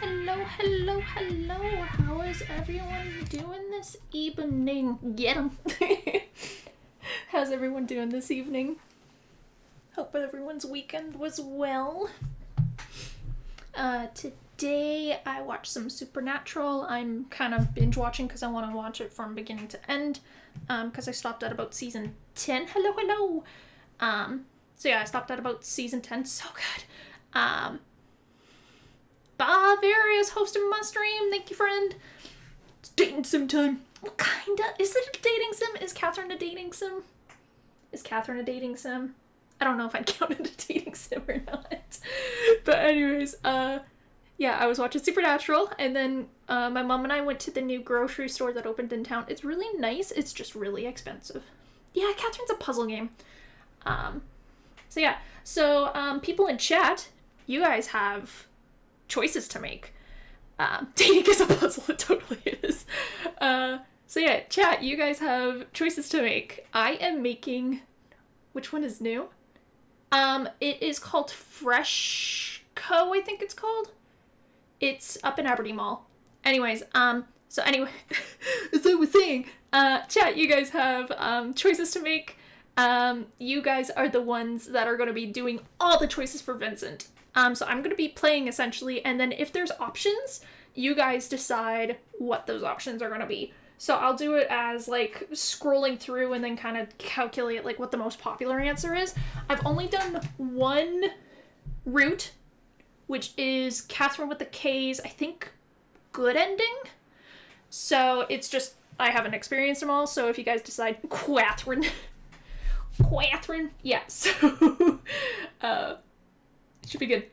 Hello, hello, hello. How is everyone doing this evening? Get 'em. How's everyone doing this evening? Hope everyone's weekend was well. Today I watched some Supernatural. I'm kind of binge watching because I want to watch it from beginning to end. Because I stopped at about season 10. Hello, hello. So yeah, I stopped at about season 10. So good. Various hosting my stream. Thank you, friend. It's dating sim time. What kinda? Is it a dating sim? Is Catherine a dating sim? Is Catherine a dating sim? I don't know if I'd count it a dating sim or not. But anyways, yeah, I was watching Supernatural, and then my mom and I went to the new grocery store that opened in town. It's really nice. It's just really expensive. Yeah, Catherine's a puzzle game. So yeah. So, people in chat, you guys have choices to make. Dating is a puzzle, it totally is. So yeah, chat, you guys have choices to make. I am making... Which one is new? It is called Fresh Co, I think it's called. It's up in Aberdeen Mall. Anyways, so anyway, as I was saying, chat, you guys have choices to make. You guys are the ones that are going to be doing all the choices for Vincent. So I'm going to be playing essentially, and then if there's options, you guys decide what those options are going to be. So I'll do it as like scrolling through and then kind of calculate like what the most popular answer is. I've only done one route, which is Catherine with the K's, I think, good ending. So it's just, I haven't experienced them all, so if you guys decide Catherine, yeah, so, should be good.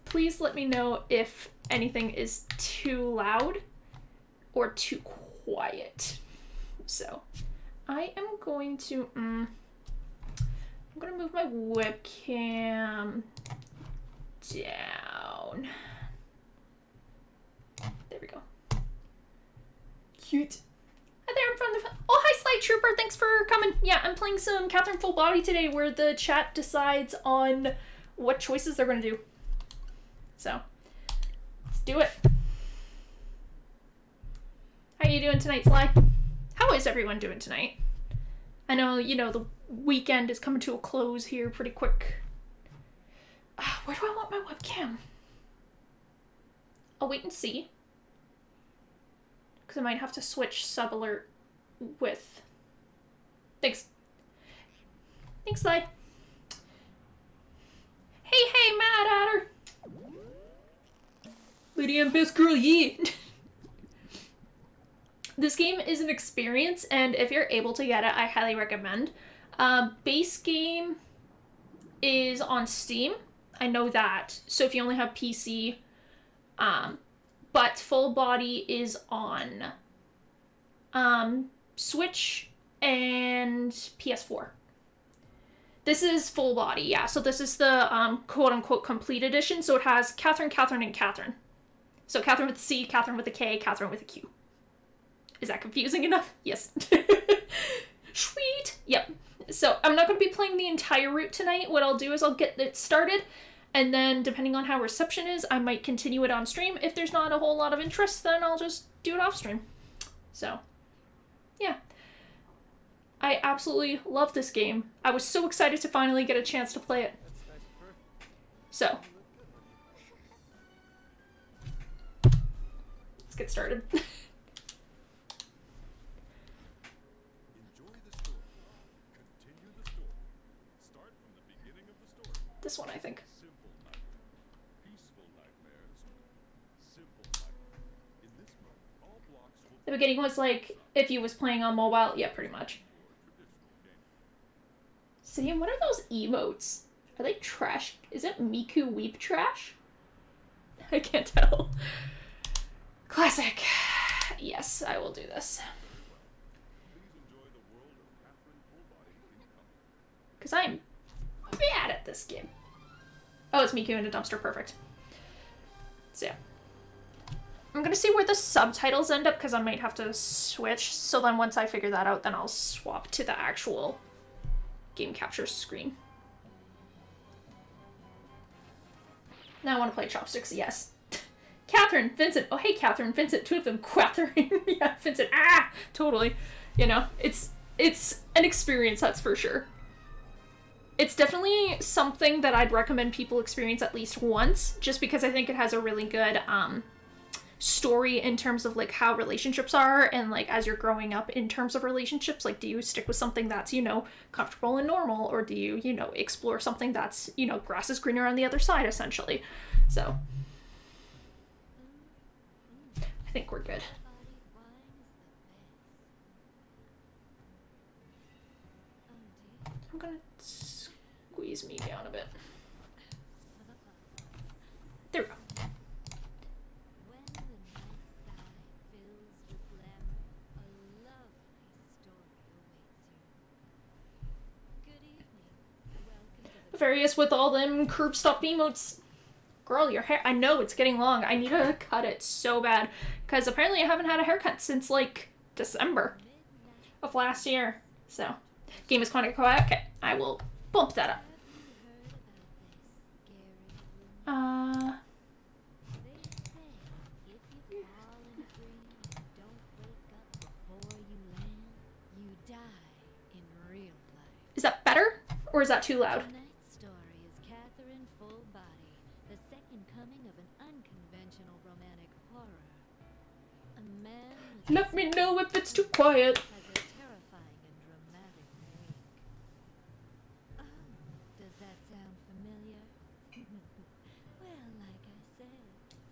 Please let me know if anything is too loud or too quiet. So, I am going to, I'm going to move my webcam down. There we go. Cute. Hi there, I'm from the... Oh, hi, Slight Trooper. Thanks for coming. Yeah, I'm playing some Catherine Full Body today where the chat decides on what choices they're going to do. So, let's do it. How are you doing tonight, Sly? How is everyone doing tonight? I know, you know, the weekend is coming to a close here pretty quick. Where do I want my webcam? I'll wait and see. Because I might have to switch sub alert with... Thanks. Thanks, Sly. Hey, Mad Adder! Lady and Best Girl, yeah! This game is an experience, and if you're able to get it, I highly recommend. Base game is on Steam. I know that. So if you only have PC, but Full Body is on Switch and PS4. This is Full Body, yeah. So this is the quote-unquote complete edition. So it has Catherine, Catherine, and Catherine. So Catherine with a C, Catherine with a K, Catherine with a Q. Is that confusing enough? Yes. Sweet! Yep. So I'm not going to be playing the entire route tonight. What I'll do is I'll get it started, and then depending on how reception is, I might continue it on stream. If there's not a whole lot of interest, then I'll just do it off stream. So, yeah. I absolutely love this game. I was so excited to finally get a chance to play it. So, let's get started. This one, I think. The beginning was like, if you was playing on mobile, yeah, pretty much. Sam, what are those emotes? Are they trash? Is it Miku Weep trash? I can't tell. Classic. Yes, I will do this. Because I'm bad at this game. Oh, it's Miku in a dumpster. Perfect. So, yeah. I'm gonna see where the subtitles end up because I might have to switch. So then once I figure that out, then I'll swap to the actual game capture screen. Now I want to play chopsticks, yes. Catherine, Vincent. Oh, hey, Catherine, Vincent. Two of them. Catherine. Yeah, Vincent. Ah, totally. You know, it's an experience, that's for sure. It's definitely something that I'd recommend people experience at least once, just because I think it has a really good story in terms of like how relationships are, and like as you're growing up in terms of relationships, like do you stick with something that's, you know, comfortable and normal, or do you, you know, explore something that's, you know, grass is greener on the other side, essentially. So I think we're good. I'm gonna squeeze me down a bit. There we go. Various with all them curb stop emotes. Girl, your hair, I know it's getting long. I need to cut it so bad, because apparently I haven't had a haircut since like December of last year. So, game is kind of quiet. Okay, I will bump that up. Is that better? Or is that too loud? Let me know if it's too quiet.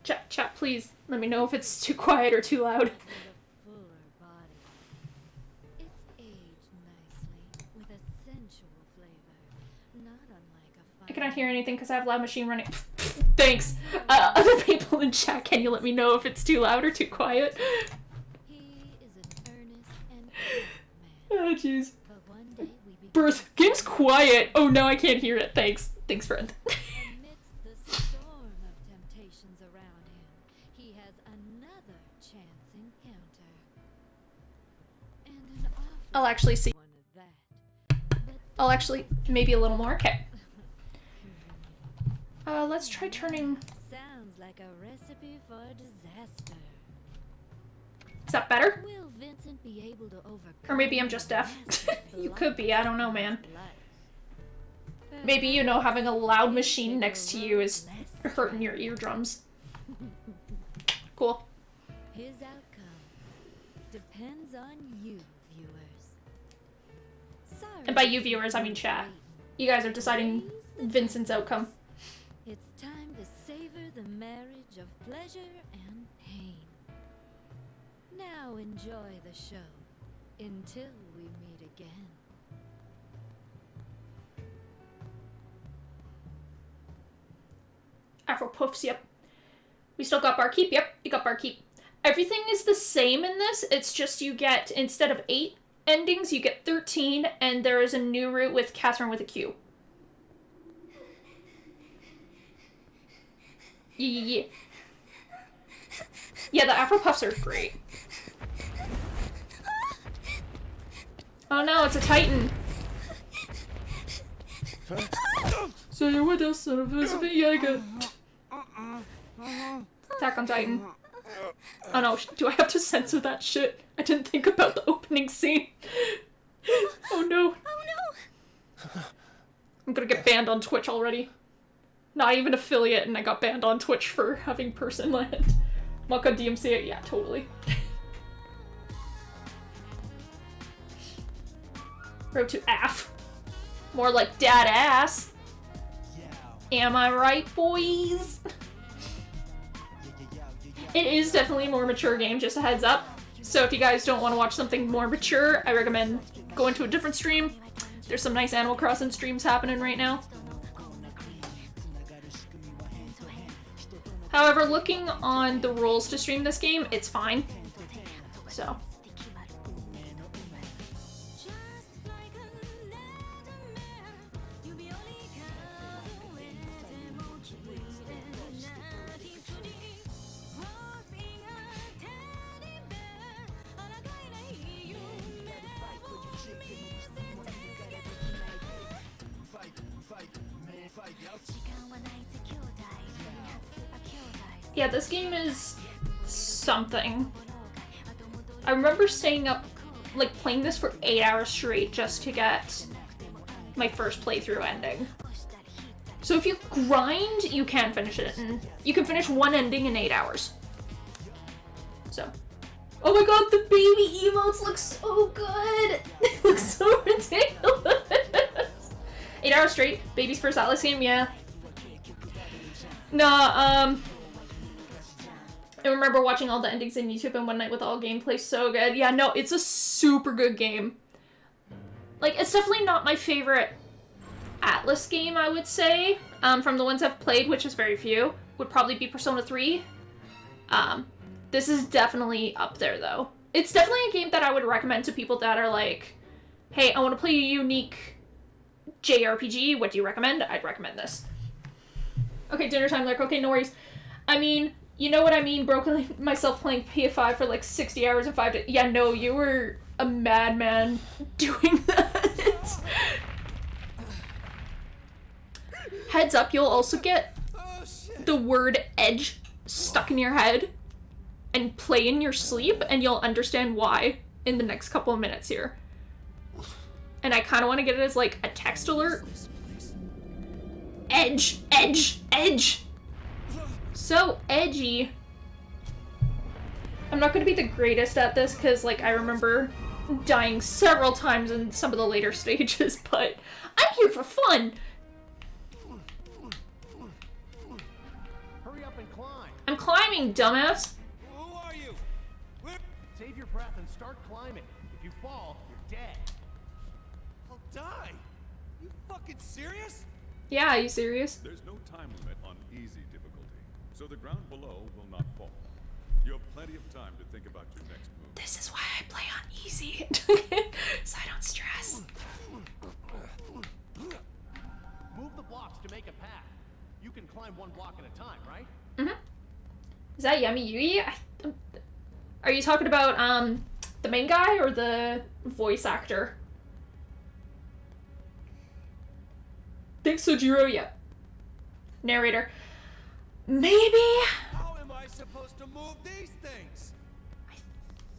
Chat, please let me know if it's too quiet or too loud. I cannot hear anything because I have loud machine running. Thanks. Other people in chat, can you let me know if it's too loud or too quiet? Oh, jeez. Birth. Game's quiet. Oh, no, I can't hear it. Thanks. Thanks, friend. I'll actually see. I'll actually, maybe a little more. Okay. Let's try turning. Sounds like a recipe for disaster. Is that better? Will Vincent be able to overcome? Or maybe I'm just deaf. You could be, I don't know, man. Maybe, you know, having a loud machine next to you is hurting your eardrums. Cool. His outcome depends on you, viewers. Sorry. And by you viewers, I mean chat. You guys are deciding Vincent's outcome. It's time to savor the marriage of pleasure and pain. Now enjoy the show until we meet again. Afro Puffs, yep. We still got Barkeep, yep, we got Barkeep. Everything is the same in this, it's just you get, instead of 8 endings, you get 13, and there is a new route with Catherine with a Q. Yeah. Yeah, the Afro Puffs are great. Oh no, it's a Titan. So you're with us, son of a Jäger. Attack on Titan. Oh no, do I have to censor that shit? I didn't think about the opening scene. Oh no. Oh no! I'm gonna get banned on Twitch already. Not even affiliate, and I got banned on Twitch for having person land. Maka DMC it? Yeah, totally. Road to AF. More like dad ass. Am I right, boys? It is definitely a more mature game, just a heads up. So if you guys don't want to watch something more mature, I recommend going to a different stream. There's some nice Animal Crossing streams happening right now. However, looking on the rules to stream this game, it's fine. So. Yeah, this game is something. I remember staying up, like, playing this for 8 hours straight just to get my first playthrough ending. So if you grind, you can finish it, and you can finish one ending in 8 hours. So. Oh my god, the baby emotes look so good! They look so ridiculous! 8 hours straight, baby's first Atlas game, yeah. Nah, I remember watching all the endings on YouTube and one night with all gameplay, so good. Yeah, no, it's a super good game. Like, it's definitely not my favorite Atlas game, I would say. From the ones I've played, which is very few, would probably be Persona 3. This is definitely up there, though. It's definitely a game that I would recommend to people that are like, hey, I want to play a unique JRPG. What do you recommend? I'd recommend this. Okay, dinner time, like, okay, no worries. I mean, you know what I mean, broken myself playing PS5 for like 60 hours and 5 days. Yeah, no, you were a madman doing that. Heads up, you'll also get the word edge stuck in your head and play in your sleep, and you'll understand why in the next couple of minutes here. And I kind of want to get it as like a text alert. Edge, edge, edge. So edgy. I'm not going to be the greatest at this because, like, I remember dying several times in some of the later stages, but I'm here for fun. Hurry up and climb. I'm climbing, dumbass. Who are you? Save your breath and start climbing. If you fall, you're dead. I'll die. You fucking serious? Yeah, are you serious? There's no time limit on easy difficulty, so the ground below will not fall. You have plenty of time to think about your next move. This is why I play on easy, so I don't stress. Move the blocks to make a path. You can climb one block at a time, right? Mm-hmm. Is that Yami Yui? Are you talking about the main guy or the voice actor? Think Sojiro? Yeah. Narrator. Maybe? How am I supposed to move these things?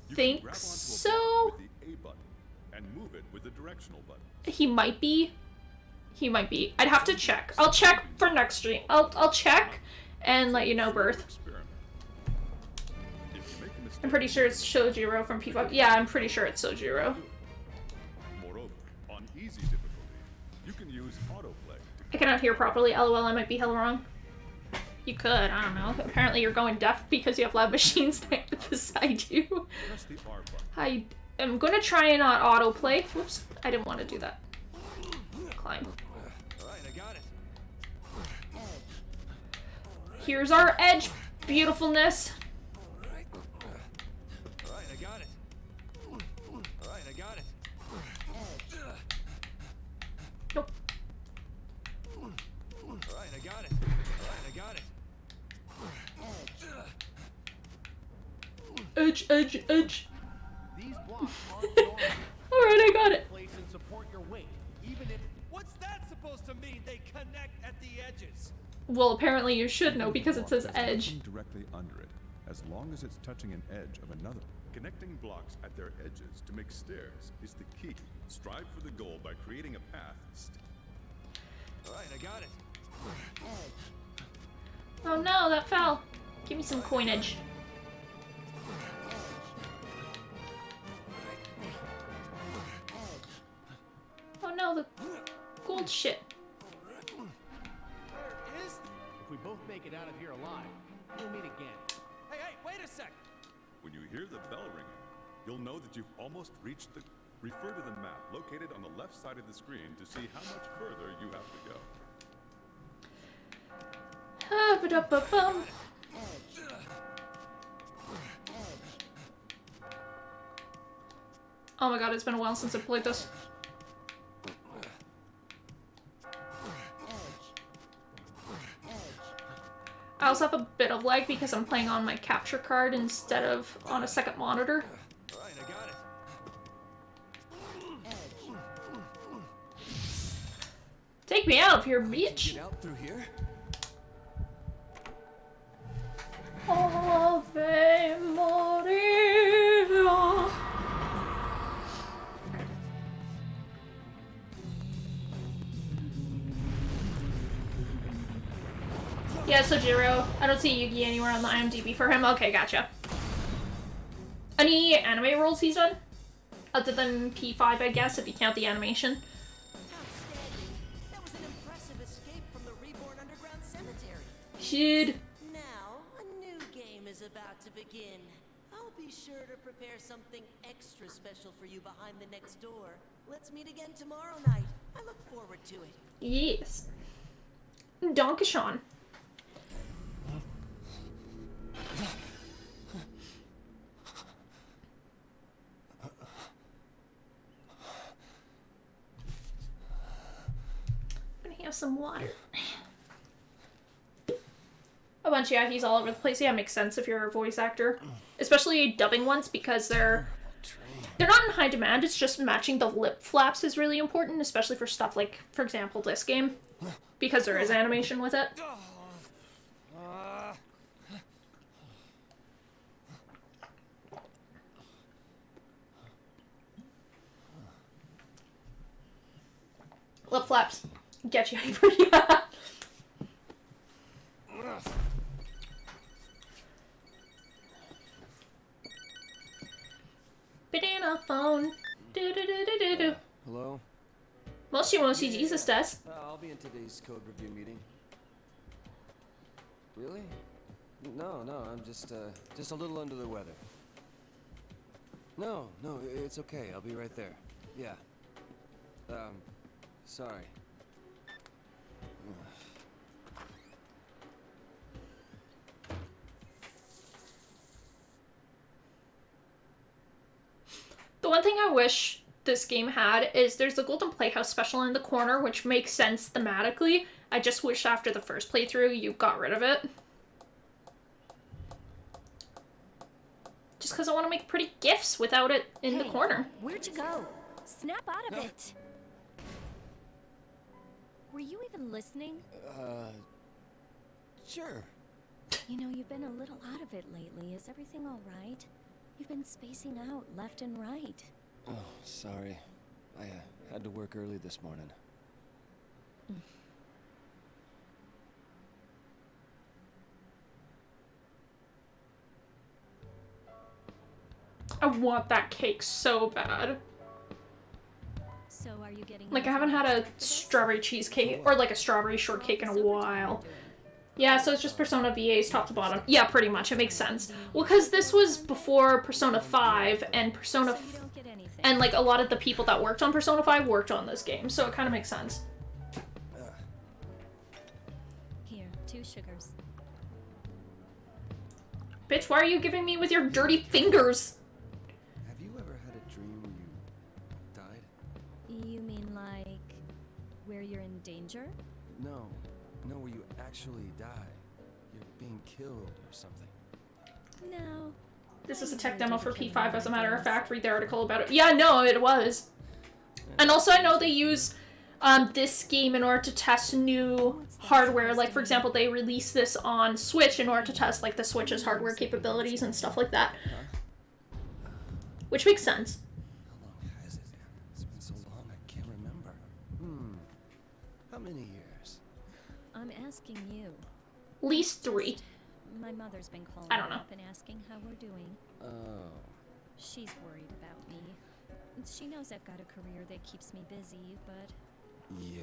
You Think can grab onto a so? block with the A button and move it with the directional button. He might be. He might be. I'd have to check. I'll check for next stream. I'll check and let you know, Birth. Experiment. If you make a mistake, I'm pretty sure it's Sojiro from P5. Yeah, I'm pretty sure it's Sojiro. Moreover, on easy difficulty, you can use autoplay. I cannot hear properly. LOL, I might be hella wrong. You could, I don't know. Apparently you're going deaf because you have loud machines beside you. Press the R button. I am gonna try and not autoplay. Whoops, I didn't want to do that. Climb. Alright, I got it. Here's our edge, beautifulness. Alright, I got it. Alright, I got it. Nope. Alright, I got it. Alright, I got it. Edge, edge, edge. These blocks aren't normal. Alright, I got it. Place and support your weight, even if. What's that supposed to mean? They connect at the edges. Well, apparently you should know because it says edge. Nothing directly under it, as long as it's touching an edge of another. Connecting blocks at their edges to make stairs is the key. Strive for the goal by creating a path. Alright, I got it. Oh no, that fell. Give me some coinage. Oh no, the gold shit. Where is? If we both make it out of here alive, we'll meet again. Hey, hey, wait a sec. When you hear the bell ringing, you'll know that you've almost reached the... Refer to the map located on the left side of the screen to see how much further you have to go. Ah, ba-da-ba-bum. Oh my god, it's been a while since I played this. I also have a bit of lag because I'm playing on my capture card instead of on a second monitor. Alright, I got it. Take me out of here, bitch! Get out through here. Ave Maria. Yeah, Sojiro. I don't see Yugi anywhere on the IMDb for him. Okay, gotcha. Any anime roles he's done? Other than P5, I guess, if you count the animation. Outstanding. That was an impressive escape from the Reborn Underground Cemetery. Should. Now, a new game is about to begin. I'll be sure to prepare something extra special for you behind the next door. Let's meet again tomorrow night. I look forward to it. Yes. Donkashon. Have some water. A bunch, yeah, he's all over the place. Yeah, makes sense if you're a voice actor. Especially dubbing ones, because they're not in high demand. It's just matching the lip flaps is really important, especially for stuff like, for example, this game. Because there is animation with it. Lip flaps. Get you hyper, yeah. Banana phone. Do do do do do do. Hello? Moshi Moshi Jesus does. I'll be in today's code review meeting. Really? No, I'm just a little under the weather. No, it's okay. I'll be right there. Yeah. Sorry. The one thing I wish this game had is there's a Golden Playhouse special in the corner, which makes sense thematically. I just wish after the first playthrough you got rid of it. Just because I want to make pretty GIFs without it in the corner. Where'd you go? Snap out of it. Were you even listening? Sure. You know, you've been a little out of it lately. Is everything all right? You've been spacing out left and right. Oh, sorry. I had to work early this morning. I want that cake so bad. So are you getting Like, I haven't had a strawberry cheesecake or like a strawberry shortcake in a while. Yeah, so it's just Persona VAs top to bottom. Yeah, pretty much. It makes sense. Well, because this was before Persona 5, and and like a lot of the people that worked on Persona 5 worked on this game, so it kind of makes sense. Here, 2 sugars. Bitch, why are you giving me with your dirty fingers? Have you ever had a dream where you died? You mean like where you're in danger? No, where you actually die. You're being killed or something. No. This is a tech demo for P5, as a matter of fact. Read the article about it. Yeah, no, it was. And also, I know they use this game in order to test new hardware. Like, for example, they released this on Switch in order to test, like, the Switch's hardware capabilities and stuff like that. Which makes sense. How long has it? It's been so long I can't remember. How many years? I'm asking you. At least 3. My mother's been calling I don't know. up and asking how we're doing. Oh. She's worried about me. She knows I've got a career that keeps me busy, but... Yeah.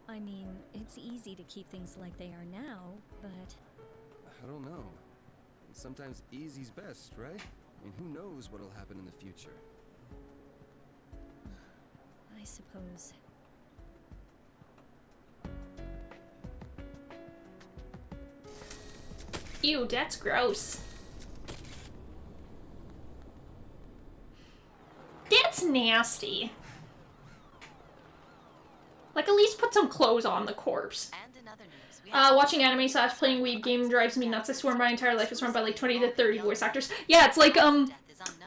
I mean, it's easy to keep things like they are now, but... I don't know. Sometimes easy's best, right? I mean, who knows what'll happen in the future? I suppose. Ew, that's gross. That's nasty. Like, at least put some clothes on the corpse. Watching anime / playing Weeb game drives me nuts. I swear my entire life is run by like 20 to 30 voice actors. Yeah, it's like,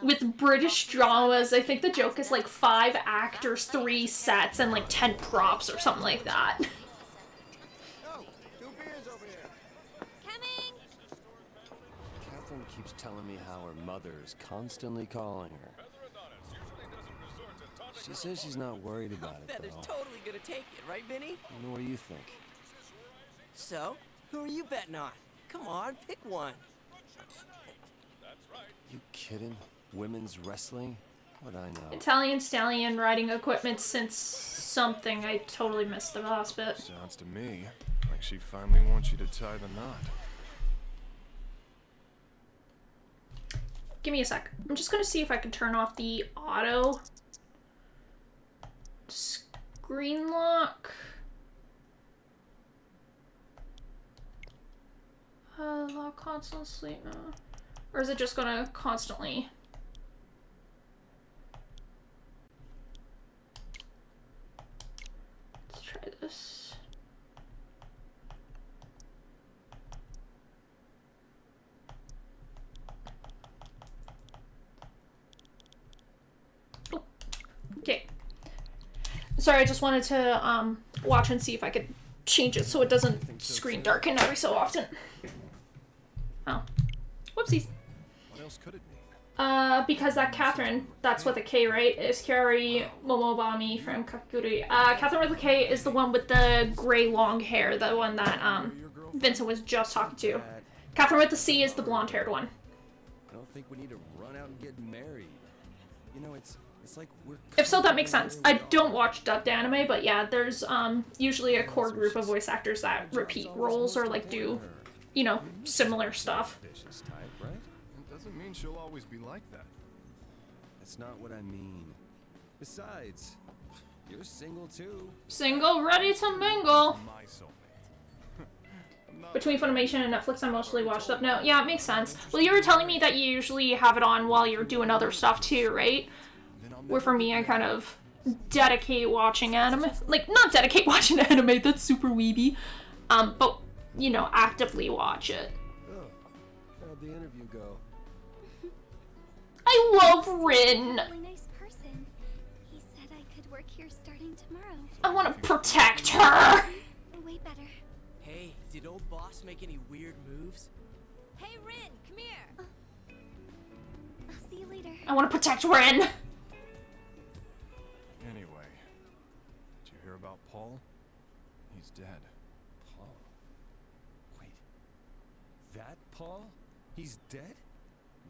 with British dramas, I think the joke is like 5 actors, 3 sets, and like 10 props or something like that. Oh, 2 beers over here. Coming! telling me how her mother's constantly calling her. She says she's not worried about it, Feather's though. totally gonna take it, right, Vinny? What do you think? So, who are you betting on? Come on, pick one. You kidding? Women's wrestling? What I know? Italian stallion riding equipment since something. I totally missed the last bit. Sounds to me like she finally wants you to tie the knot. Give me a sec. I'm just gonna see if I can turn off the auto screen lock. Lock constantly. Or is it just gonna constantly? Let's try this. Oh, okay. Sorry, I just wanted to watch and see if I could change it so it doesn't screen darken every so often. Oh. Whoopsies. What else could it mean? Because that Catherine, that's with a K, right? Is Kyori Momobami from Kakuri. Catherine with a K is the one with the gray long hair, the one that Vincent was just talking to. Catherine with the C is the blonde haired one. I don't think we need to run out and get married. You know, it's like we're... If so, that makes sense. I don't watch dubbed anime, but yeah, there's usually a core group of voice actors that repeat roles or like do, you know, similar stuff. Ambitious type, right? It doesn't mean she'll always be like that. That's not what I mean. Besides, you're single too. Single, ready to mingle. My soulmate. I'm not Between Funimation and Netflix, I mostly watch stuff. No, yeah, it makes sense. Well, you were telling me that you usually have it on while you're doing other stuff too, right? Where for me, I kind of dedicate watching anime. Like, not dedicate watching anime, that's super weeby. But, you know, actively watch it. Oh, how'd the interview go? I love Rin. Really nice person. He said I could work here starting tomorrow. I want to protect her. Way better. Hey, did old boss make any weird moves? Hey, Rin, come here. I'll see you later. I want to protect Rin. Anyway, did you hear about Paul? He's dead. Paul. Wait. That Paul? He's dead?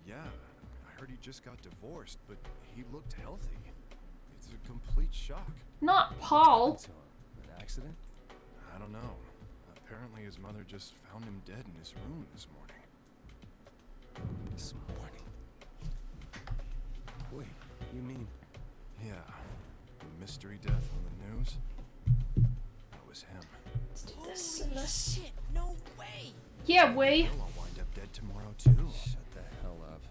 Yeah, I heard he just got divorced, but he looked healthy. It's a complete shock. Not Paul. So, an accident? I don't know. Apparently his mother just found him dead in his room this morning. This morning. Wait, you mean... Yeah, the mystery death on the news. That was him. Let's do this and this. Shit, no way! Yeah, way. Well, I'll wind up dead tomorrow too. Shut the hell up.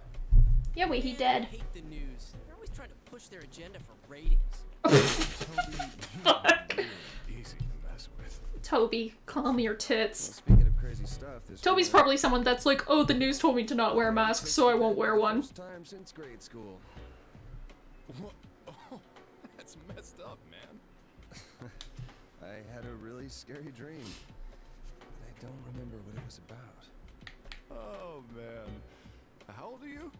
Yeah, wait, he Man, dead. I hate the news. They're always trying to push their agenda for ratings. Fuck. Easy to mess with. Toby, calm your Well, tits. speaking of crazy stuff, this Toby's morning- probably someone that's like, oh, the news told me to not wear a mask, so I won't wear one. First time since grade school. What? Oh, that's messed up, man. I had a really scary dream. But I don't remember what it was about. Oh, man. How old are you?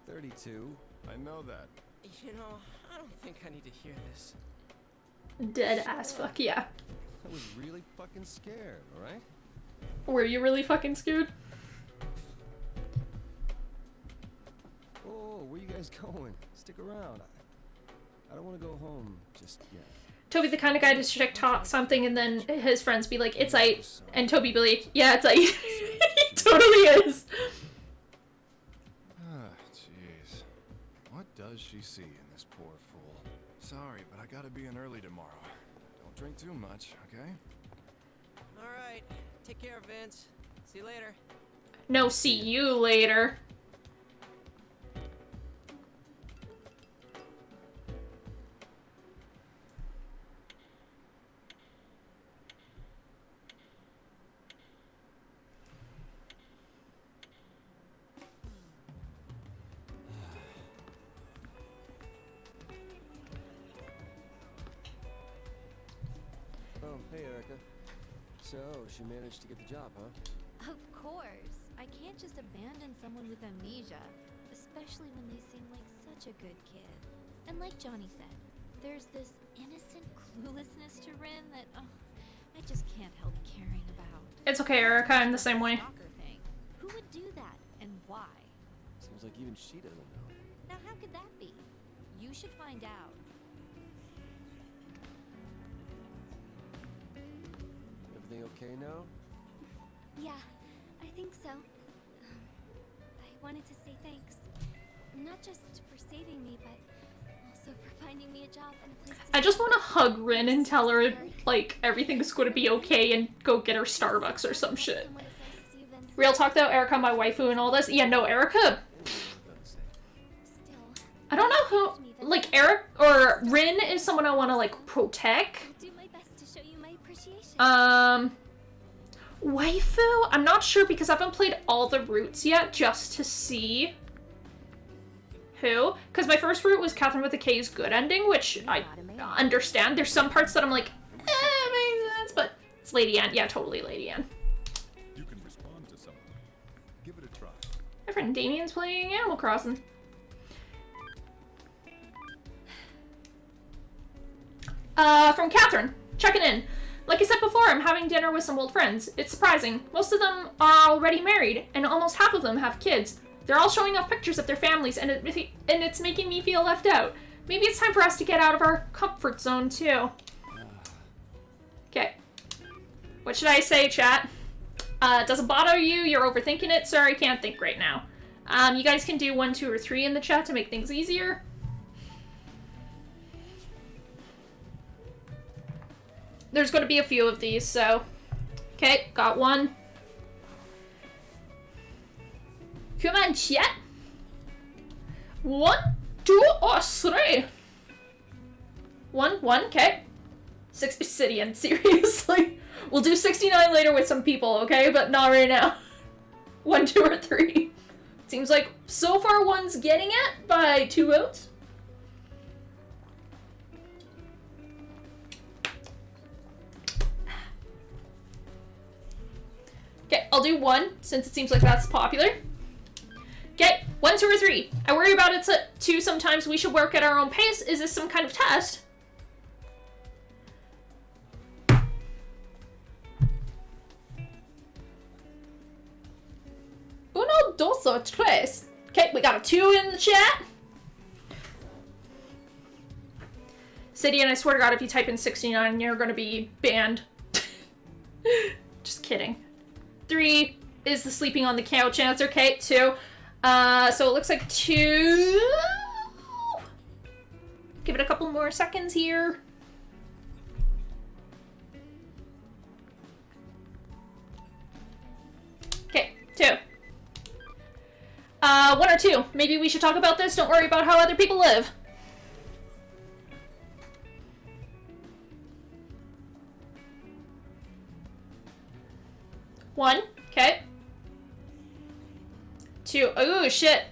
32. I know that. You know, I don't think I need to hear this. Dead ass fuck, yeah. I was really fucking scared, alright? Were you really fucking scared? Oh, where you guys going? Stick around. I don't want to go home just yet. Toby's the kind of guy to TikTok something and then his friends be like, it's aight. And Toby be like, yeah, it's aight. He totally is. Ah, jeez. What does she see in this poor fool? Sorry, but I gotta be in early tomorrow. Don't drink too much, okay? Alright, take care, Vince. See you later. No, see you later. Oh, hey, Erica. So, she managed to get the job, huh? Of course. I can't can't just abandon someone with amnesia, especially when they seem like such a good kid. And like Johnny said, there's this innocent cluelessness to Rin that I just can't help caring about. It's okay, Erica. I'm the same way. Stalker thing. Who would do that and why? Seems like even she doesn't know. Now how could that be? You should find out. Everything okay now? Yeah, I think so. I wanted to say thanks. Not just for saving me, but also for finding me a job and a place to I just want to hug Rin and tell her, like, everything's going to be okay and go get her Starbucks or some shit. someone as nice as you, Vince. Real talk though, Erica, my waifu and all this. Yeah, no, Erica. Still, I don't know who, like, Eric or Rin is someone I want to, like, protect. I'll do my best to show you my appreciation. Waifu? I'm not sure because I haven't played all the routes yet just to see who. Because my first route was Catherine with a K's good ending, which I understand. There's some parts that I'm like, makes sense, but it's Lady Anne. Yeah, totally Lady Anne. You can respond to someone. Give it a try. My friend Damien's playing Animal Crossing. From Catherine. Checking in. Like I said before, I'm having dinner with some old friends. It's surprising. Most of them are already married, and almost half of them have kids. They're all showing off pictures of their families, and it's making me feel left out. Maybe it's time for us to get out of our comfort zone, too. Okay. What should I say, chat? Does it bother you? You're overthinking it? Sorry, I can't think right now. You guys can do 1, 2, or 3 in the chat to make things easier. There's going to be a few of these, so... Okay, got 1. Come on, chat. 1, 2, or 3. 1, okay. 6 Obsidian, seriously. We'll do 69 later with some people, okay? But not right now. 1, 2, or 3. Seems like so far 1's getting it by 2 votes. Okay, I'll do 1, since it seems like that's popular. Okay, 1, 2, or 3. I worry about it too sometimes. We should work at our own pace. Is this some kind of test? Uno, dos, o tres. Okay, we got a 2 in the chat. City, and I swear to God, if you type in 69, you're gonna be banned. Just kidding. 3 is the sleeping on the couch answer. Okay, 2. So it looks like 2. Give it a couple more seconds here. Okay, 2. 1 or 2. Maybe we should talk about this. Don't worry about how other people live. One, okay. 2, oh shit.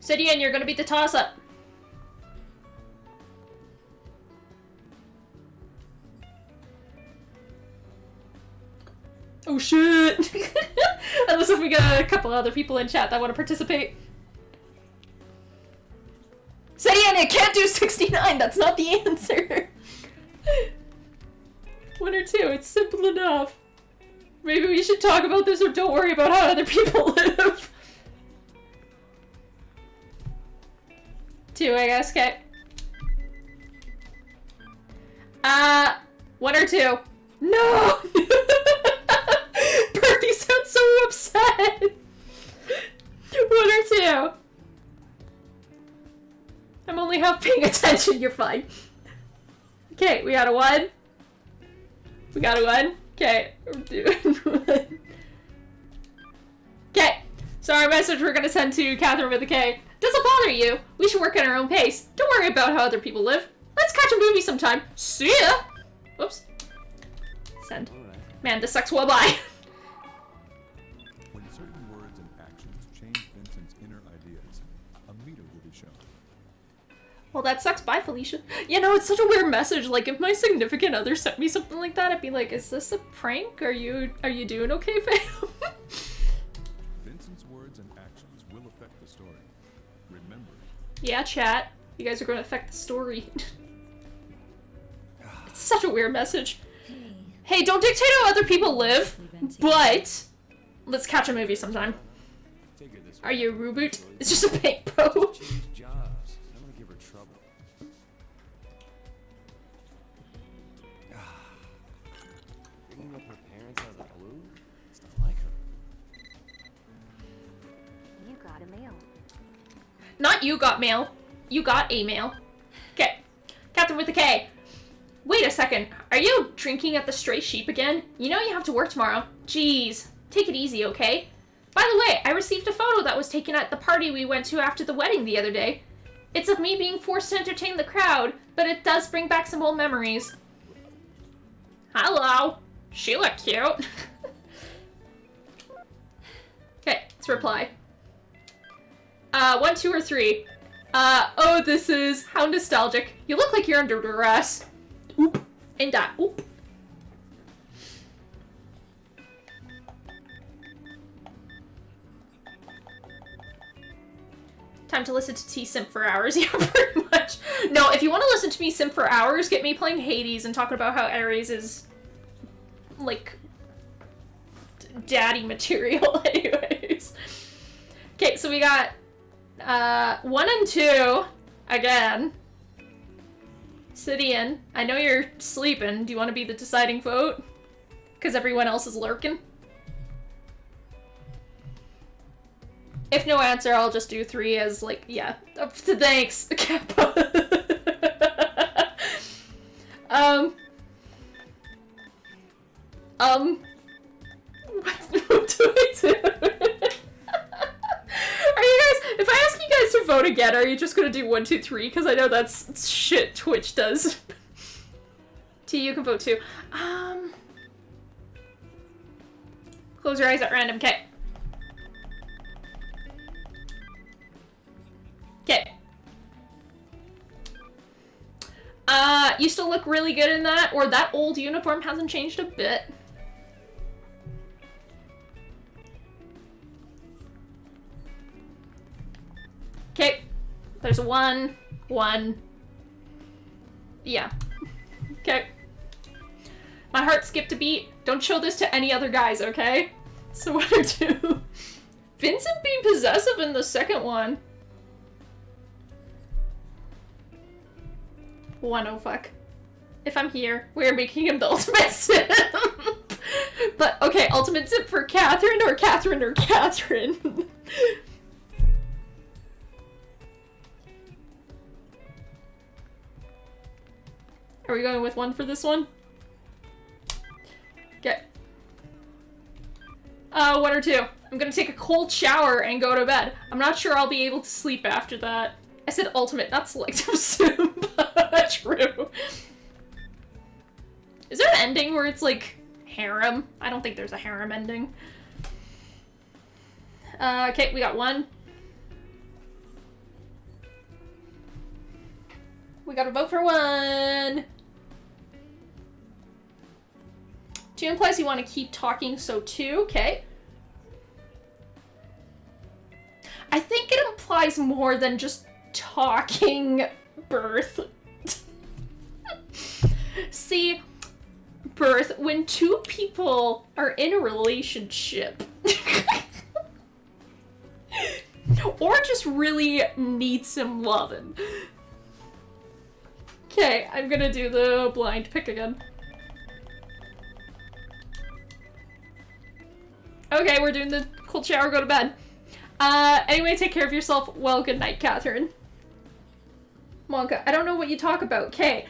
Sidian, you're gonna beat the toss-up. Oh shit. Unless if we got a couple other people in chat that want to participate. Sidian, it can't do 69, that's not the answer. 1 or 2, it's simple enough. Maybe we should talk about this or don't worry about how other people live. 2, I guess, okay. 1 or 2. No! Bertie sounds so upset! 1 or 2. I'm only half paying attention, you're fine. Okay, we got a 1. We got a 1. Okay, we're doing 1. Okay, so our message we're gonna send to Catherine with a K. Doesn't bother you. We should work at our own pace. Don't worry about how other people live. Let's catch a movie sometime. See ya! Whoops. Send. Man, this sucks. Bye. When certain words and actions change Vincent's inner ideas, a meter will be shown. Well, that sucks. Bye, Felicia. You know, it's such a weird message. Like, if my significant other sent me something like that, I'd be like, is this a prank? Are you doing okay, fam? Yeah, chat. You guys are going to affect the story. It's such a weird message. Hey, don't dictate how other people live, but let's catch a movie sometime. Figure this Are you a reboot? It's just a paint pro. change jobs. I'm gonna give her trouble. Bringing up her parents out of the blue? It's not like her. You got a mail. Not you got mail. You got a mail. Okay. Catherine with a K. Wait a second. Are you drinking at the Stray Sheep again? You know you have to work tomorrow. Jeez. Take it easy, okay? By the way, I received a photo that was taken at the party we went to after the wedding the other day. It's of me being forced to entertain the crowd, but it does bring back some old memories. Hello. She looked cute. Okay, let's reply. 1, 2, or 3. Oh, this is how nostalgic. You look like you're under duress. Oop. And that. Oop. Time to listen to T simp for hours. Yeah, pretty much. No, if you want to listen to me simp for hours, get me playing Hades and talking about how Ares is, like, daddy material anyways. Okay, so we got 1 and 2 again. Sidian, I know you're sleeping. Do you want to be the deciding vote? Because everyone else is lurking. If no answer, I'll just do 3 as, like, yeah. Thanks, Kappa. What do I do? Are you guys, if I ask you guys to vote again, are you just gonna do 1, 2, 3? Because I know that's shit Twitch does. T, you can vote too. Close your eyes at random, okay. Okay. You still look really good in that, or that old uniform hasn't changed a bit. Okay. There's 1, 1. Yeah. Okay. My heart skipped a beat. Don't show this to any other guys, okay? So 1 or 2. Vincent being possessive in the second one. 1, oh fuck. If I'm here, we're making him the ultimate simp. But, okay, ultimate simp for Catherine or Catherine or Catherine. Are we going with 1 for this one? Okay. 1 or 2. I'm gonna take a cold shower and go to bed. I'm not sure I'll be able to sleep after that. I said ultimate, not selective simp. True. Is there an ending where it's like harem? I don't think there's a harem ending. Okay, we got 1. We gotta vote for 1. 2 implies you want to keep talking, so 2. Okay. I think it implies more than just talking birth. See, birth, when 2 people are in a relationship or just really need some loving. Okay, I'm gonna do the blind pick again. Okay, we're doing the cold shower, go to bed. Anyway, take care of yourself. Well, good night, Catherine. Monka, I don't know what you talk about. Okay.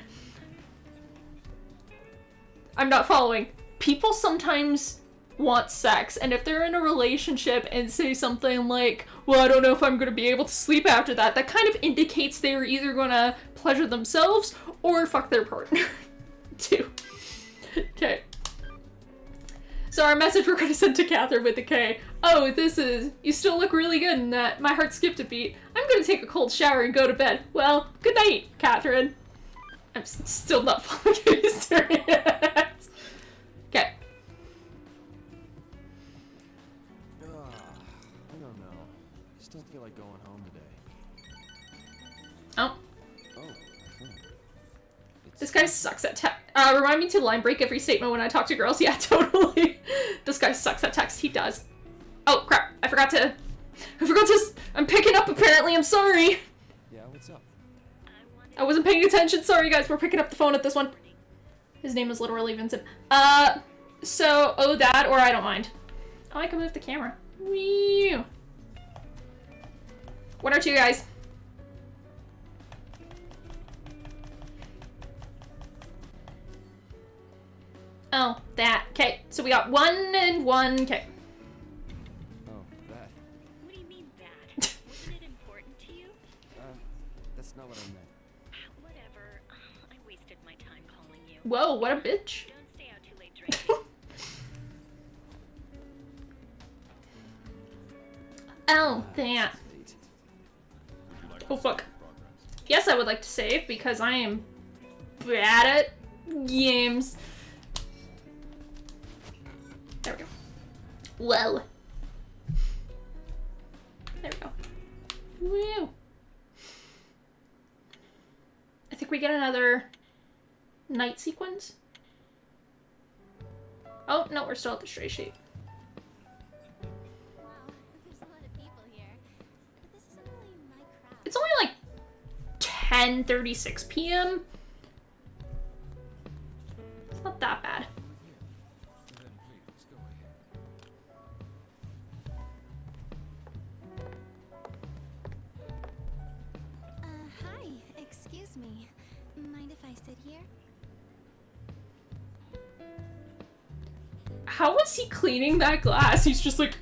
I'm not following. People sometimes want sex, and if they're in a relationship and say something like, well, I don't know if I'm gonna be able to sleep after that, that kind of indicates they're either gonna pleasure themselves or fuck their partner. Too. Okay. So our message we're gonna send to Catherine with the K. Oh, this is, you still look really good in that. My heart skipped a beat. I'm gonna take a cold shower and go to bed. Well, good night, Catherine. I'm still not following any serious. Okay. I don't know. I just don't feel like going home today. This guy sucks at text. Remind me to line break every statement when I talk to girls. Yeah, totally. This guy sucks at text. He does. Oh, crap. I forgot to... I'm picking up, apparently. I'm sorry. Yeah, what's up? I wasn't paying attention. Sorry, guys. We're picking up the phone at this one. His name is literally Vincent. So, oh, that, or I don't mind. Oh, I can move the camera. Wee. One or two, guys. Oh, that. Okay, so we got 1 and 1. Okay. Oh, that. What do you mean that? Wasn't it important to you? That's not what I meant. Whatever. I wasted my time calling you. Whoa, what a bitch. Don't stay out too late drinking. Oh, that. Late. Would you like Oh, to fuck. save progress? Yes, I would like to save because I am bad at games. There we go. Whoa. There we go. Woo. I think we get another night sequence. Oh, no, we're still at the stray sheep. Wow, there's a lot of people here. But this isn't really my crowd. It's only like 10:36 p.m. It's not that bad. Then please go ahead. Hi. Excuse me. Mind if I sit here? How was he cleaning that glass? He's just like...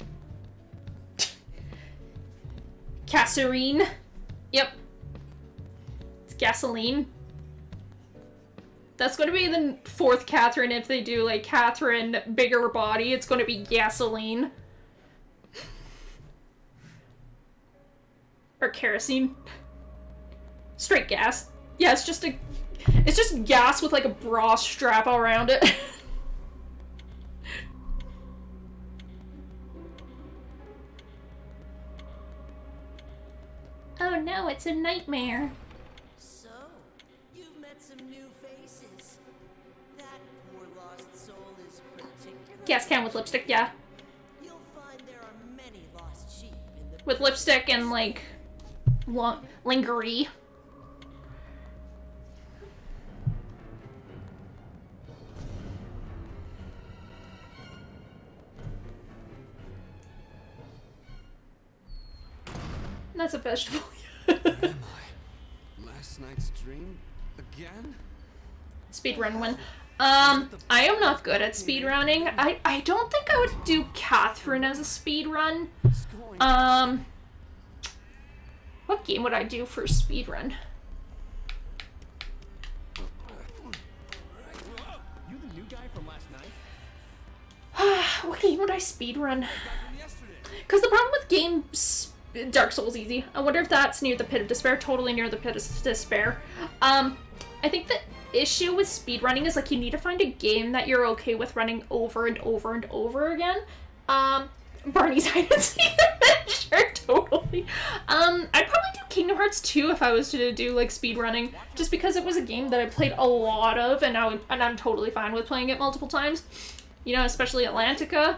Gasoline. Yep. It's gasoline. That's going to be the 4th Catherine if they do, like, Catherine bigger body. It's going to be gasoline. Or kerosene. Straight gas. Yeah, it's just gas with, like, a bra strap around it. Oh no, it's a nightmare. So, you've met some new faces. That poor lost soul is particularly... Gas can with lipstick, yeah. You'll find there are many lost sheep in the... With lipstick and, like, lingerie. That's a vegetable. Where am I? Last night's dream? Again? Speedrun one. I am not good at speedrunning. I don't think I would do Catherine as a speedrun. What's going on? What game would I do for a speedrun? You the new guy from last night? What game would I speedrun? Guy from yesterday. Because the problem with games, Dark Souls easy. I wonder if that's near the Pit of Despair. Totally near the Pit of Despair. I think the issue with speedrunning is, like, you need to find a game that you're okay with running over and over and over again. Barney's hide and seek adventure, totally. I'd probably do Kingdom Hearts 2 if I was to do, like, speedrunning, just because it was a game that I played a lot of, and I'm totally fine with playing it multiple times. You know, especially Atlantica.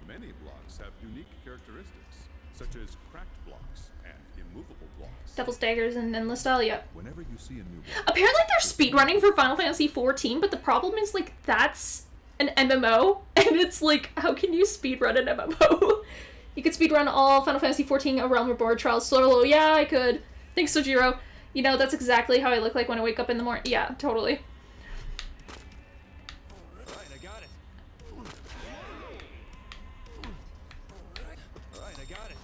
Many blocks have unique characteristics, such as cracked blocks and immovable blocks. Devil's Daggers and Endless Style, yep. Whenever you see a new block, Apparently there's speedrunning for Final Fantasy XIV, but the problem is, like, that's an MMO, and it's like, how can you speedrun an MMO? You could speedrun all Final Fantasy XIV, A Realm Reborn, Trials Solo. Yeah, I could. Thanks, Sojiro. You know, that's exactly how I look like when I wake up in the morning. Yeah, totally. Alright, I got it. Alright, I got it.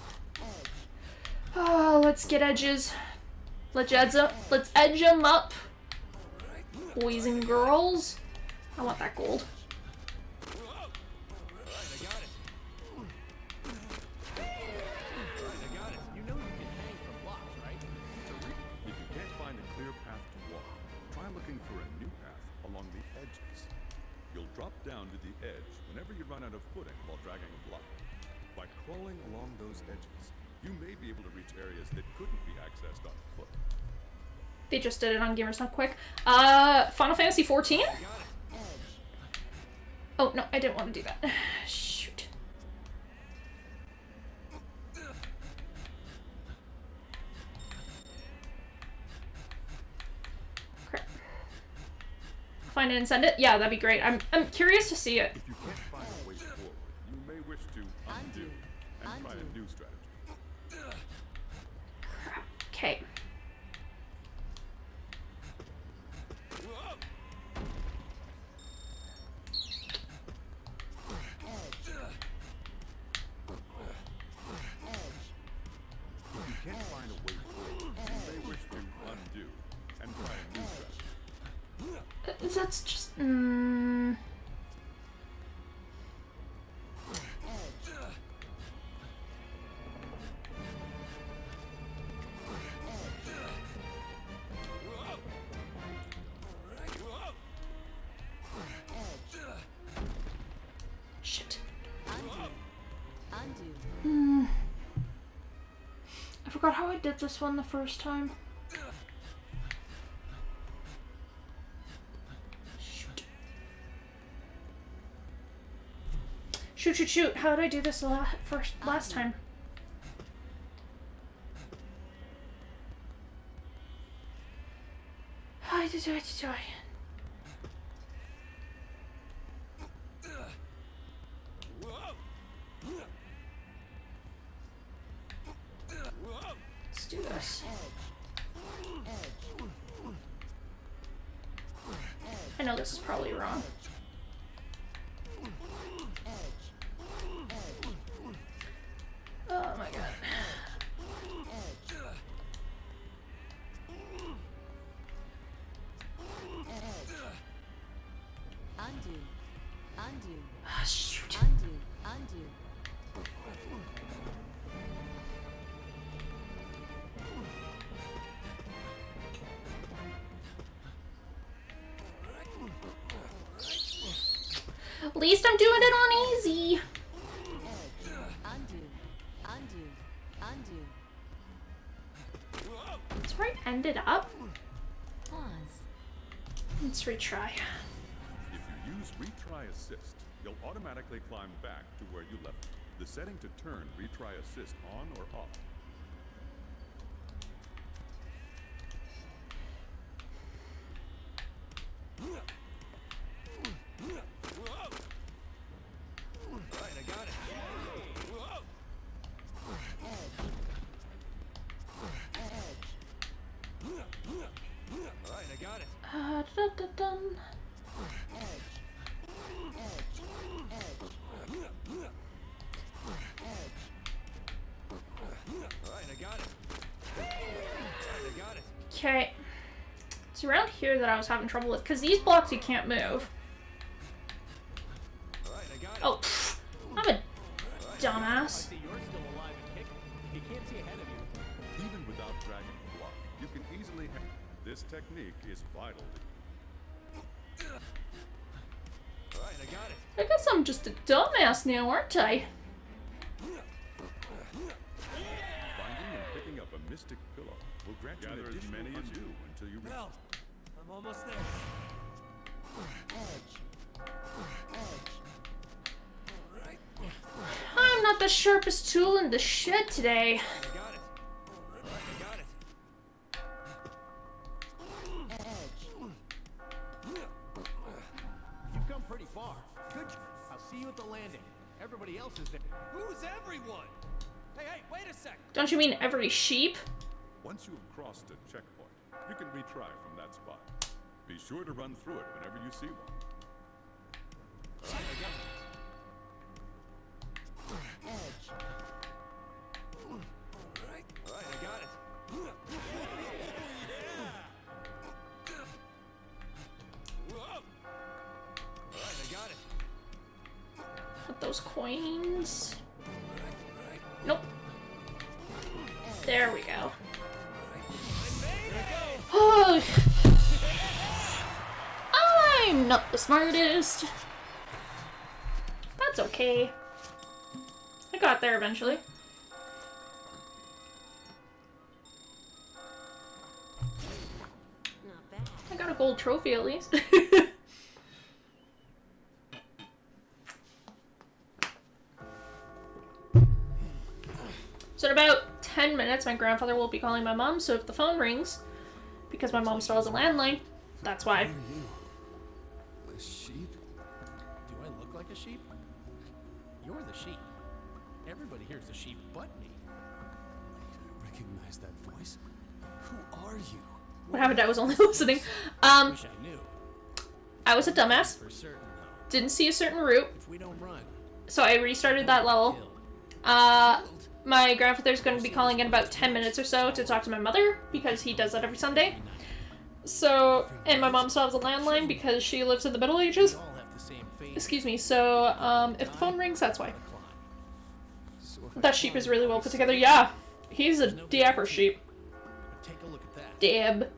Oh, let's get edges. Let's edge them up. Boys and girls. I want that gold. Alright, I got it. Alright, I got it. You know you can hang from blocks, right? if you can't find a clear path to walk, try looking for a new path along the edges. You'll drop down to the edge whenever you run out of footing while dragging a block. By crawling along those edges, you may be able to reach areas that couldn't be accessed on foot. They just did it on Gamers Not Quick. Final Fantasy 14? Oh, no, I didn't want to do that. Shoot. Crap. Find it and send it? Yeah, that'd be great. I'm curious to see it. If you can't find a way forward, you may wish to undo and try a new strategy. Crap. Okay. If you can't find a way forward, you may wish to undo and try a new strategy. That's just... Shit. I forgot how I did this one the first time. Shoot. Shoot. How did I do this last time? Let's do this. I know this is probably wrong. Oh my god. Undo. Ah, shoot. Undo. At least I'm doing it on easy. Undo. That's where I ended up. Pause. Let's retry. If you use retry assist, you'll automatically climb back to where you left. The setting to turn retry assist on or off. Right, I got it. Alright, I got it. Dun. Alright, I got it. Alright, I got it. Okay. It's around here that I was having trouble with, because these blocks you can't move. Alright, I got it. Oh, pfft. I'm a dumbass. See, you're still alive and kicking. If you can't see ahead of you. Even without dragging a block, you can easily this technique is vital. Alright, I got it. I guess I'm just a dumbass now, aren't I? Finding and picking up a mystic pillow will grant you as many as you until you reach. Well, I'm almost there. I'm not the sharpest tool in the shed today. I got it. Alright, I got it. You've come pretty far. Good. I'll see you at the landing. Everybody else is there. Who's everyone? Hey, wait a sec. Don't you mean every sheep? Once you have crossed a checkpoint, you can retry from that spot. Be sure to run through it whenever you see one. Alright, I got it. Alright, I got it. Alright, I got it. Put those coins. Nope. There we go. Oh, I'm not the smartest. That's okay. I got there eventually. gold trophy at least. So in about 10 minutes, my grandfather will be calling my mom, so if the phone rings, because my mom still has a landline, that's why. Who are you? A sheep? Do I look like a sheep? You're the sheep. Everybody here's a sheep but me. I recognize that voice. Who are you? What happened? I was only listening. Wish I knew. I was a dumbass. For certain, though. Didn't see a certain route, If we don't run, so I restarted that level. killed. My grandfather's going to be calling in about 10 minutes or so to talk to my mother, because he does that every Sunday. So, and my mom still has a landline because she lives in the Middle Ages. We all have the same fate. Excuse me, so, if the phone rings, that's why. So if I That sheep is really well put together. Yeah, he's a dapper sheep. Take a look at that. Dab.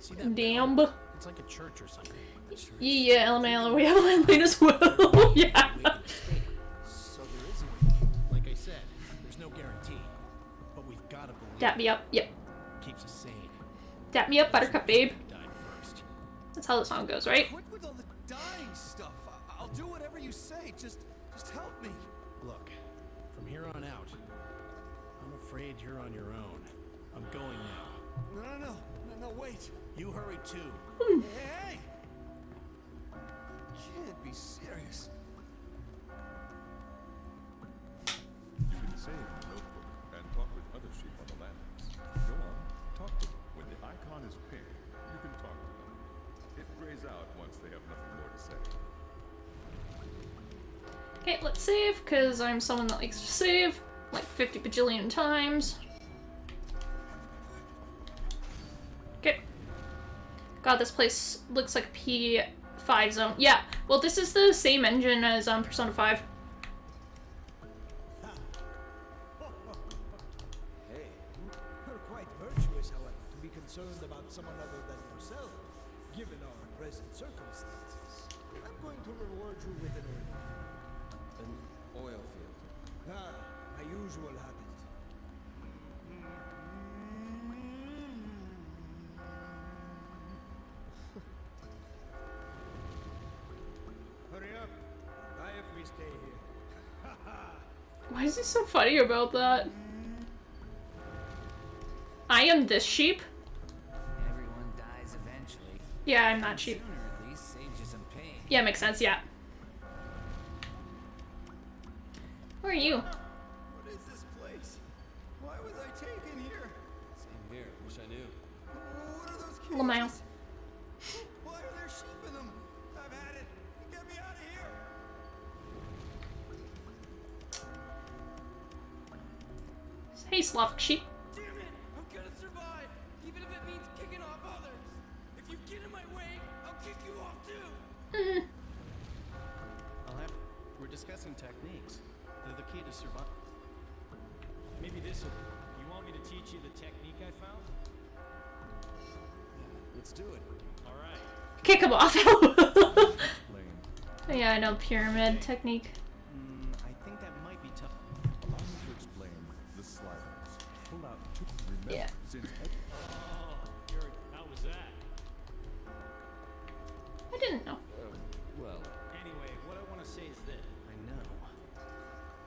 See that? Damn. It's like a church or something. Yeah, LMAO, we have a landline as well. Yeah. So there is a way. Like I said, there's no guarantee. But we've got to believe. Dap me up. Yep. Keeps us sane. Dap me up, buttercup babe. Die first. That's how the song goes, right? Quit with all the dying stuff. I'll do whatever you say. Just help me. Look, from here on out, I'm afraid you're on your own. I'm going now. No, wait. You hurry too. Hey! Can't be serious. You can save the notebook and talk with other sheep on the landings. Go on, talk to them. When the icon is pink, you can talk to them. It grays out once they have nothing more to say. Okay, let's save, because I'm someone that likes to save like 50 bajillion times. Okay. God, this place looks like a P5 zone. Yeah, well, this is the same engine as Persona 5. Hey, You're quite virtuous, however, to be concerned about someone other than yourself, given our present circumstances. I'm going to reward you with an an oil field. my usual habit. Hurry up. Die if we stay here. Why is he so funny about that? I am this sheep. Everyone dies eventually. Yeah, I'm not sheep. Sooner at least saves you some pain. Yeah, makes sense, yeah. Who are you? What is this place? Why was I taken here? Same here. Wish I knew. What are those cages? Lamau. Why are there sheep in them? I've had it. Get me out of here. Hey, Slavic sheep. Damn it! I'm gonna survive, even if it means kicking off others. If you get in my way, I'll kick you off too. We're discussing techniques. They're the key to survival. Maybe this'll. You want me to teach you the technique I found? Let's do it. All right. Kick him off. Explain. Yeah, I know pyramid technique. I think that might be tough. Allow me to explain the sliders. Pull out two. Remember, Yeah. since How was that? I didn't know. Well, Anyway, what I want to say is this. I know.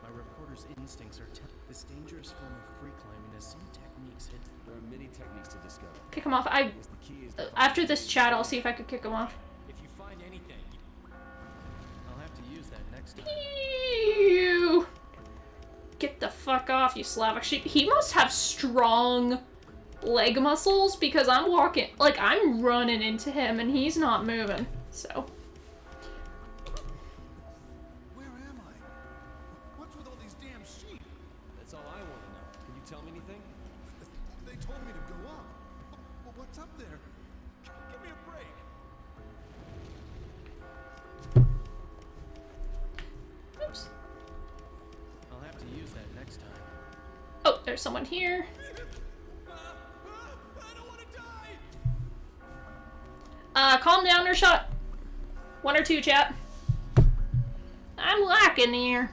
My reporter's instincts are this dangerous form of free climbing has some techniques hidden. there are many techniques to discover. Kick him off. I Guess the key is after this chat, I'll see if I could kick him off. If you find anything, I'll have to use that next time. Ew. Get the fuck off, you Slavic sheep. He must have strong leg muscles because I'm walking, like, I'm running into him and he's not moving. So. Where am I? What's with all these damn sheep? That's all I want to know. Can you tell me anything? They told me to go up. What's up there? Give me a break. Oops. I'll have to use that next time. Oh, there's someone here. I don't want to die. Calm down, Urshot. 1 or 2, chat. I'm walking here.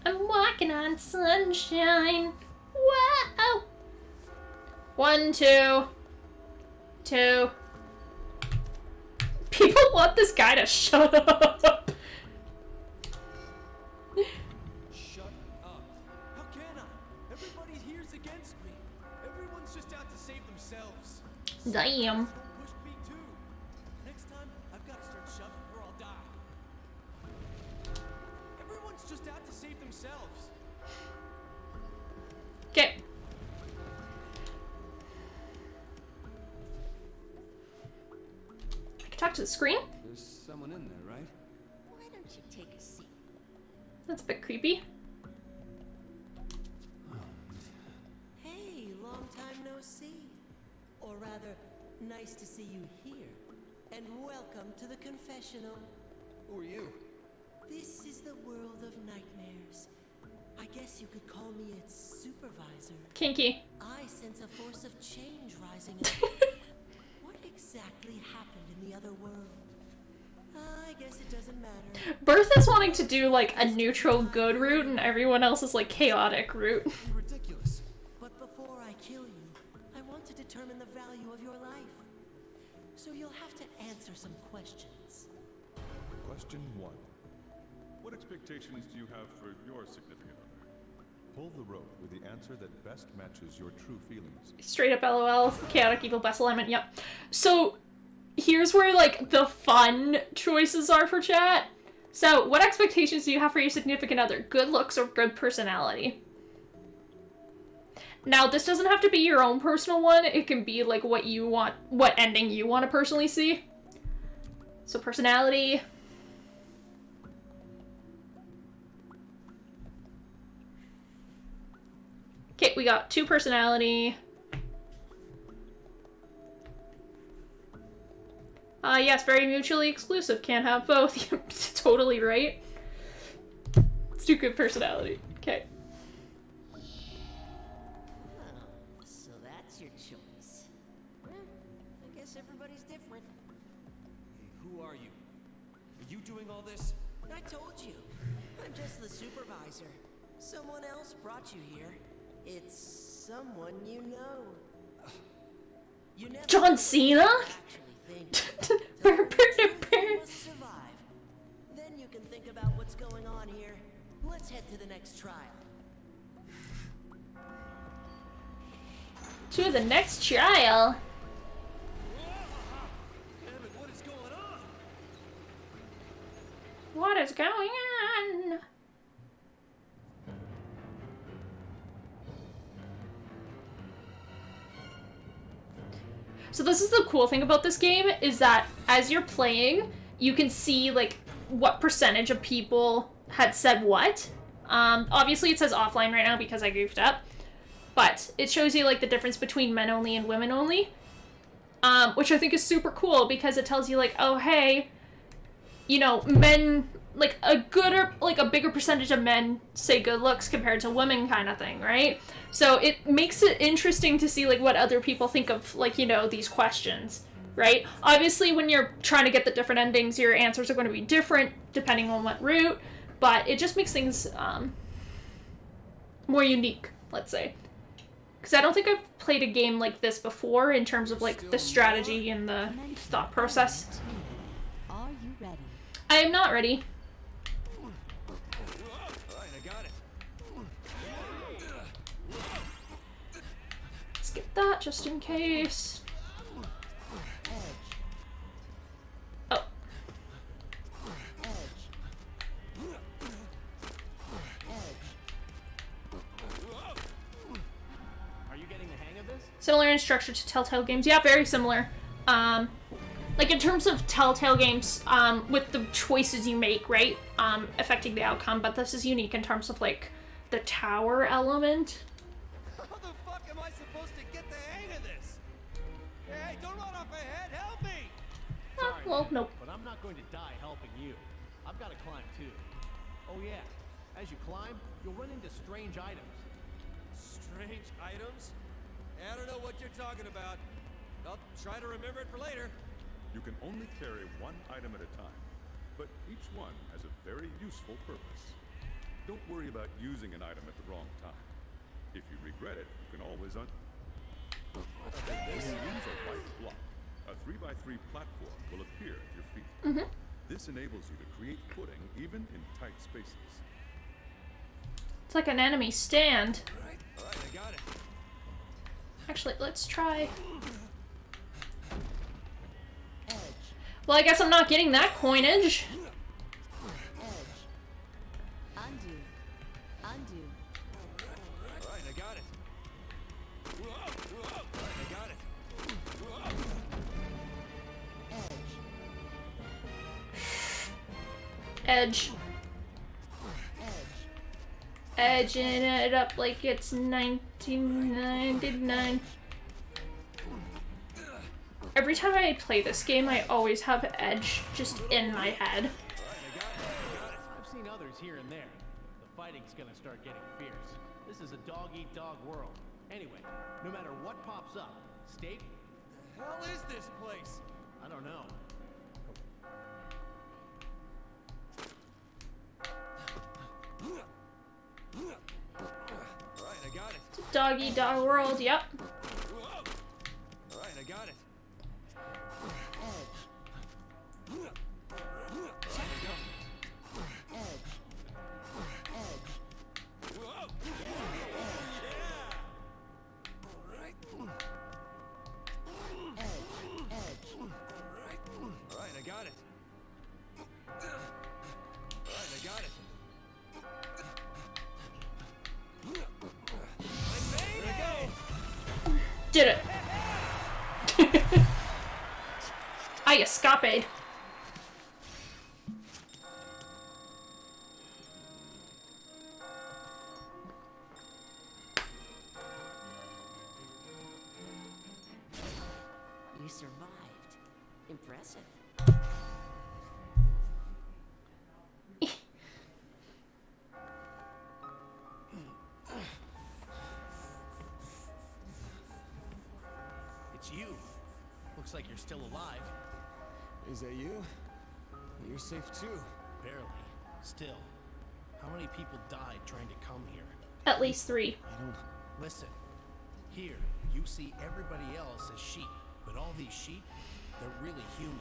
I'm walking on sunshine. Whoa. 1, 2, 2. People want this guy to shut up. Shut up. How can I? Everybody here's against me. Everyone's just out to save themselves. Damn. Don't push me too. Next time, I've got to start shoving or I'll die. Everyone's just out to save themselves. Okay. I can talk to the screen? There's someone in there, right? Why don't you take a seat? That's a bit creepy. Hey, long time no see. Or rather, nice to see you here. And welcome to the confessional. Who are you? This is the world of nightmares. I guess you could call me its supervisor. Kinky. I sense a force of change rising up. What exactly happened in the other world? I guess it doesn't matter. Birth is wanting to do like a neutral good route and everyone else is like chaotic route. Ridiculous. But before I kill you, I want to determine the value of your life. So you'll have to answer some questions. Question 1. What expectations do you have for your significant other? Pull the rope with the answer that best matches your true feelings. Straight up LOL. Chaotic evil best alignment. Yep. So here's where like the fun choices are for chat. So what expectations do you have for your significant other? Good looks or good personality? Now this doesn't have to be your own personal one. It can be like what you want, what ending you want to personally see. So personality. Okay, we got 2 personality. Yes, very mutually exclusive. Can't have both. You're totally right. Let's do good personality. Okay. Oh, so that's your choice. I guess everybody's different. Hey, who are you? Are you doing all this? I told you. I'm just the supervisor. Someone else brought you here. It's someone you know. You never John Cena? actually think. You must survive. Then you can think about what's going on here. Let's head to the next trial. To the next trial. Damn it, what is going on? What is going on? So this is the cool thing about this game, is that as you're playing, you can see like what percentage of people had said what. Obviously it says offline right now because I goofed up, but it shows you like the difference between men only and women only, which I think is super cool because it tells you like, oh hey, you know, men, like a bigger percentage of men say good looks compared to women kind of thing, right? So it makes it interesting to see like what other people think of like, you know, these questions, right? Obviously when you're trying to get the different endings, your answers are going to be different depending on what route, but it just makes things more unique, let's say. Because I don't think I've played a game like this before in terms of like the strategy and the thought process. Are you ready? I am not ready. Alright, I got it. Let's get that just in case. Oh. Are you getting the hang of this? Similar in structure to Telltale games. Yeah, very similar. Like in terms of Telltale games, with the choices you make, right, affecting the outcome, but this is unique in terms of like the tower element. How the fuck am I supposed to get the hang of this? Hey, don't run off ahead, help me! Sorry, Well, man, nope. but I'm not going to die helping you. I've got to climb too. Oh yeah, as you climb, you'll run into strange items. Strange items? I don't know what you're talking about. I'll try to remember it for later. You can only carry one item at a time, but each one has a very useful purpose. Don't worry about using an item at the wrong time. If you regret it, you can always When you use a white block, a 3x3 3x3 platform will appear at your feet. This enables you to create footing even in tight spaces. It's like an enemy stand. Alright, I got it. Actually, let's try. Well, I guess I'm not getting that coinage. Undo. Undo. Alright, I got it. Alright, I got it. Edge. Edging it up like it's 1999. Every time I play this game, I always have Edge just in my head. Alright, I got it. I've seen others here and there. The fighting's gonna start getting fierce. This is a dog-eat-dog world. Anyway, no matter what pops up, State? The hell is this place? I don't know. Alright, I got it. Doggy dog world, yep. Alright, I got it. Alright, I got it. Alright, I got it. Did it. I escaped. You survived. Impressive. It's you. Looks like you're still alive. Is that you? You're safe too. Barely. Still. How many people died trying to come here? At least 3. I don't... Listen. Here, you see everybody else as sheep. But all these sheep, they're really human.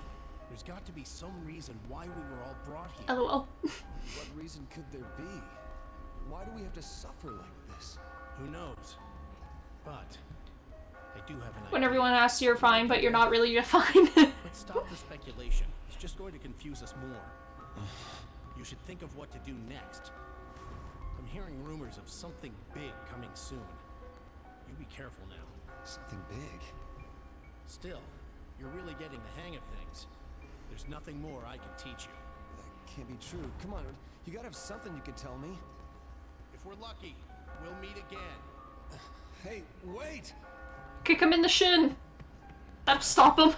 There's got to be some reason why we were all brought here. LOL. What reason could there be? Why do we have to suffer like this? Who knows? But I do have an When idea. everyone asks you're fine, but you're not really fine. Let's stop the speculation. It's just going to confuse us more. You should think of what to do next. I'm hearing rumors of something big coming soon. You be careful now. Something big. Still, you're really getting the hang of things. There's nothing more I can teach you. That can't be true. Come on, you gotta have something you can tell me. If we're lucky, we'll meet again. Hey, wait! Kick him in the shin. That'll stop him.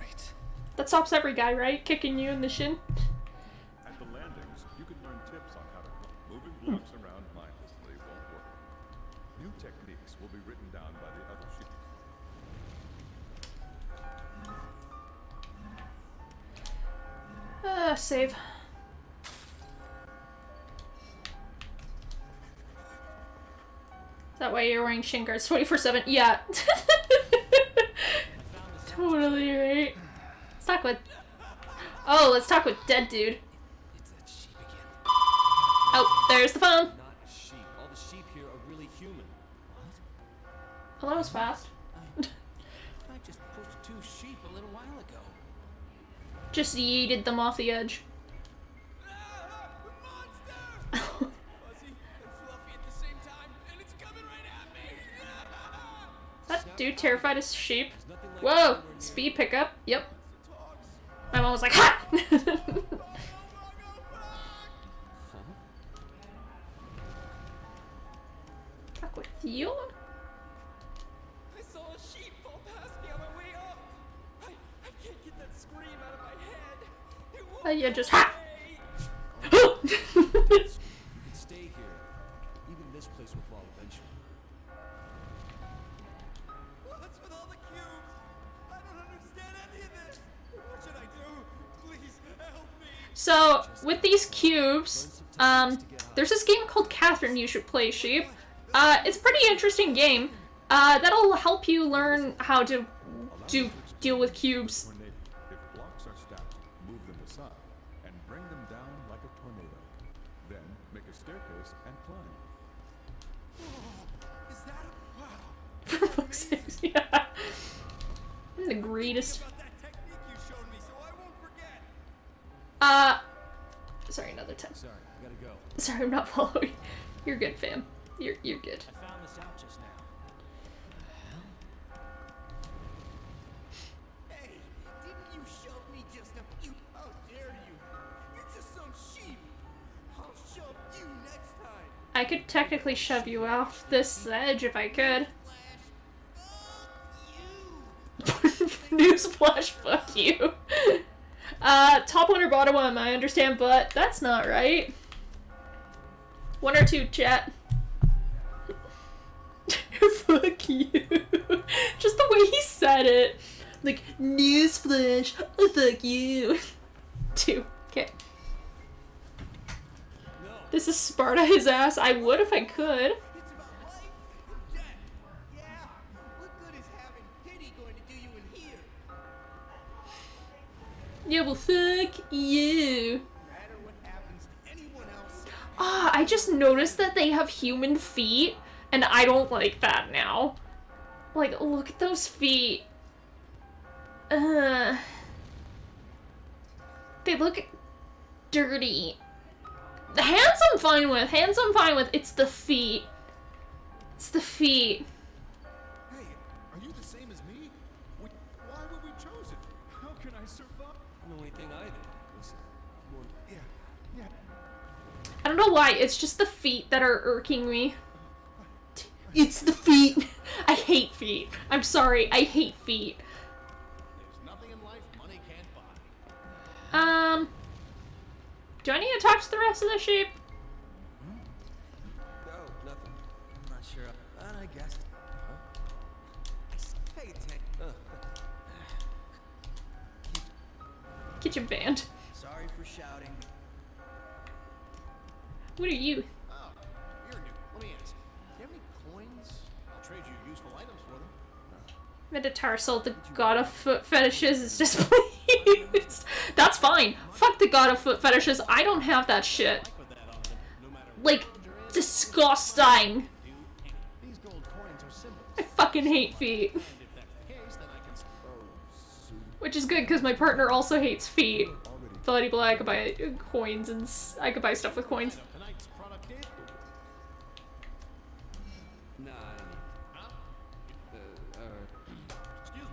Right. That stops every guy, right? Kicking you in the shin. At the landings, you can learn tips on how to cook. Moving blocks around mindlessly won't work. New techniques will be written down by the other sheep. Save. That way you're wearing shin guards 24/7. Yeah. Totally right. Let's talk with... Oh, let's talk with dead dude. It's that sheep again. Oh, there's the phone. Not a sheep. All the sheep here are really human. What? Oh, that was fast. I just pushed 2 sheep a little while ago. Just yeeted them off the edge. Monster! Fuzzy and fluffy at the same time, and it's coming right at me! That dude terrified as sheep. Whoa! Speed pickup. Yep. My mom was like, ha! Talk with you? I saw a sheep fall past me on my way up. I can't get that scream out of my head. It won't Yeah, just go ha! away. You can stay here. Even this place will fall eventually. What's with all the cubes? I don't understand any of this. What should I do? Please help me. So, with these cubes, there's this game called Catherine you should play, sheep. It's a pretty interesting game. That'll help you learn how to do deal with cubes. Tornado. If blocks are stacked, move them aside and bring them down like a tornado. Then make a staircase and climb. Is that wow? For fuck's sake, yeah. I'm the greatest. About that technique you showed me, so I won't forget. Sorry, another time. Sorry, I gotta go. Sorry, I'm not following. You're good, fam. You're good. I found this out just now. Hey, didn't you shove me just now? How dare you? You're just some sheep. I'll shove you next time. I could technically shove you off this edge if I could. Newsflash, fuck you. Top one or bottom one, I understand, but that's not right. One or two, chat. Fuck you. Just the way he said it. Like, newsflash, fuck you. Two, okay. No, This is Sparta his ass. I would if I could. it's about life and death. Yeah. What good is having pity going to do you in here? Yeah, well, fuck you. No matter what happens to anyone else. Ah, I just noticed that they have human feet, and I don't like that now. Like, look at those feet. They look dirty. The hands I'm fine with. Hands I'm fine with. It's the feet. It's the feet. Hey, are you the same as me? Why were we chosen? How can I survive? I don't know anything either. Listen, come on. Yeah. I don't know why. It's just the feet that are irking me. It's the feet. I hate feet. I'm sorry. I hate feet. There's nothing in life money can't buy. Do I need to talk to the rest of the sheep? No, nothing. I'm not sure, but I guess. Hey, Tank. Kitchen band. Sorry for shouting. What are you? Oh, you're new. Let me ask. Do you have any coins? I'll trade you useful items for them. Metatarsal, the god of foot fetishes is displeased. That's fine. Fuck the god of foot fetishes. I don't have that shit. Like with that on them, no matter Like, disgusting. these gold coins are symbols. I fucking hate feet. And if that's the case, then I can. Which is good because my partner also hates feet. Bloody blah, I could buy coins and I could buy stuff with coins. Tonight's product is. Nah, I don't need Huh? alright. Excuse me.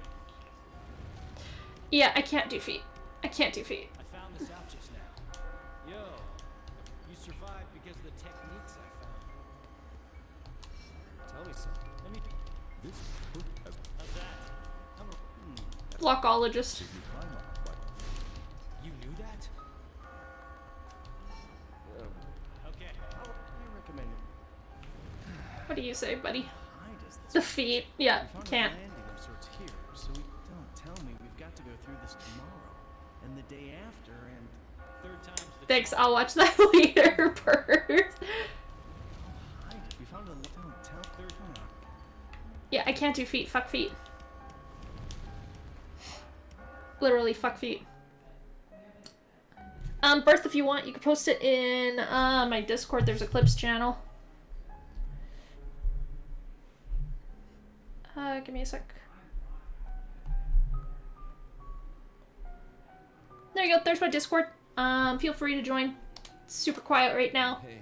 Yeah, I can't do feet. I can't do feet. I found this out just now. Yo, you survived because of the techniques I found. Tell me something. Let me. This hook has How's that? I'm a. Blockologist. if you climb up, but You knew that? Okay. I recommend it. What do you say, buddy? Behind us this The feet. Yeah, We found can't. a landing of sorts here, so we don't tell me we've got to go through this tomorrow, and the day after, and third time's the Thanks, I'll watch that later, Bert. behind it. We found a don't tell third one. Yeah, I can't do feet. Fuck feet. Literally, fuck feet. Berth, if you want, you can post it in my Discord. There's a clips channel. Give me a sec. There you go. There's my Discord. Feel free to join. It's super quiet right now, Hey,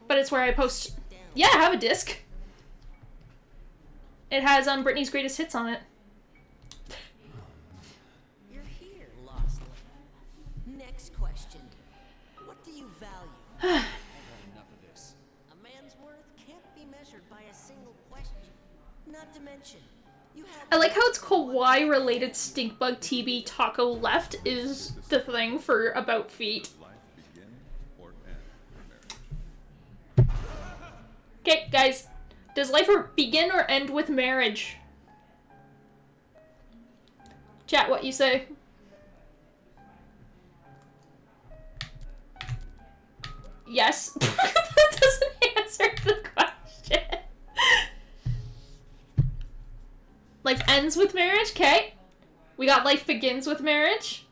but it's where I post. Yeah, I have a disc. It has Britney's greatest hits on it. You're here, lost lamb. Next question. What do you value? I've had enough of this. A man's worth can't be measured by a single question. Not to mention, you have. I like how it's Kawaii related stinkbug TB taco left is the thing for about feet. life begin or end with marriage. Okay, guys. Does life begin or end with marriage? Chat, what you say? Yes. That doesn't answer the question. Life ends with marriage? Okay. We got life begins with marriage.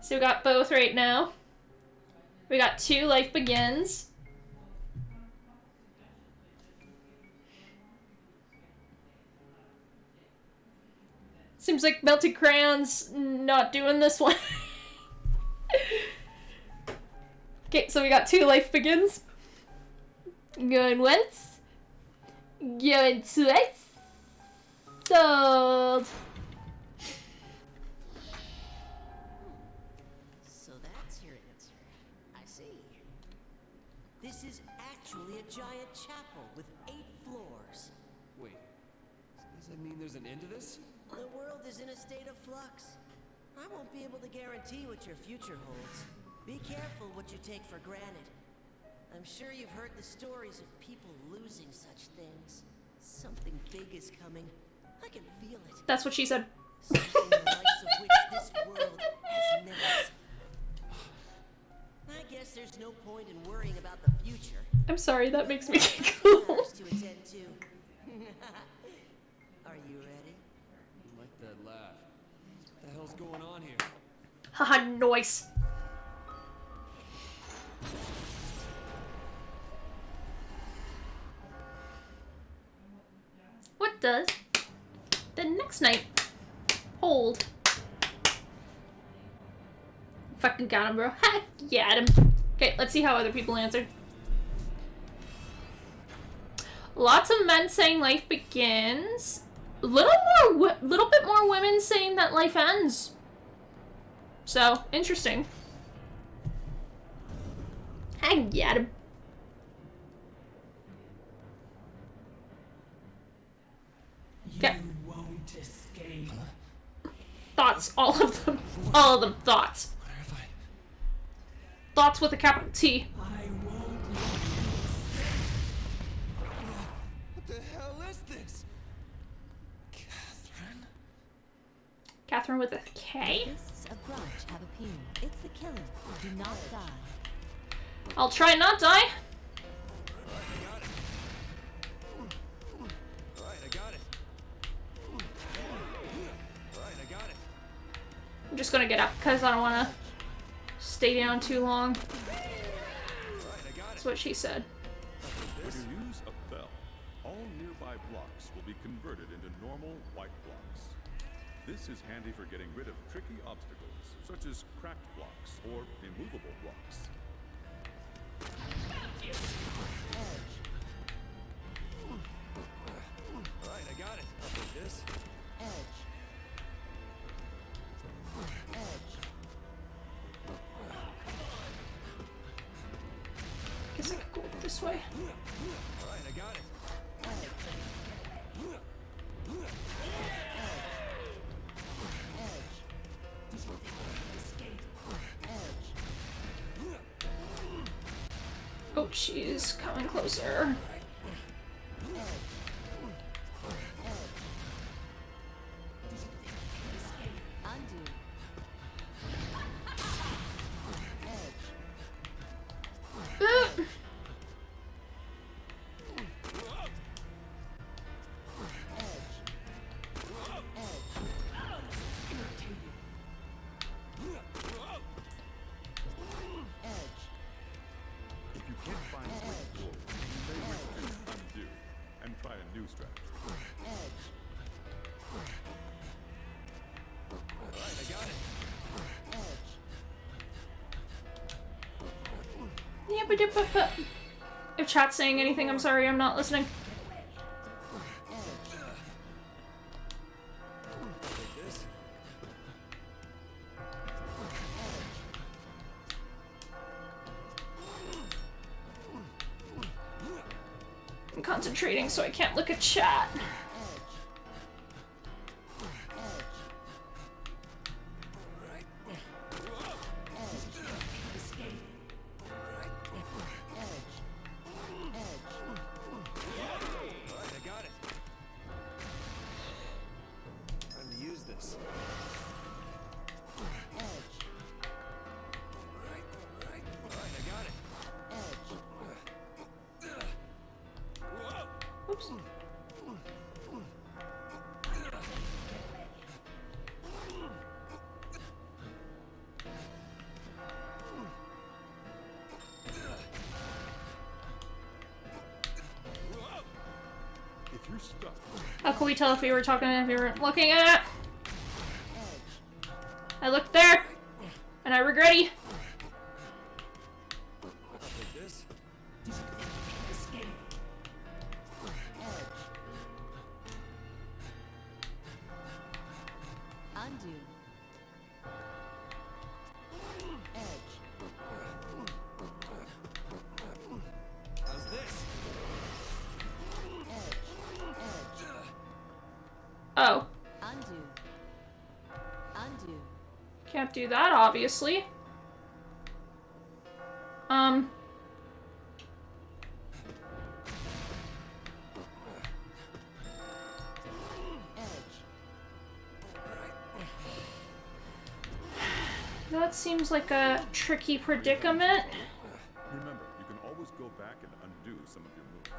So we got both right now. We got 2 life begins. Seems like Melted Crayon's not doing this one. Okay, so we got 2 life begins. Going once. Going twice. Sold. So that's your answer. I see. This is actually a giant chapel with 8 floors. Wait, does that mean there's an end to this? The world is in a state of flux. I won't be able to guarantee what your future holds. Be careful what you take for granted. I'm sure you've heard the stories of people losing such things. Something big is coming. I can feel it. That's what she said. Something the likes of which this world has never seen. I guess there's no point in worrying about the future. I'm sorry, that makes me giggle. Matters to attend to. Are you ready? I like that laugh. What the hell's going on here? Haha, noise. What does the next night hold? Fucking got him, bro. Heck yeah, got him. Okay, let's see how other people answered. Lots of men saying life begins. Little bit more women saying that life ends. So, interesting. I get him. Okay. Won't escape. Thoughts, all of them. All of them, thoughts. Where have I... Thoughts with a capital T. I won't. What the hell is this? Catherine? Catherine with a K? Fists of grudge have appeared. It's the killer. Do not die. I'll try not die. I'm just gonna get up because I don't want to stay down too long. That's what she said. When you use a bell, all nearby blocks will be converted into normal white blocks. This is handy for getting rid of tricky obstacles, such as cracked blocks or immovable blocks. Alright, I got it. This. Guess I could go this way. Alright, I got it. Oh, she's coming closer. Undo. If you can't find a way forward, you may wish to undo and try a new strategy. Alright, I got it. Yeah, but if chat's saying anything, I'm sorry, I'm not listening. Take this. I'm concentrating so I can't look at chat. Alright, I got it. Time to use this. Alright, I got it. Oops. If you're stuck, How could we tell if we were talking and if we weren't looking at it? I looked there, and I regret it. Take this. Escape. Undo. How's this? Oh. Undo. Undo. Can't do that, obviously. That seems like a tricky predicament. remember, you can always go back and undo some of your moves.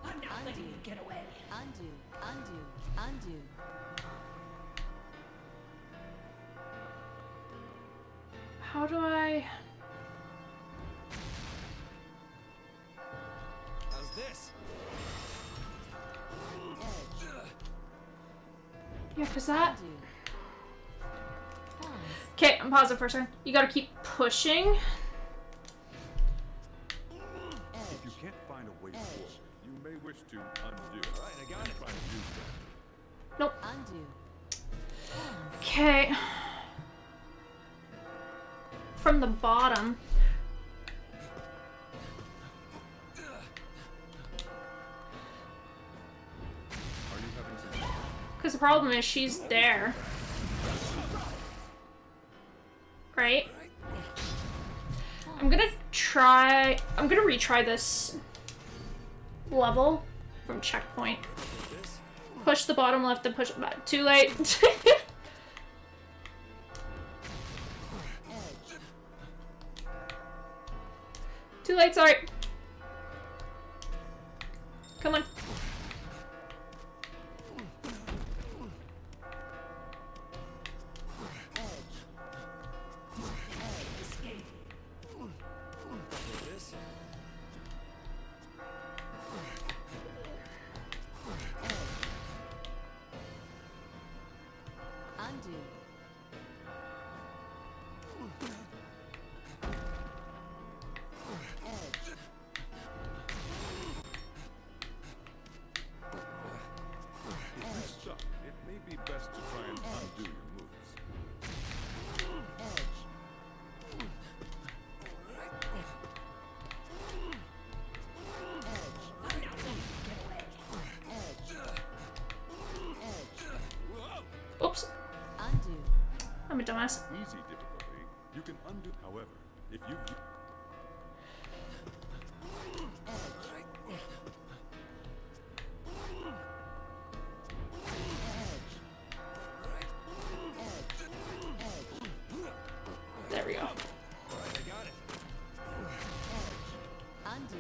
I'm not letting you get away. Undo. Undo. Undo. How do I... How's this? Yeah, cause that... Undo. Okay, I'm pausing for a second. You gotta keep pushing. If you can't find a way forward, you may wish to undo. Right, I got it. Try to use that. Nope. Undo. Okay. From the bottom. Are you having some trouble? Because the problem is she's there. Right? I'm gonna retry this level from checkpoint. Push the bottom left and push it back. Too late. Too late, sorry. Come on. Escape. Take this. Undo. If you're stuck, it may be best to try and undo your moves. Oops. Undo. I'm a dumbass. Easy difficulty, you can undo. However, if you There we go. Right, I got it. Undo.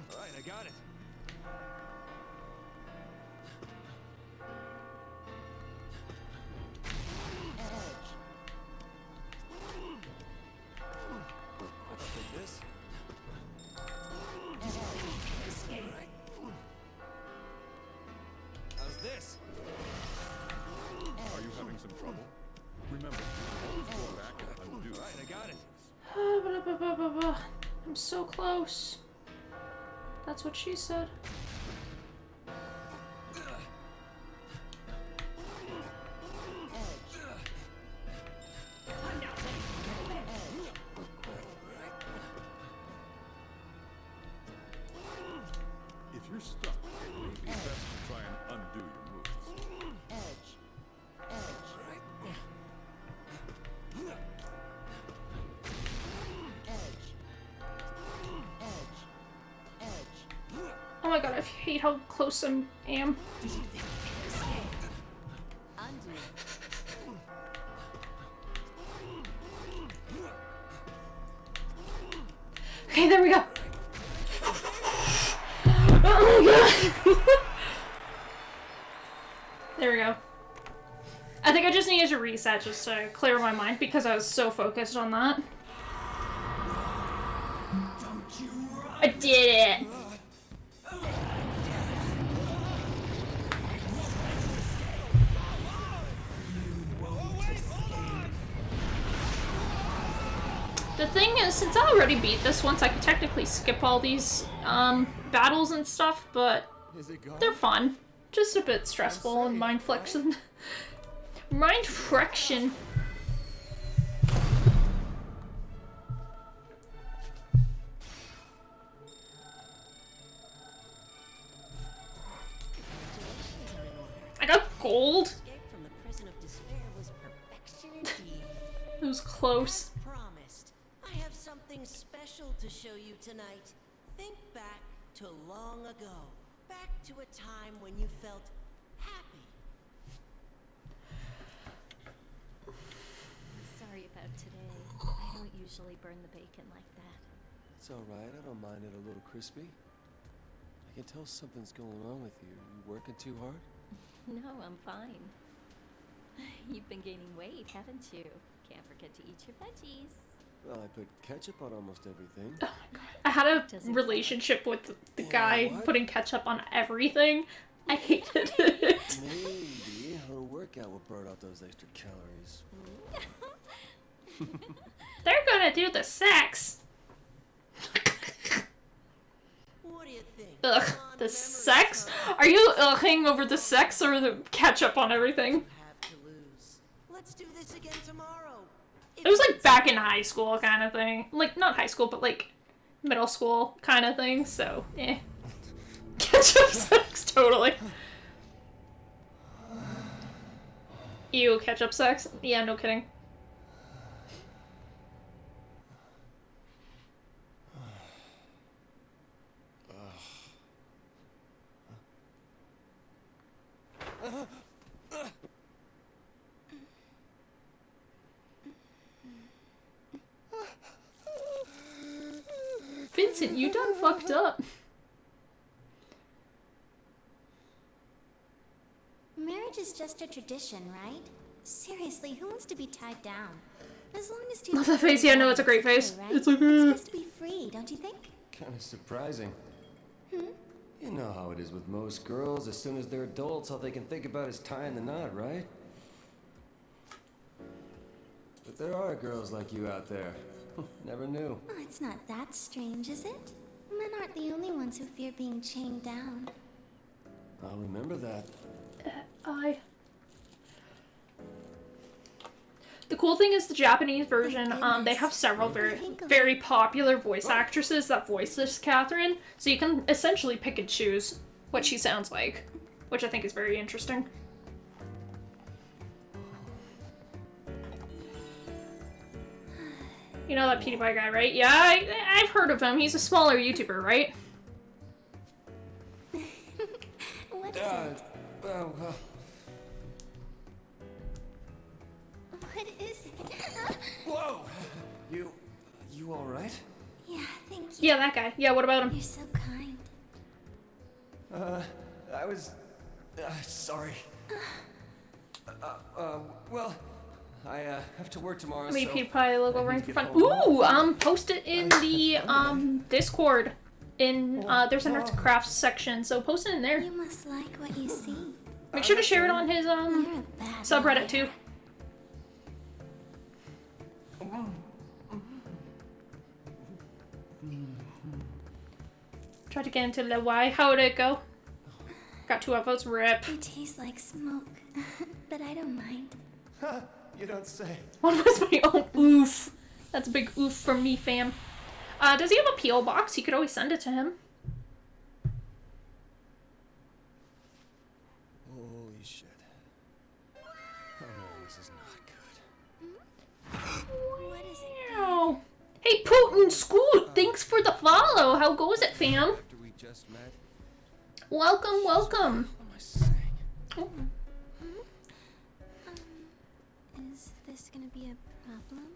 Right, I got it. Take this. Escape. How's this? are you having some trouble? Remember, you can always go back and undo. Right, I got it. I'm so close. That's what she said. I'm not letting you get away. If you're stuck, it may be best to try and undo your moves. Oh my god, I hate how close I am. Did you think you can escape? Undo. Okay, there we go. Oh my god. There we go. I think I just needed to reset just to clear my mind because I was so focused on that. I did it. The thing is, since I already beat this once, I could technically skip all these battles and stuff, but they're fun. Just a bit stressful and mind friction. Mind friction. I got gold. Escape from the prison of despair was perfection indeed. It was close. As promised, I have something special to show you tonight. Think back to long ago. Back to a time when you felt happy. Sorry about today. I don't usually burn the bacon like that. It's alright, I don't mind it a little crispy. I can tell something's going on with you. You working too hard? No, I'm fine. You've been gaining weight, haven't you? Can't forget to eat your veggies. Well, I put ketchup on almost everything. Oh my god. I had a relationship with the guy putting ketchup on everything. I hated it. Maybe a little workout will burn out those extra calories. They're gonna do the sex. What do you think? Ugh, the sex? Are you ughing over the sex or the ketchup on everything? Have to lose. Let's do this again tomorrow. It was like back in high school kind of thing. Like, not high school, but like middle school kind of thing, so, eh. Ketchup sex, totally. Ew, ketchup sex? Yeah, no kidding. Vincent, you done fucked up. Marriage is just a tradition, right? Seriously, who wants to be tied down? As long as two Love that face. Yeah, no, it's a great okay, face. right? It's like, It's supposed to be free, don't you think? Kinda surprising. Hmm? You know how it is with most girls. As soon as they're adults, all they can think about is tying the knot, right? But there are girls like you out there. Never knew. Oh, it's not that strange, is it? Men aren't the only ones who fear being chained down. I'll remember that. The cool thing is the Japanese version, they have several very popular voice actresses that voice this Catherine, so you can essentially pick and choose what she sounds like, which I think is very interesting. You know that PewDiePie guy, right? Yeah, I've heard of him. He's a smaller YouTuber, right? What is it? What is it? Whoa! You all right? Yeah, thank you. Yeah, that guy. Yeah, what about him? You're so kind. I was... sorry. Well, I have to work tomorrow, Maybe so... PewDiePie logo I ring need for to get fun. home. Ooh, post it in the Discord. In there's an arts and crafts section, so post it in there. You must like what you see. Make sure to share it on his You're a bad subreddit liar. too. Try to get into the Y. How did it go? Got 2 upvotes. Rip. You taste like smoke, but I don't mind. You don't say. What was my own oof? That's a big oof from me, fam. Does he have a P.O. box? You could always send it to him. Holy shit. Oh no, this is not good. What is it? Wow. Hey, Putin Scoot, thanks for the follow. How goes it, fam? After we just met, Welcome, welcome. what am I saying? Oh. Is this gonna be a problem?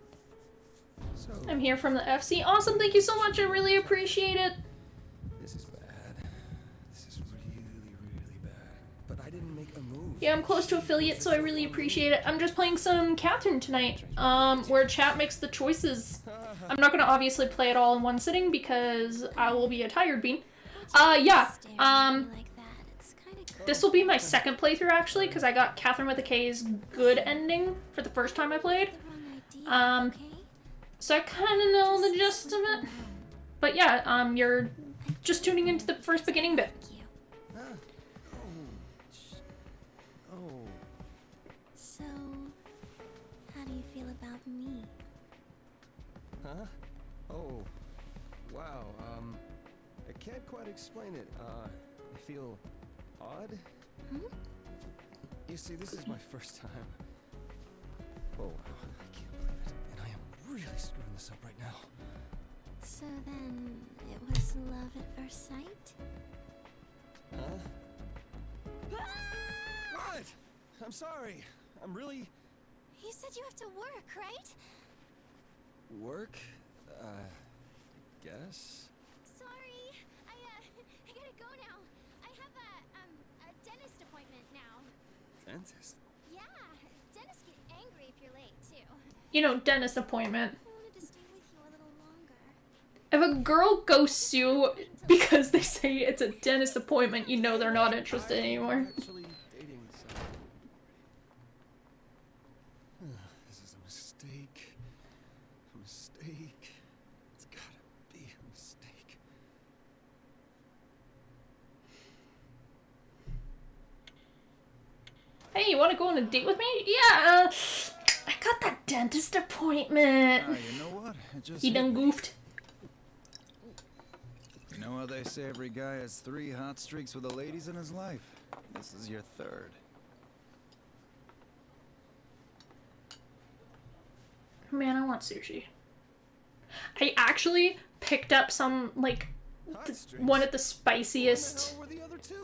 So I'm here from the FC. Awesome, thank you so much. I really appreciate it. This is bad. This is really, really bad. But I didn't make a move. Yeah, I'm close to affiliate, so I really appreciate it. I'm just playing some Catherine tonight, where chat makes the choices. I'm not gonna obviously play it all in one sitting because I will be a tired bean. Yeah, this will be my second playthrough actually, because I got Catherine with a K's good ending for the first time I played. So I kind of know the gist of it. But yeah, you're just tuning into the first beginning bit. So, how do you feel about me? Huh? Oh, wow. I can't quite explain it. I feel odd. You see, this is my first time. Oh, wow. I can't believe it. And I am really screwing this up right now. So then, it was love at first sight? Huh? What? I'm sorry. I'm really... You said you have to work, right? Work? Guess? Sorry, I gotta go now. I have a dentist appointment now. Dentist? Yeah, dentists get angry if you're late, too. You know, dentist appointment. I wanted to stay with you a little longer. If a girl ghosts you because they say it's a dentist appointment, you know they're not interested anymore. Actually dating someone. This is a mistake. A mistake. It's gotta be a mistake. Hey, you want to go on a date with me? Yeah, I got that dentist appointment. You know what? It just He done goofed. You know how they say every guy has 3 hot streaks with the ladies in his life? This is your 3rd. Man, I want sushi. I actually picked up some, like, one of the spiciest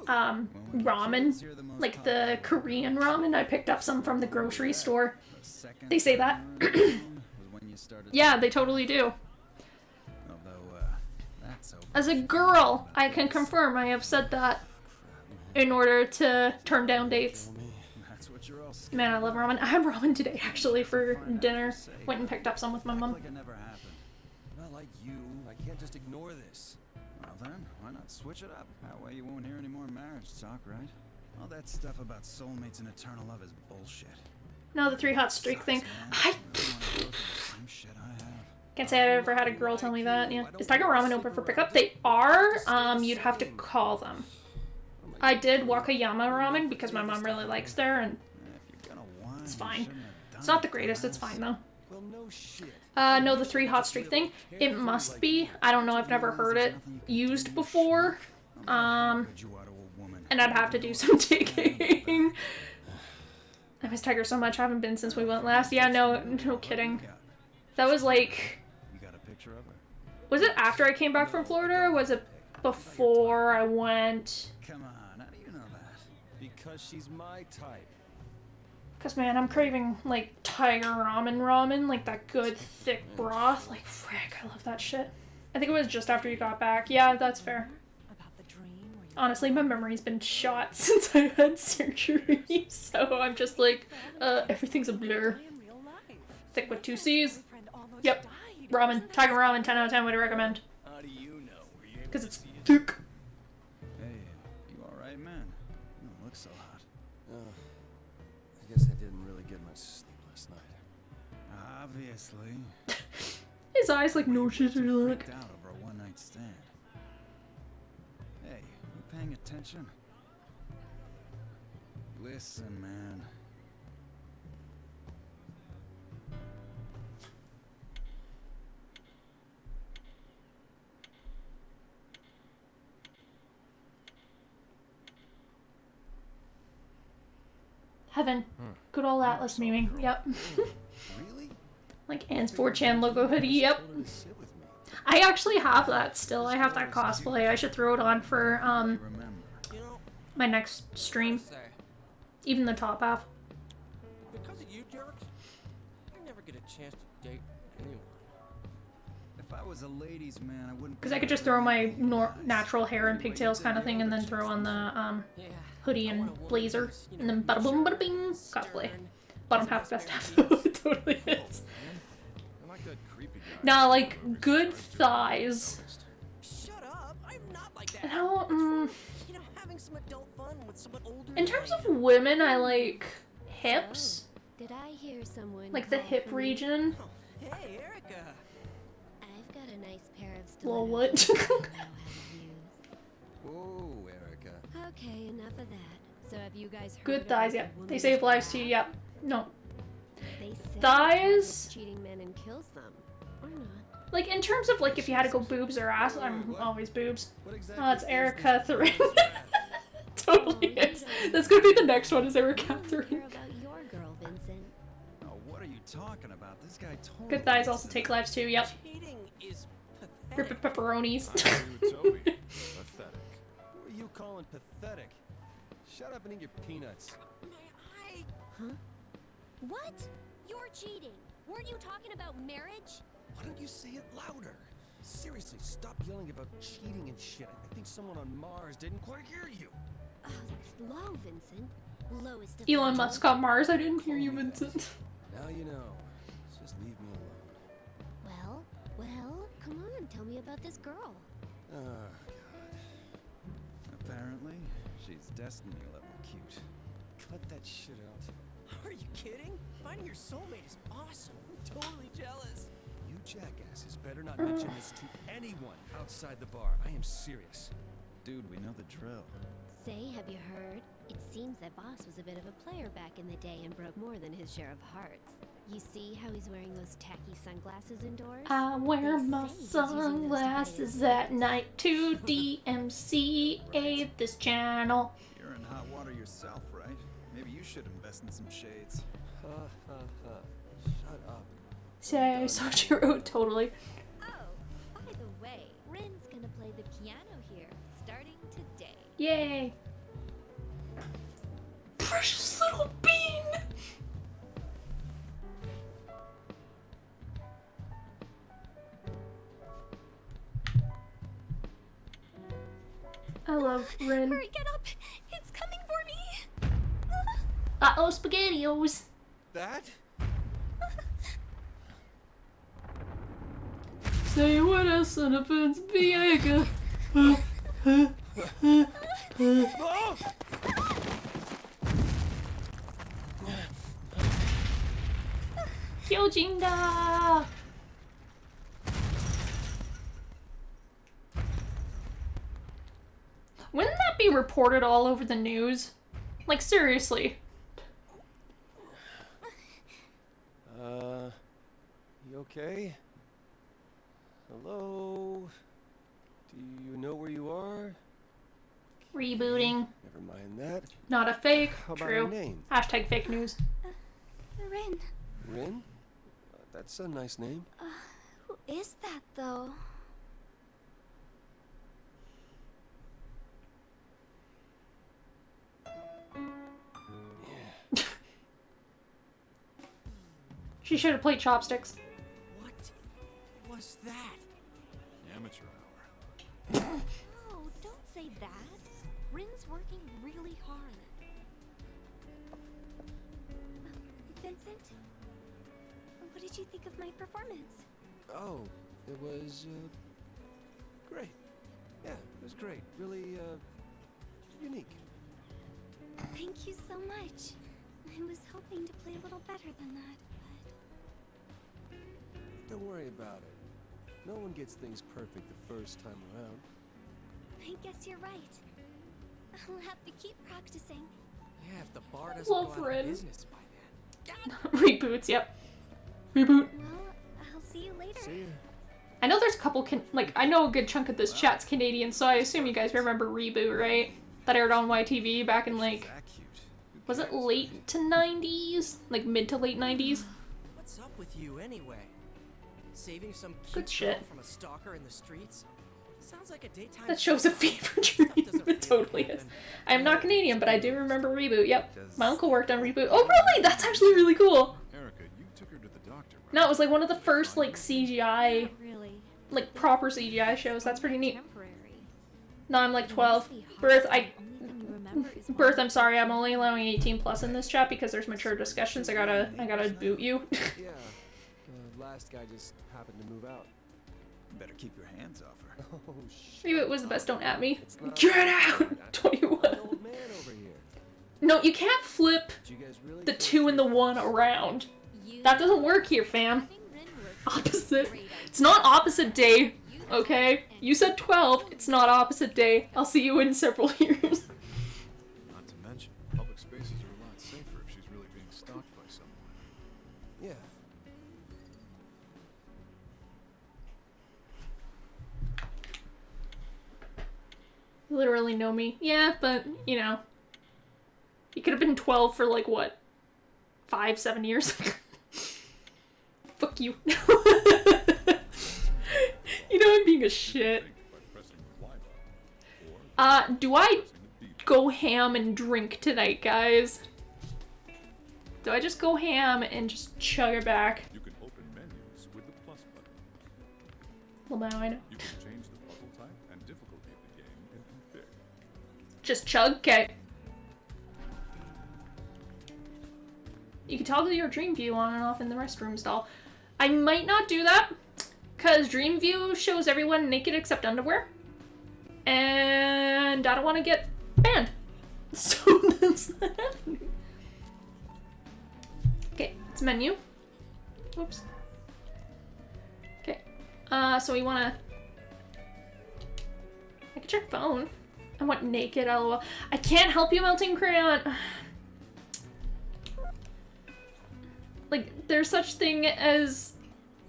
ramen, like the Korean ramen. I picked up some from the grocery store. They say that. Yeah, they totally do. As a girl, I can confirm I have said that in order to turn down dates. Man, I love ramen. I had ramen today, actually, for dinner. Went and picked up some with my mom. Not like you. I can't just ignore this. Well then, why not switch it up? That way you won't hear any more marriage talk, right? All that stuff about soulmates and eternal love is bullshit. No, the 3 hot streak thing. Same shit I have. Can't say I've ever had a girl tell me that. Yeah. Is Tiger Ramen open for pickup? They are. You'd have to call them. I did Wakayama Ramen because my mom really likes there, and it's fine. It's not the greatest. It's fine though. No, the 3 hot streak thing. It must be. I don't know. I've never heard it used before. And I'd have to do some digging. I miss Tiger so much. I haven't been since we went last. Yeah, no kidding. That was like... Was it after I came back from Florida, or was it before I went? Come on, how do you know that? Because she's my type. Cause man, I'm craving like Tiger ramen, like that good thick broth. Like frick, I love that shit. I think it was just after you got back. Yeah, that's fair. Honestly, my memory's been shot since I had surgery, so I'm just like, everything's a blur. Thick with 2 C's. Yep. Ramen. Tiger ramen, 10 out of 10 would recommend. How do you know? Were you able Because to it's see it? thick. Hey, you alright, man? You don't look so hot. I guess I didn't really get much sleep last night. Obviously. His eyes like no shit to look. Freaked out over a one-night stand. Hey, you paying attention? Listen, man. Heaven. Good old Atlas memeing. Yep. Really? Like Anne's 4chan logo hoodie. Yep. I actually have that still. I have that cosplay. I should throw it on for my next stream. Even the top half. Because of you jerks, I never get a chance to date anyone. I was a ladies' man, I wouldn't. Because I could just throw my natural hair and pigtails kind of thing, and then throw on the hoodie and blazer, and then bada boom, bada bing, cosplay. Bottom half, best half. It totally is. I like that creepy guy. Now, like, good thighs. Shut up! I'm not like that. And how, You know, having some adult fun with someone older. in terms of women, I like hips. Did I hear someone Like the call hip for me? region. Hey, Erica. I've got a nice pair of Lol, stilettos what? I know how to use. Whoa, Erica. Okay, enough of that. So have you guys heard Good about thighs, the yeah. They woman's save lives path? too, yep. No. They say Thighs? cheating men and kills them, or not? Like, in terms of, like, if you had to go boobs or ass, I'm always boobs. What exactly Oh, it's is Erica this Thurin. path? Totally is. That's gonna be the next one, is Erica I wanna Thurin. hear about your girl, Vincent. Oh, what are you talking about? This guy totally. Good thighs wants also to- take lives too, yep. Cheating is Rip pathetic. pepperonis. I agree with Toby. Pathetic. Who are you calling pathetic? Shut up and eat your peanuts. My eye. Huh? What? You're cheating. Weren't you talking about marriage? Why don't you say it louder? Seriously, stop yelling about cheating and shit. I think someone on Mars didn't quite hear you. Oh, that's low, Vincent. Lowest of Elon the Musk on Mars, I didn't hear you, Vincent. Now you know. Just leave me alone. Well, come on, tell me about this girl. Oh, God. Apparently, she's Destiny level cute. Cut that shit out. Are you kidding? Finding your soulmate is awesome. I'm totally jealous. You jackasses better not mention this to anyone outside the bar. I am serious. Dude, we know the drill. Say, have you heard? It seems that Boss was a bit of a player back in the day and broke more than his share of hearts. You see how he's wearing those tacky sunglasses indoors? I wear They my say he's using those to sunglasses hide at night to DMCA this channel. You're in hot water yourself, right? Maybe you should invest in some shades. Shut up. Say, Soichiro, totally. Oh, by the way, Rin's gonna play the piano here, starting today. Yay. Precious little bean! I love Rin. Hurry, get up! It's coming for me! Uh-oh, SpaghettiOs. That? Say what else, son of a Viega. Kyojinga! Wouldn't that be reported all over the news? Like, seriously. You okay? Hello? Do you know where you are? Rebooting. Never mind that. Not a fake. How about True. your name? Hashtag fake news. Rin, Rin? That's a nice name. who is that though? She should have played chopsticks. What was that? Amateur hour. No, don't say that. Rin's working really hard. Vincent, what did you think of my performance? Oh, it was, great. Yeah, it was great. Really, unique. Thank you so much. I was hoping to play a little better than that, Don't worry about it. No one gets things perfect the first time around. but I guess you're right. I'll have to keep practicing. Yeah, if the bar doesn't Love go out Rin. of business by then. Reboots, yep. Reboot. Well, I'll see you later. See ya. I know there's a couple, I know a good chunk of this chat's Canadian, so I assume you guys remember Reboot, right? That aired on YTV back in, like, That cute. Who was it cares? late to 90s? Like, mid to late 90s? What's up with you anyway? Saving some Good cute girl shit. from a stalker in the streets? Sounds like a daytime. That shows a fever dream. It totally is. I am not Canadian, but I do remember Reboot, yep. My uncle worked on Reboot. Oh, really? That's actually really cool. Erica, you took her to the doctor, right? No, it was like one of the first, like, CGI Not really. like proper CGI shows. That's pretty neat. Temporary. No, I'm like It 12. must be hard Birth, if I... the only thing you remember is Birth, one I'm sorry, I'm only allowing 18 plus in this chat because there's mature discussions. I gotta boot you. Yeah. Last guy just happened to move out. Better keep your hands off her. Oh shit. Maybe it was the best, don't at me. It's not Get out! 21. an old man over here. No, you can't flip Did you guys really the think 2 and the through 1 this? around. You That doesn't work here, fam. having Rin work Opposite. Great It's not opposite day, okay? You said 12, it's not opposite day. I'll see you in several years. Not to mention, public spaces are a lot safer if she's really being stalked by someone. Yeah. You literally know me. Yeah, but, you know. You could have been 12 for, like, what? 5, 7 years? Fuck you. You know I'm being a shit. By pressing the Y button, or Do I pressing the B button. go ham and drink tonight, guys? Do I just go ham and just chug it back? You can open menus with the plus button. Well, now I know. You can change the puzzle type and difficulty of the game in config. Just chug? Okay. You can toggle your dream view on and off in the restroom stall. I might not do that, because dream view shows everyone naked except underwear. And I don't want to get banned. So that's not happening. Okay, it's menu. Whoops. Okay. So we want to... I can check phone. I want naked, lol. I can't help you, Melting Crayon. Like, there's such thing as...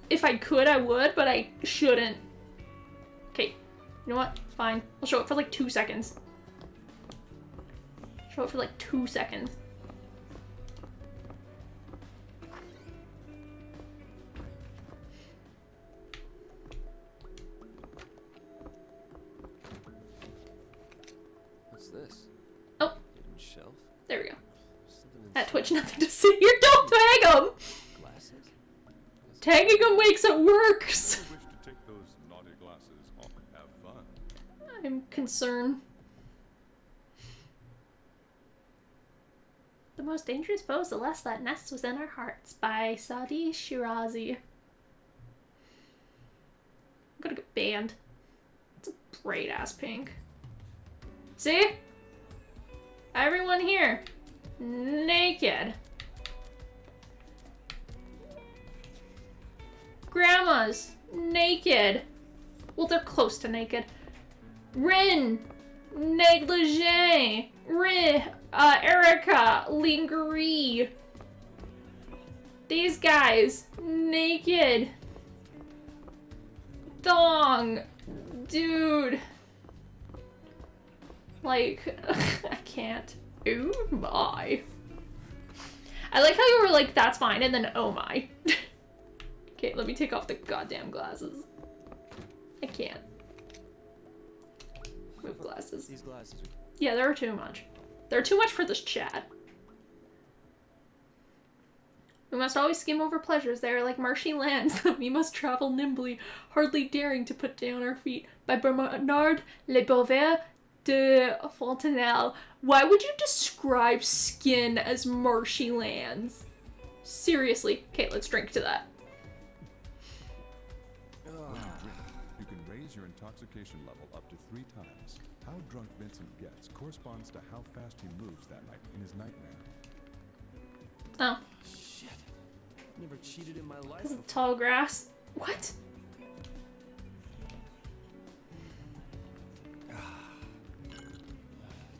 If I could, I would, but I shouldn't. Okay. You know what? Fine. I'll show it for like 2 seconds. Show it for like 2 seconds. What's this? Oh. Hidden shelf? There we go. Something At inside. Twitch, nothing to see here. Don't tag them! Glasses? Tagging them makes it worse. If you wish to take those naughty glasses off, have fun. I'm concerned. The most dangerous foe is the less that nests within our hearts by Sadi Shirazi. I'm gonna get banned. It's a bright ass pink. See? Everyone here. Naked. Grandmas. Naked. Well, they're close to naked. Rin. Negligee. Rin. Erica. Lingerie. These guys. Naked. Thong. Dude. Like, I can't. Oh my. I like how you were like, that's fine, and then oh my. Okay, let me take off the goddamn glasses. I can't. Move glasses. These glasses are... Yeah, they're too much. They're too much for this chat. We must always skim over pleasures. They are like marshy lands that we must travel nimbly, hardly daring to put down our feet. By Bernard Le Beauvais de Fontenelle. Why would you describe skin as marshy lands? Seriously. Okay, let's drink to that. When you drink, you can raise your intoxication level up to 3 times. How drunk Vincent gets corresponds to how fast he moves that night in his nightmare. Oh. Shit. Never cheated in my life This is before. tall grass. What?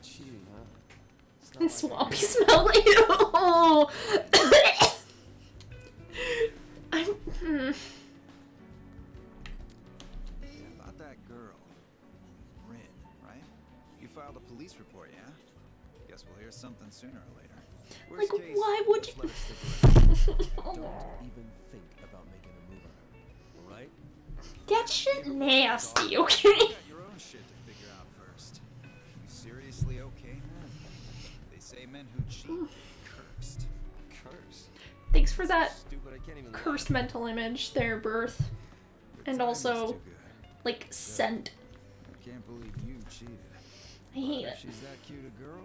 Cheating, huh? It's not And like I swampy did. smell like oh. I'm About that girl. Rin, right? You filed a police report, yeah? Guess we'll hear something sooner or later. like, Worst case, why would just you? let it stick around. Don't even think about making a move on her. Alright? That shit nasty, You okay? got your own shit to figure out first. You seriously okay, man? They say men who cheat get cursed. Curse. Thanks for that Stupid, I can't even lie. cursed mental image there, Birth. And Timing's also, too good. like, scent. I can't believe you cheated. I hate But it. if she's that cute a girl,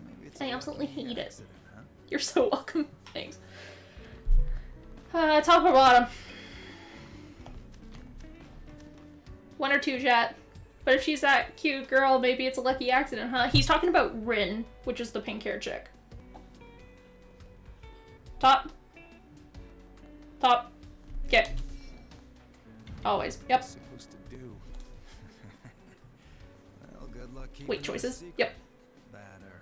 maybe it's I a absolutely lucky hate it. accident, huh? You're so welcome. Thanks. Top or bottom? 1 or 2, chat. But if she's that cute girl, maybe it's a lucky accident, huh? He's talking about Rin, which is the pink-haired chick. Top. Top. Okay. Always. Yep. Supposed to do. Well, good luck keeping Wait, this choices? secret. Yep. That or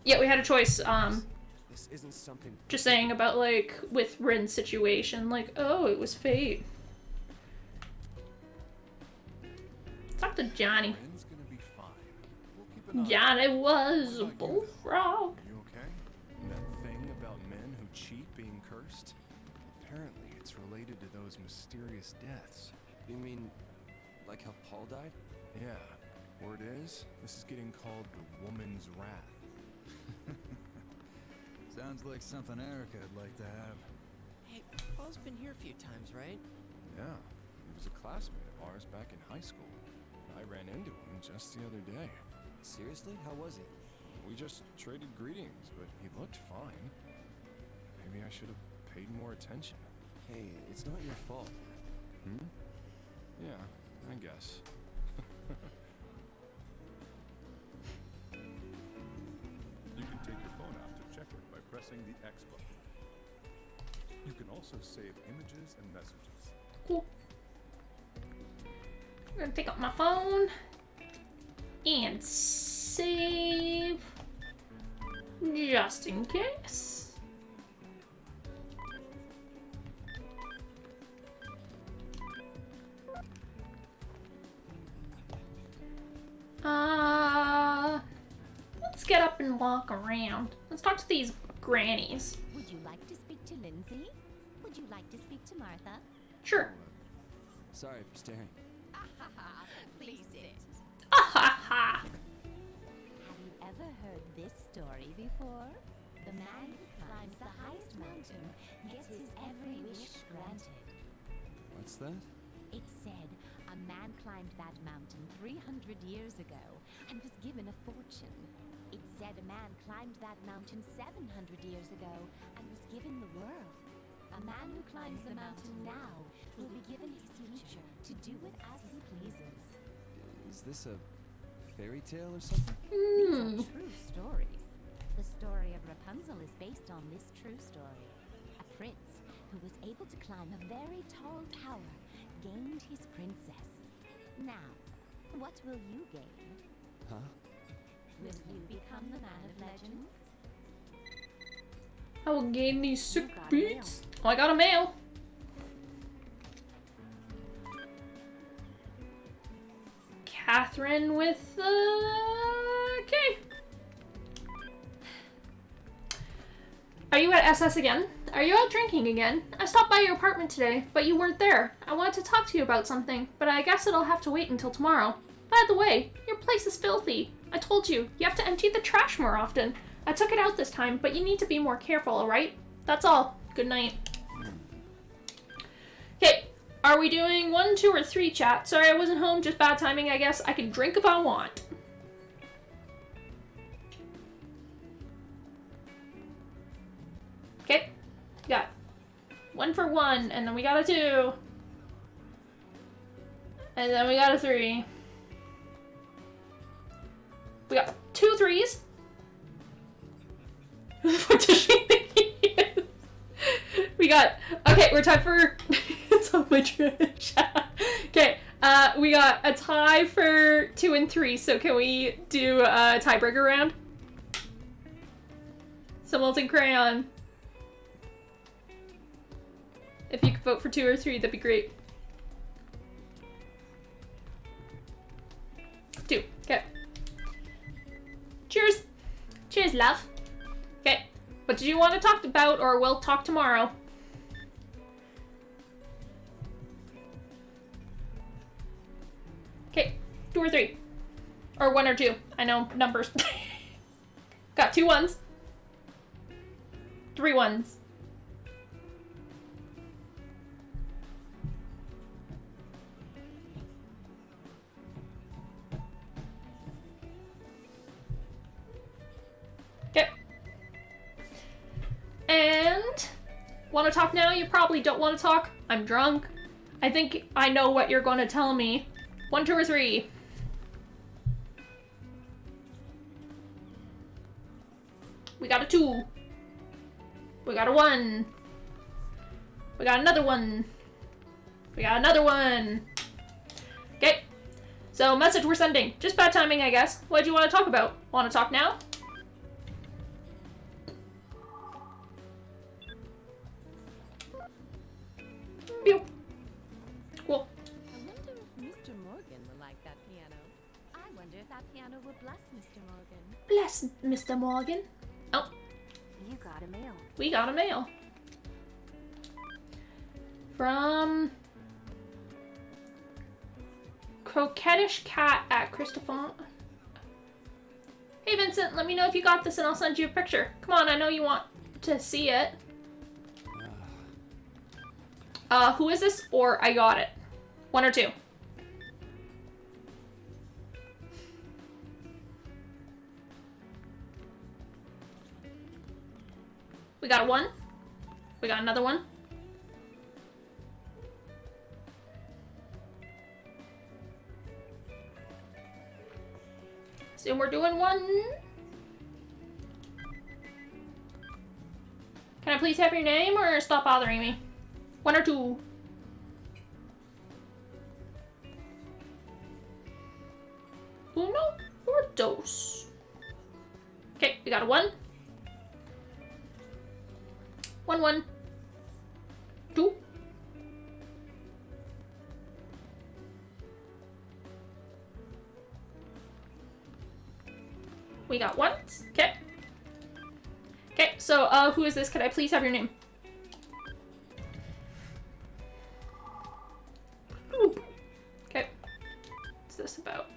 Yeah, we had a choice, This isn't something. just saying about, like, with Rin's situation, like, oh, it was fate. Talk to Johnny. Ren's gonna be fine. We'll keep an eye on Johnny was a What about you, bullfrog. her. You okay? That thing about men who cheat being cursed? Apparently, it's related to those mysterious deaths. You mean, like how Paul died? Yeah, word is, this is getting called the Woman's Wrath. sounds like something Erica would like to have. Hey, Paul's been here a few times, right? Yeah, he was a classmate of ours back in high school. I ran into him just the other day. Seriously? How was he? We just traded greetings, but he looked fine. Maybe I should have paid more attention. Hey, it's not your fault. Hmm? Yeah, I guess. You can take your phone out to check it by pressing the X button. You can also save images and messages. Cool. I'm gonna take out my phone and save just in case. Let's get up and walk around. Let's talk to these grannies. Would you like to speak to Lindsay? Would you like to speak to Martha? Sure. Sorry for staring. Please sit. Ah ha ha! Have you ever heard this story before? The man who climbs the highest mountain gets his every wish granted. What's that? It said a man climbed that mountain 300 years ago and was given a fortune. It said a man climbed that mountain 700 years ago and was given the world. A man who climbs the mountain now will be given his future to do with as he pleases. Is this a fairy tale or something? These are true stories. The story of Rapunzel is based on this true story. A prince who was able to climb a very tall tower gained his princess. Now, what will you gain? Huh? Will you become the man of legends? I will gain these sick got a mail. beats. Oh, I got a mail. Catherine with okay. Are you at SS again? Are you out drinking again? I stopped by your apartment today, but you weren't there. I wanted to talk to you about something, but I guess it'll have to wait until tomorrow. By the way, your place is filthy. I told you, you have to empty the trash more often. I took it out this time, but you need to be more careful, alright? That's all. Good night. Okay, are we doing 1, 2, or 3, chat? Sorry I wasn't home, just bad timing, I guess. I can drink if I want. Okay, got 1 for 1, and then we got a 2. And then we got a 3. We got 2 3s. Who the fuck does she think he is? We got, okay, we're tied for, it's on my trash. Okay, we got a tie for 2 and 3, so can we do a tiebreaker round? So Molten Crayon. If you could vote for 2 or 3, that'd be great. 2, okay. Cheers. Cheers, love. Okay, what did you want to talk about, or we'll talk tomorrow? Okay, 2 or 3. Or 1 or 2. I know numbers. Got 2 1s. 3 1s. Want to talk now? You probably don't want to talk. I'm drunk. I think I know what you're going to tell me. 1, 2, or 3. We got a 2. We got a 1. We got another 1. We got another 1. Okay. So, message we're sending. Just bad timing, I guess. What do you want to talk about? Want to talk now? Pew. Cool. I wonder if Mr. Morgan will like that piano. I wonder if that piano will bless Mr. Morgan. Bless Mr. Morgan. Oh. You got a mail. We got a mail. From Croquettish Cat at Christopher. Hey Vincent, let me know if you got this and I'll send you a picture. Come on, I know you want to see it. Who is this? Or I got it. 1 or 2. We got a 1. We got another 1. So we're doing 1. Can I please have your name or stop bothering me? 1 or 2. Uno or dos. Okay, we got a 1. 1, 1. 2. We got 1s. Okay. Okay, so, who is this? Could I please have your name? Ooh. Okay. What's this about?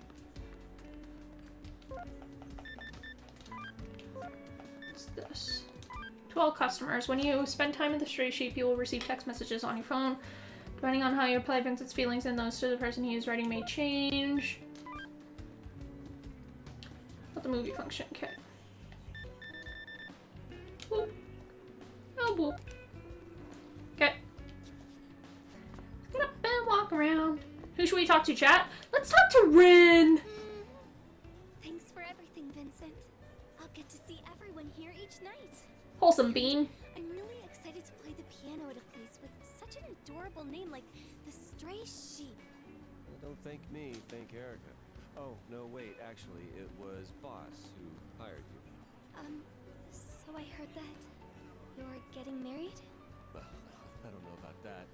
What's this? To all customers, when you spend time in the stray sheep, you will receive text messages on your phone. Depending on how you apply Vincent's feelings and those to the person he is writing may change. What the movie function? Okay. Boop. Oh, boop. Okay. Get up and walk around. Who should we talk to, chat? Let's talk to Rin! Thanks for everything, Vincent. I'll get to see everyone here each night. Wholesome bean. I'm really excited to play the piano at a place with such an adorable name like the Stray Sheep. Well, don't thank me, thank Erica. Oh, no, wait, actually, it was Boss who hired you. So I heard that you're getting married? Well, I don't know about that.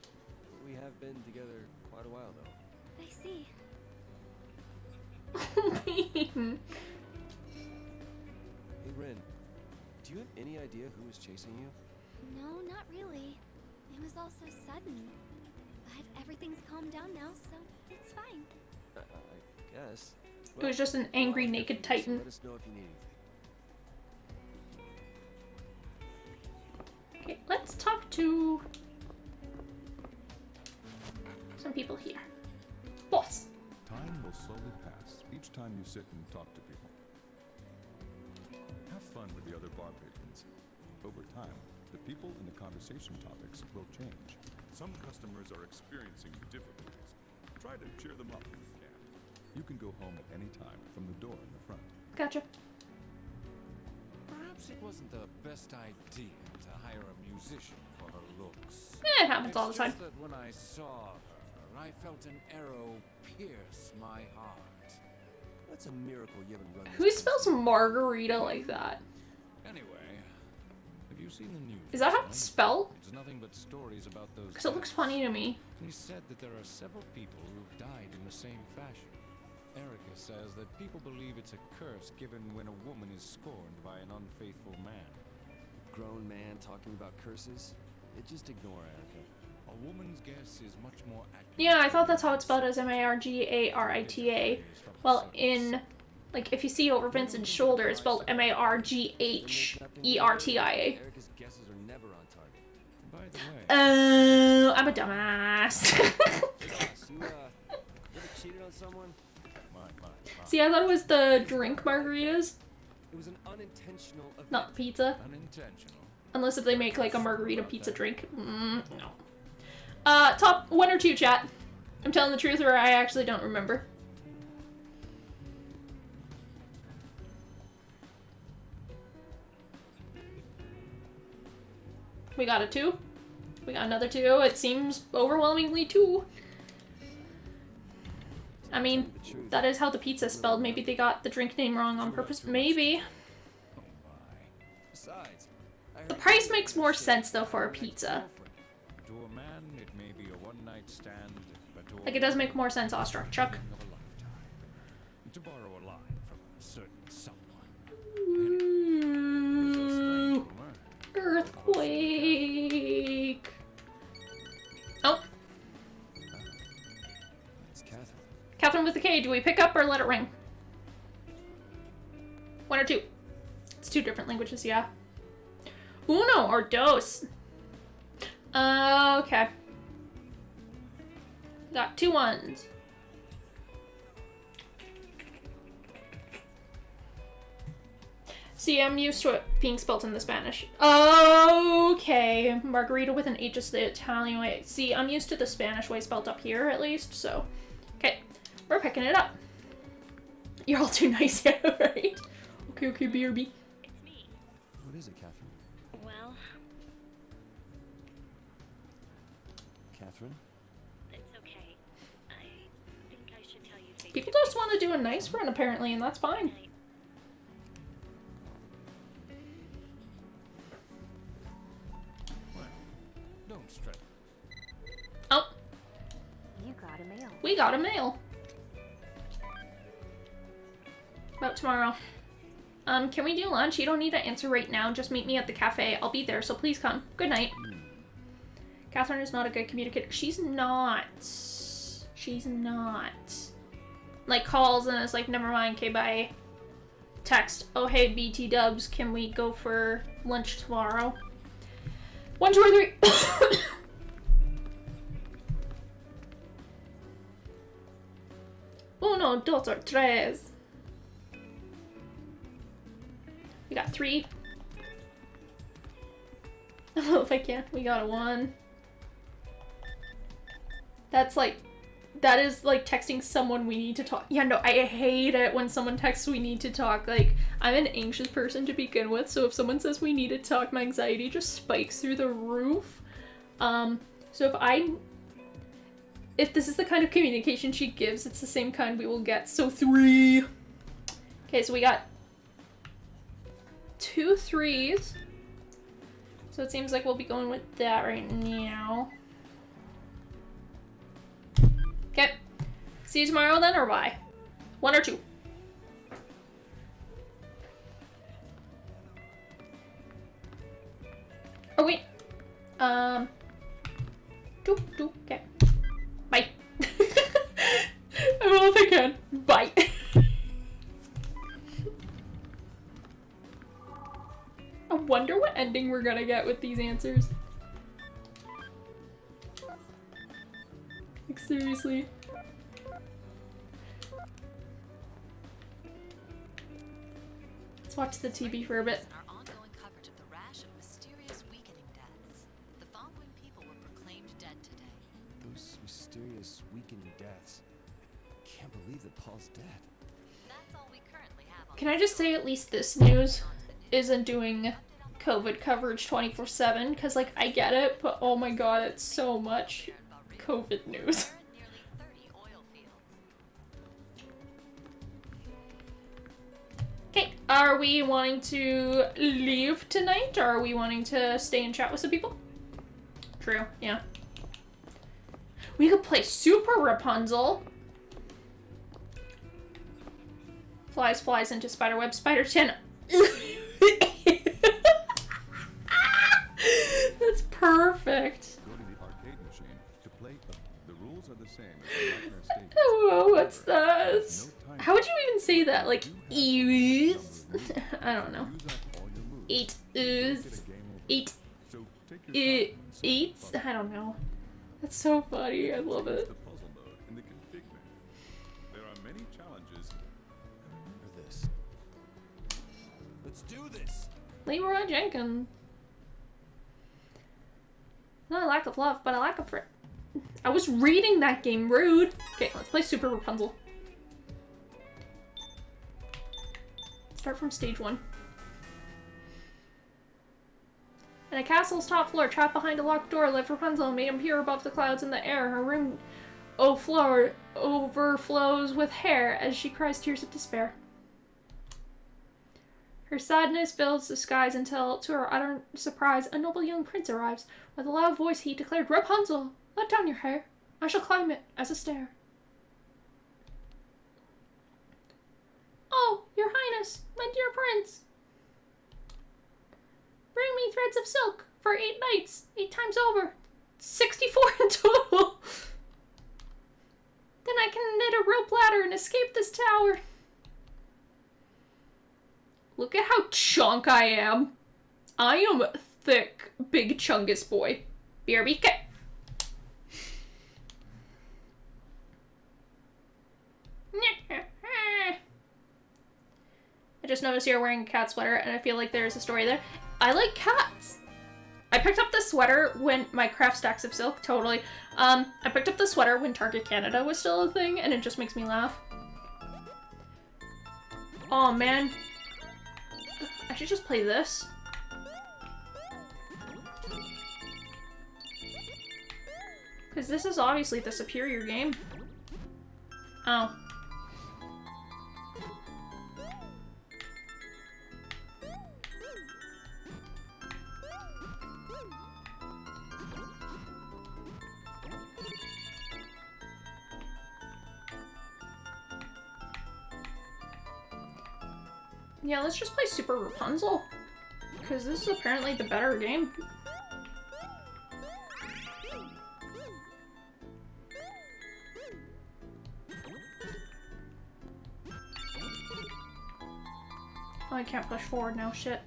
We have been together quite a while, though. I see. Hey, Rin, do you have any idea who was chasing you? No, not really. It was all so sudden. But everything's calmed down now, so it's fine. I guess. It was just an angry naked titan. Let us know if you need anything. Okay, let's talk to some people here. Boss. Time will slowly pass each time you sit and talk to people. Have fun with the other bar patrons. Over time, the people and the conversation topics will change. Some customers are experiencing difficulties. Try to cheer them up if you can. You can go home at any time from the door in the front. Gotcha. Perhaps it wasn't the best idea to hire a musician for her looks. It happens all the time. It's just that when I saw her, I felt an arrow pierce my heart. That's a miracle you haven't run. Who spells margarita like that? Anyway, have you seen the news? Is that how it's spelled? It's nothing but stories about those. Because it looks funny to me. He said that there are several people who've died in the same fashion. Erica says that people believe it's a curse given when a woman is scorned by an unfaithful man. Grown man talking about curses? Just ignore Erica. A woman's guess is much more accurate. Yeah, I thought that's how it's spelled as M-A-R-G-A-R-I-T-A. Well, in, like, if you see over Vincent's shoulder, it's spelled M-A-R-G-H-E-R-T-I-A. Erica's guesses are never on target. By the way, I'm a dumbass. You ever cheated on someone? See, I thought it was the drink margaritas, It was an unintentional event. not the pizza. unintentional. Unless if they make like a margarita pizza drink. No. Top 1 or 2, chat. I'm telling the truth, or I actually don't remember. We got a 2. We got another 2. It seems overwhelmingly 2. I mean, that is how the pizza is spelled. Maybe they got the drink name wrong on purpose. Maybe. The price makes more sense though for a pizza. To a man, it may be a one-night stand, but to Like it does make more sense, Awestruck Chuck. To borrow a line from a certain someone. Ooh. Earthquake. Oh. It's Catherine. Catherine with the K. Do we pick up or let it ring? 1 or 2. It's 2 different languages, yeah. Uno or dos. Okay. Got 2 1s. See, I'm used to it being spelt in the Spanish. Okay. Margarita with an H is the Italian way. See, I'm used to the Spanish way spelt up here, at least, so. Okay. We're picking it up. You're all too nice, yeah, right? Okay, BRB. It's me. What is it, Catherine? Well, Catherine? it's okay. I think I should tell you face People just want to do a nice run, apparently, and that's fine. Well, don't stress. Oh. You got a mail. We got a mail. About tomorrow. Can we do lunch? You don't need to answer right now. Just meet me at the cafe. I'll be there, so please come. Good night. Catherine is not a good communicator. She's not. She's not. Like, calls and it's like, never mind, okay, bye. Text, oh hey, BT dubs, can we go for lunch tomorrow? 1, 2, or 3. Uno, dos, or tres. We got 3. I don't know if I can. We got a 1. That's like, that is like texting someone we need to talk. Yeah, no, I hate it when someone texts we need to talk. Like, I'm an anxious person to begin with, so if someone says we need to talk, my anxiety just spikes through the roof. So if this is the kind of communication she gives, it's the same kind we will get. So 3. Okay, so we got 2 3s. So it seems like we'll be going with that right now. Okay. See you tomorrow then, or bye? 1 or 2? Oh wait. Okay. Bye. I don't know if I can. Bye. I wonder what ending we're gonna get with these answers. Like, seriously. Let's watch the TV for a bit. Our ongoing coverage of the rash of mysterious weakening deaths. The following people were proclaimed dead today. Those mysterious weakening deaths. I can't believe that Paul's dead. That's all we currently have on. Can I just say at least this news isn't doing COVID coverage 24/7? Because, like, I get it, but oh my god, it's so much COVID news. Okay, are we wanting to leave tonight, or are we wanting to stay and chat with some people? True, yeah. We could play Super Rapunzel. Flies into spiderweb. Spider 10. That's perfect. Go to the arcade machine to play. The rules are the same as the Nightmare Stage. Oh, what's this? How would you even say that? Like, ease? I don't know. 8 ooze. 8 eats? I don't know. That's so funny. I love it. The puzzle mode in the config menu. There are many challenges. Remember this. Let's do this. Leroy Jenkins. Not a lack of love, but a lack of I was reading that game, rude. Okay, let's play Super Rapunzel. Start from stage 1. In a castle's top floor, trapped behind a locked door, lived Rapunzel, made him peer above the clouds in the air. Her room overflows with hair as she cries tears of despair. Her sadness fills the skies until, to her utter surprise, a noble young prince arrives. With a loud voice he declared, "Rapunzel, let down your hair. I shall climb it as a stair." "Oh, your highness, my dear prince. Bring me threads of silk for 8 nights, 8 times over. 64 in total. Then I can knit a rope ladder and escape this tower." Look at how chunk I am. I am thick, big chungus boy. BRB. I just noticed you're wearing a cat sweater, and I feel like there's a story there. I like cats. I picked up this sweater when my craft stacks of silk, totally. I picked up the sweater when Target Canada was still a thing, and it just makes me laugh. Oh man. I should just play this. Because this is obviously the superior game. Oh. Yeah, let's just play Super Rapunzel. Because this is apparently the better game. Oh, I can't push forward now, shit.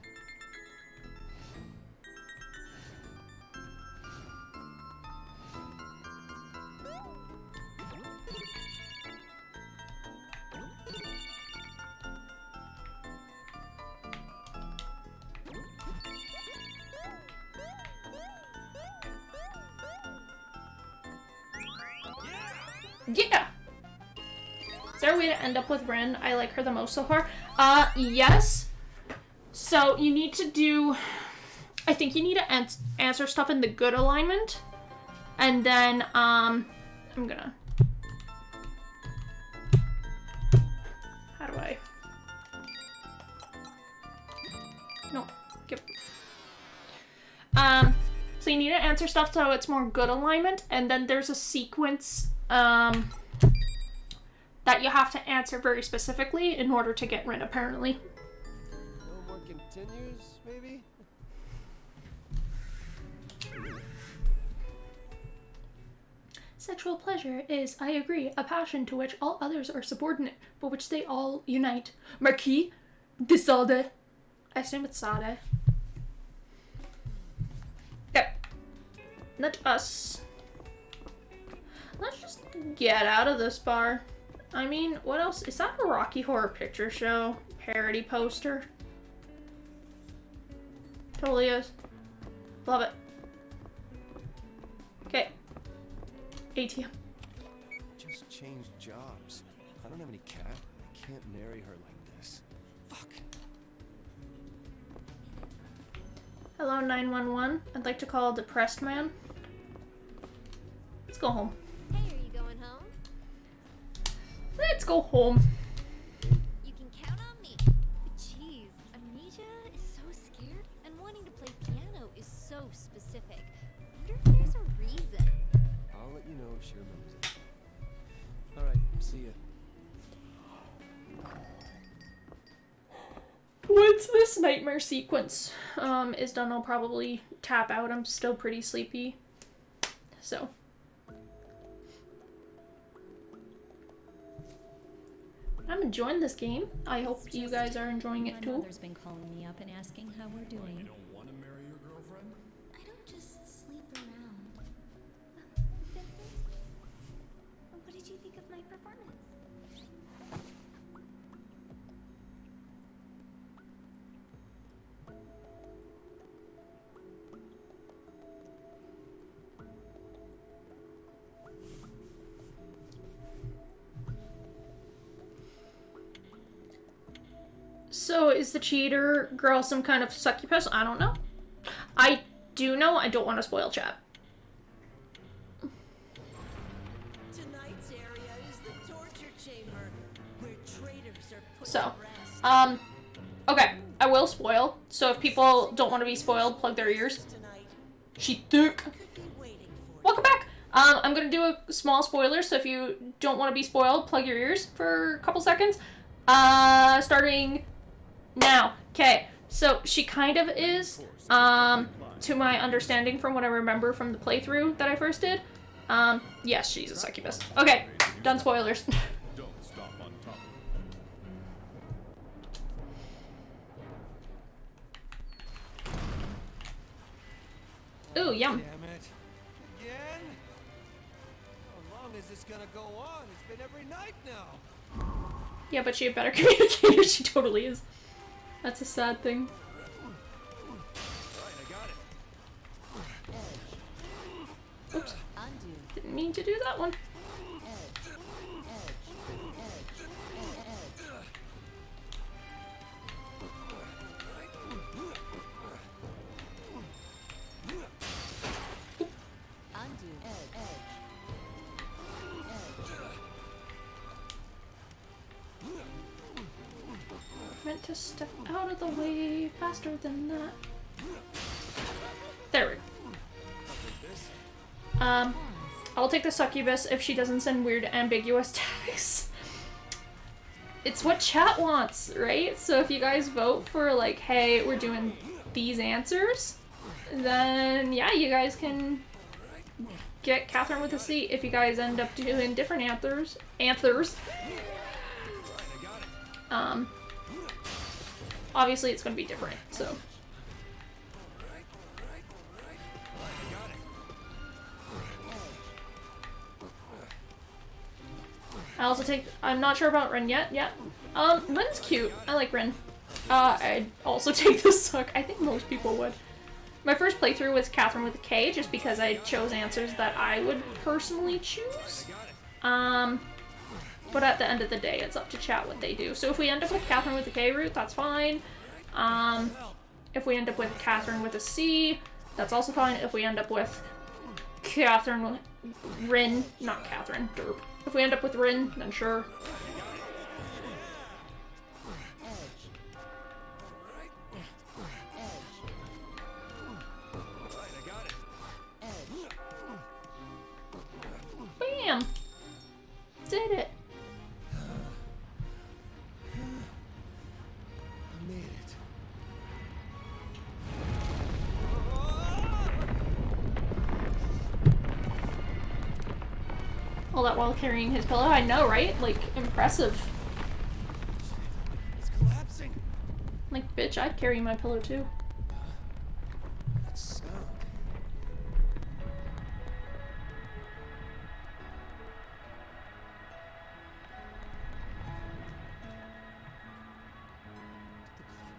Yeah! Is there a way to end up with Rin? I like her the most so far. Yes. So you need to do... I think you need to answer stuff in the good alignment. And then, I'm gonna... How do I... No. Skip. So you need to answer stuff so it's more good alignment, and then there's a sequence, that you have to answer very specifically in order to get Rin, apparently. No more continues, maybe? Sexual pleasure is, I agree, a passion to which all others are subordinate, but which they all unite. Marquis de Sade. I assume it's Sade. Okay. Let us... Let's just get out of this bar. I mean, what else? Is that a Rocky Horror Picture Show parody poster? Totally is. Love it. Okay. ATM. Just changed jobs. I don't have any cat. I can't marry her like this. Fuck. Hello, 911. I'd like to call a depressed man. Let's go home. Hey, are you going home? Let's go home. You can count on me. But jeez, Amnesia is so scared, and wanting to play piano is so specific. Wonder if there's a reason. I'll let you know if she remembers it. Alright, see ya. Once this nightmare sequence is done, I'll probably tap out. I'm still pretty sleepy. So. I'm enjoying this game. I hope you guys are enjoying it too. My mother's been calling me up and asking how we're doing. You don't want to marry your girlfriend? I don't just sleep around. Vincent, what did you think of my performance? So is the cheater girl some kind of succubus? I don't know. I do know I don't want to spoil chat. Tonight's area is the torture chamber, where traitors are put So, to rest. okay, I will spoil. So if people don't want to be spoiled, plug their ears. She thick. Welcome back. I'm gonna do a small spoiler, so if you don't want to be spoiled, plug your ears for a couple seconds. Starting now. Okay, so she kind of is, to my understanding from what I remember from the playthrough that I first did. Yes, she's a succubus. Okay, done spoilers. Don't stop on top of Ooh, yum. Damn it. Again? How long is this gonna go on? It's been every night now. Yeah, but she a better communicator. She totally is. That's a sad thing. Right, I got it. Oops. Didn't mean to do that one. Meant to step out of the way faster than that. There we go. I'll take the succubus if she doesn't send weird ambiguous texts. It's what chat wants, right? So if you guys vote for like, hey, we're doing these answers, then yeah, you guys can get Catherine with a C. If you guys end up doing different answers, obviously it's gonna be different, so. I also take, I'm not sure about Rin yet, Rin's cute, I like Rin. I'd also take the suck, I think most people would. My first playthrough was Catherine with a K, just because I chose answers that I would personally choose. But at the end of the day, it's up to chat what they do. So if we end up with Catherine with a K route, that's fine. If we end up with Catherine with a C, that's also fine. If we end up with Catherine with Rin, not Catherine, derp. If we end up with Rin, then sure. Bam! Did it. I made it. All that while carrying his pillow. I know, right? Like, impressive. It's collapsing. Like, bitch, I'd carry my pillow too. That sound.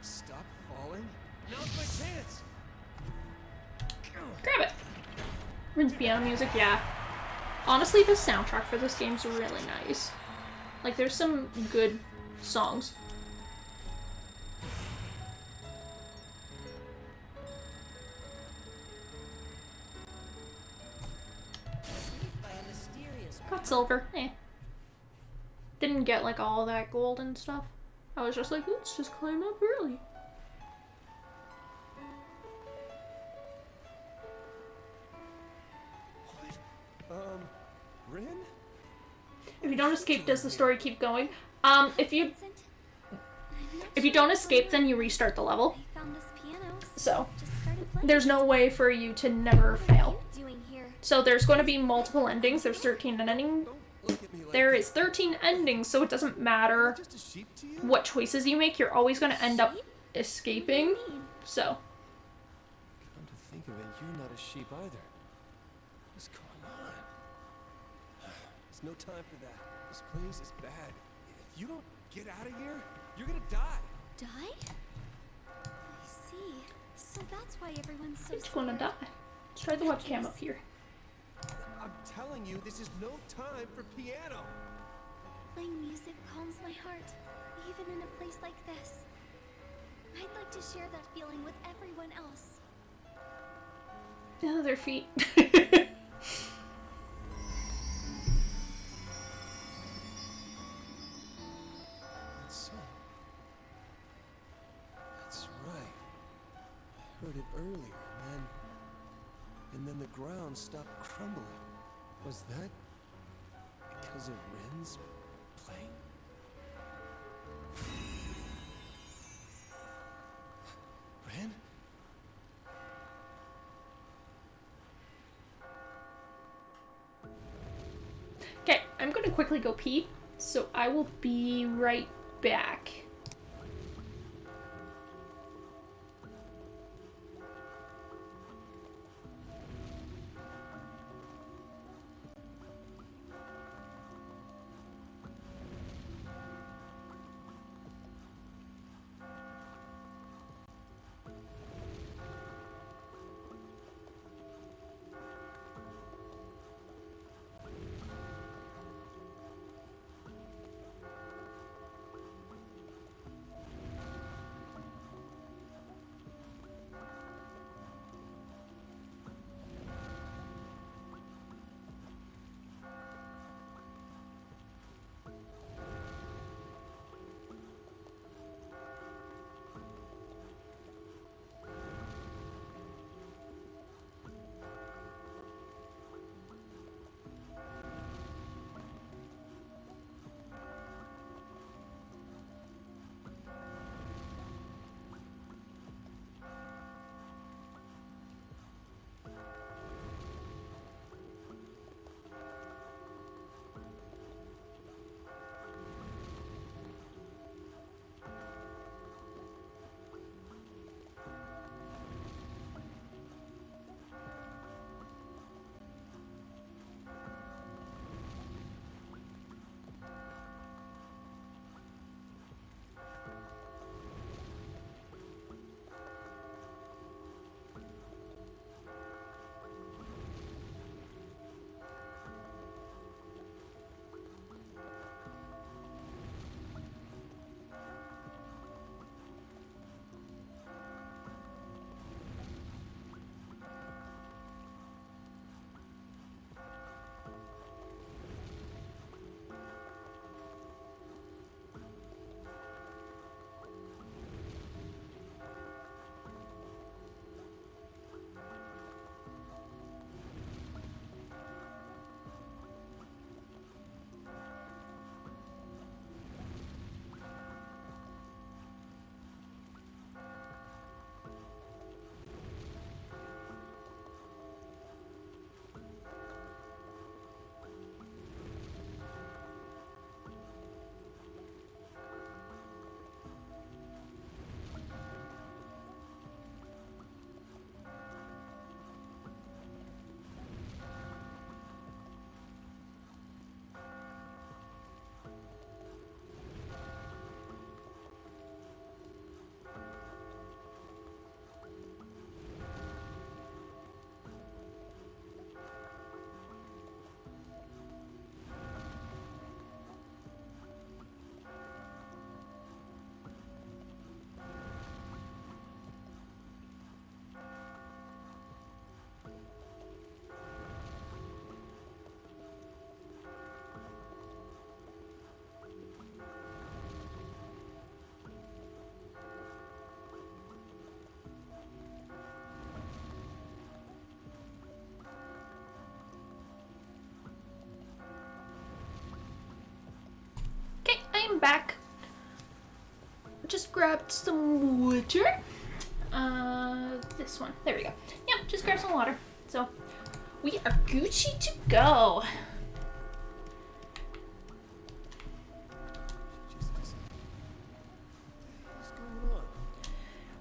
Stop falling. Now's my chance. Grab it. Rin's piano music, yeah. Honestly, the soundtrack for this game's really nice. Like, there's some good songs. Got silver. Eh. Didn't get, like, all that gold and stuff. I was just like, let's just climb up early. Rin? If you don't escape, does the story keep going? If you don't escape, then you restart the level. So, there's no way for you to never fail. So there's going to be multiple endings. There's 13 endings. There is 13 endings, so it doesn't matter what choices you make. You're always going to end up escaping. So. Come to think of it, you're not a sheep either. What's going on? There's no time for that. This place is bad. If you don't get out of here, you're gonna die. Die? I see. So that's why everyone's so He's gonna die. Let's try the webcam up here. I'm telling you, this is no time for piano. Playing music calms my heart, even in a place like this. I'd like to share that feeling with everyone else. Oh, their feet. That's right. I heard it earlier, and then the ground stopped crumbling. Was that because of Ren's playing? Ren? Okay, I'm gonna quickly go pee, so I will be right back. I'm back. Just grabbed some water. This one. There we go. Yeah, just grab some water. So, we are Gucci to go.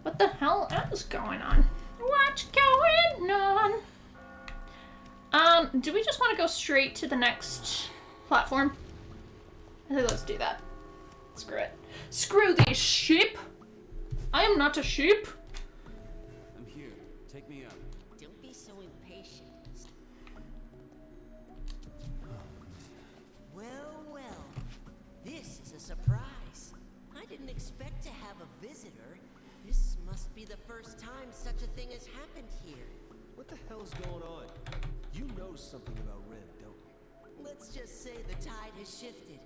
What the hell is going on? What's going on? Do we just want to go straight to the next platform? I think let's do that. Screw it. Screw this sheep! I am not a sheep! I'm here. Take me up. Don't be so impatient. Well, well. This is a surprise. I didn't expect to have a visitor. be the first time such a thing has happened here. What the hell's going on? You know something about Ren, don't you? Let's just say the tide has shifted.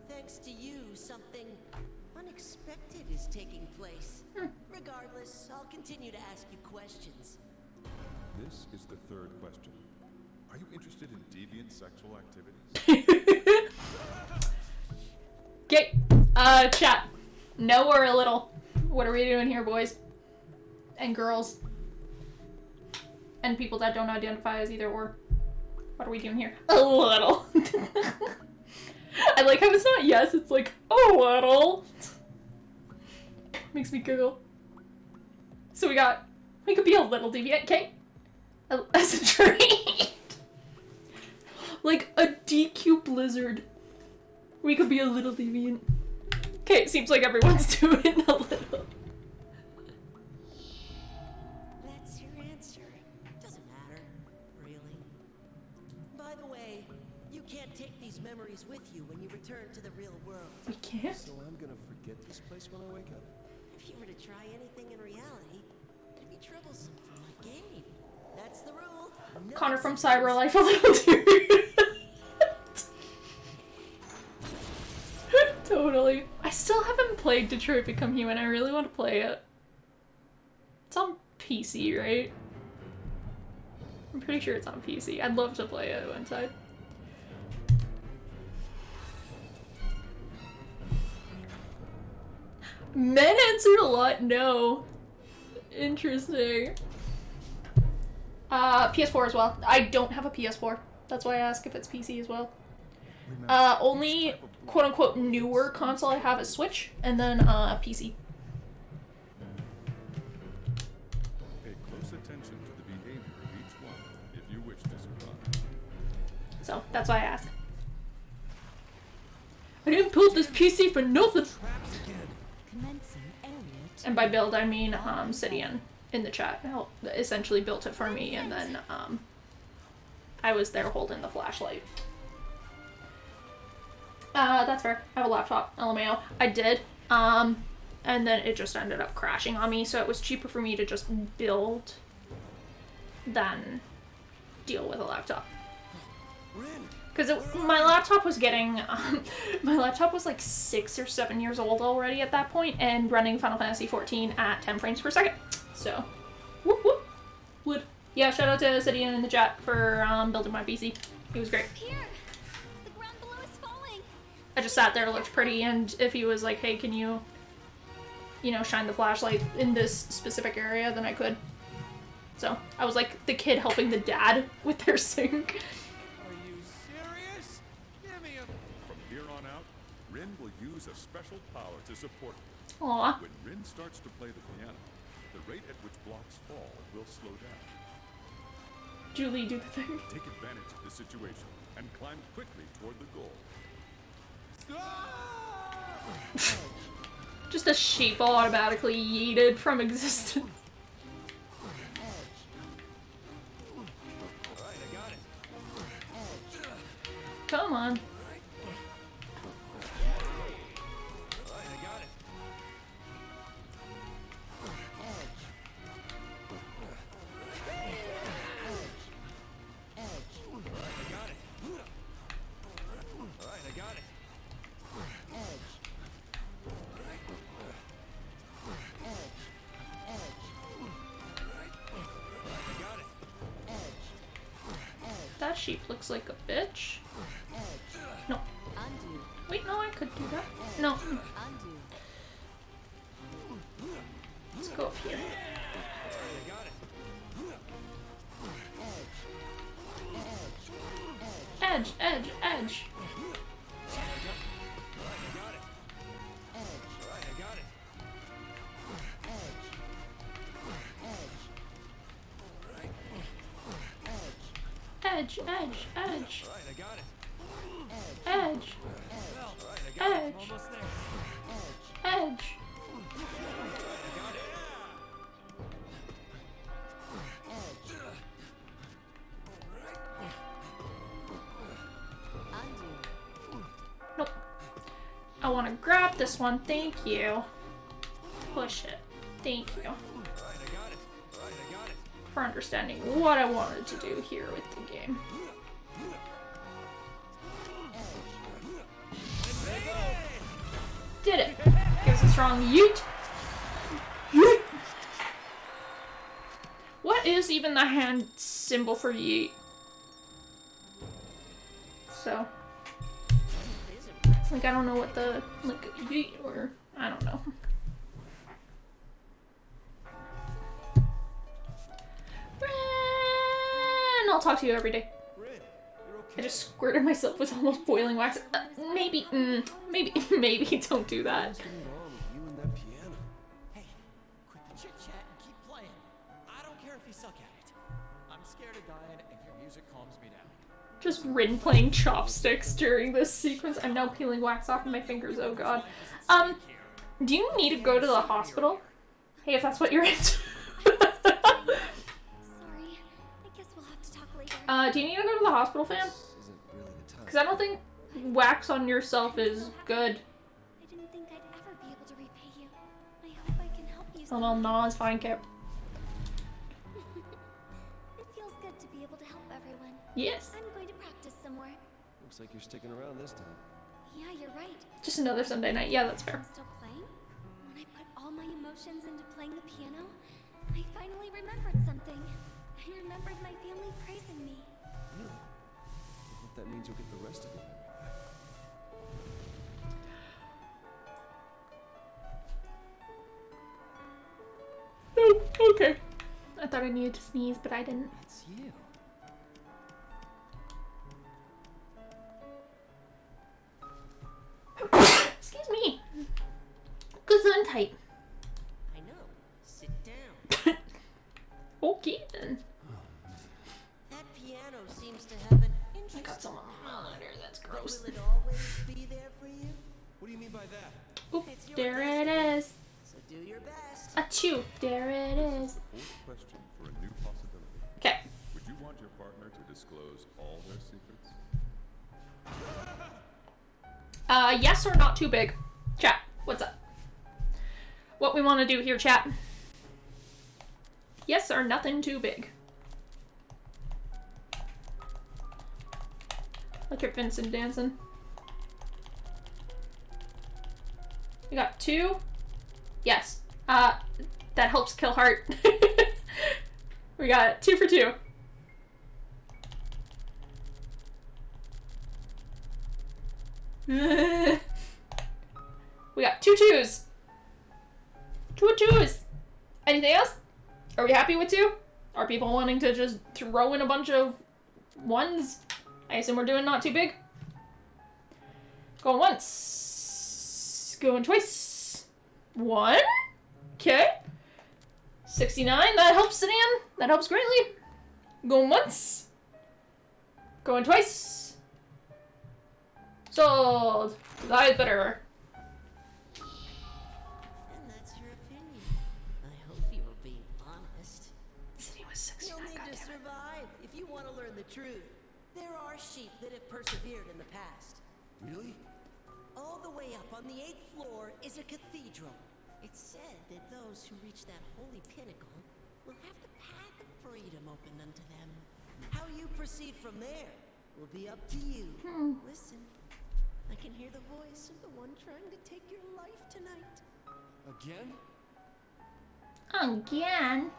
Thanks to you, something unexpected is taking place. Regardless, I'll continue to ask you questions. This is the third question. Are you interested in deviant sexual activities? Okay, chat. No or a little. What are we doing here, boys? And girls. And people that don't identify as either or. What are we doing here? A little. I like how it's not yes, it's like, a little. Makes me giggle. So we could be a little deviant, okay? As a treat. Like a DQ Blizzard. We could be a little deviant. Okay, it seems like everyone's doing a little. That's your answer. Doesn't matter, really. By the way, you can't take these memories with you when you return to the real world. We can't? So I'm gonna forget this place when I wake up? If you were to try anything in reality, it'd be troublesome for my game. That's the rule. Connor from Cyber Life a little dude. Totally. I still haven't played Detroit Become Human. I really want to play it. It's on PC, right? I'm pretty sure it's on PC. I'd love to play it one time. Men answered a lot no. Interesting. PS4 as well. I don't have a PS4. That's why I ask if it's PC as well. Only quote-unquote newer console I have is Switch, and then PC. Pay close attention to the behavior of each one if you wish to survive. So, that's why I ask. I didn't build this PC for nothing! And by build, I mean, Sidian in the chat essentially built it for me, and then, I was there holding the flashlight. That's fair. I have a laptop, LMAO. I did, and then it just ended up crashing on me, so it was cheaper for me to just build than deal with a laptop. Because my laptop was getting, my laptop was like 6 or 7 years old already at that point, and running Final Fantasy XIV at 10 frames per second. So, whoop whoop. Would. Yeah, shout out to Sidian in the chat for building my PC. He was great. Here, the ground below is falling. I just sat there, looked pretty, and if he was like, hey, can you know, shine the flashlight in this specific area, then I could. So, I was like the kid helping the dad with their sink. From here on out, Rin will use a special power to support you. Aww. When Rin starts to play the piano, the rate at which blocks fall will slow down. Julie, do the thing. Take advantage of the situation and climb quickly toward the goal. Just a sheep automatically yeeted from existence. Come on. That sheep looks like a bitch. No. Wait, no, I could do that. No. Let's go up here. Edge, edge, edge. Edge, edge, edge. Edge. Edge. Edge. Nope. I want to grab this one. Thank you. Push it. Thank you. for understanding what I wanted to do here with the game. Did it. Gives a strong yeet. Yeet. What is even the hand symbol for yeet? So, like, I don't know what the, like, yeet or, I don't know. Ren, I'll talk to you every day. I just squirted myself with almost boiling wax. Maybe don't do that. Hey, quit the chit chat and keep playing. I don't care if you suck at it. I'm scared of dying, and your music calms me down. Just Rin playing chopsticks during this sequence. I'm now peeling wax off of my fingers. Oh god. Do you need to go to the hospital? Hey, if that's what you're into. Do you need to go to the hospital, fam? Because I don't think wax on yourself is good. I didn't think I'd ever be able to repay you. I hope I can help you. Oh well, no, it's fine, Kip. It feels good to be able to help everyone. Yes. I'm going to practice some more. Looks like you're sticking around this time. Yeah, you're right. Just another Sunday night. Yeah, that's fair. I'm still playing. When I put all my emotions into playing the piano, I finally remembered something. I remembered my family praising me. Really? I hope that means you'll get the rest of it back. Oh, okay. I thought I needed to sneeze, but I didn't. It's you. Excuse me. Gesundheit. I know. Sit down. Okay then. That piano seems to have an interesting. I got some on my monitor. That's gross. Will it always be there for you? What do you mean by that? Oop, It's your there it destiny, is. So do your best. Achoo, there it is. Fourth question for a new possibility. Okay. Would you want your partner to disclose all their secrets? Yes or not too big? Chat, what's up? What we want to do here, chat? Yes or nothing too big? Look at Vincent dancing. We got 2. Yes. That helps kill heart. We got 2 for 2. We got 2 2s. 2 2s. Anything else? Are we happy with 2? Are people wanting to just throw in a bunch of 1s? I assume we're doing not too big. Going once. Going twice. 1. Okay. 69. That helps, Sedan. That helps greatly. Going once. Going twice. Sold. That is better. And that's your opinion. I hope you were being honest. City was 69. You'll need to survive if you want to learn the truth. There are sheep that have persevered in the past. Really? All the way up on the 8th floor is a cathedral. It's said that those who reach that holy pinnacle will have the path of freedom opened unto them. How you proceed from there will be up to you. Listen, I can hear the voice of the one trying to take your life tonight. Again? Again?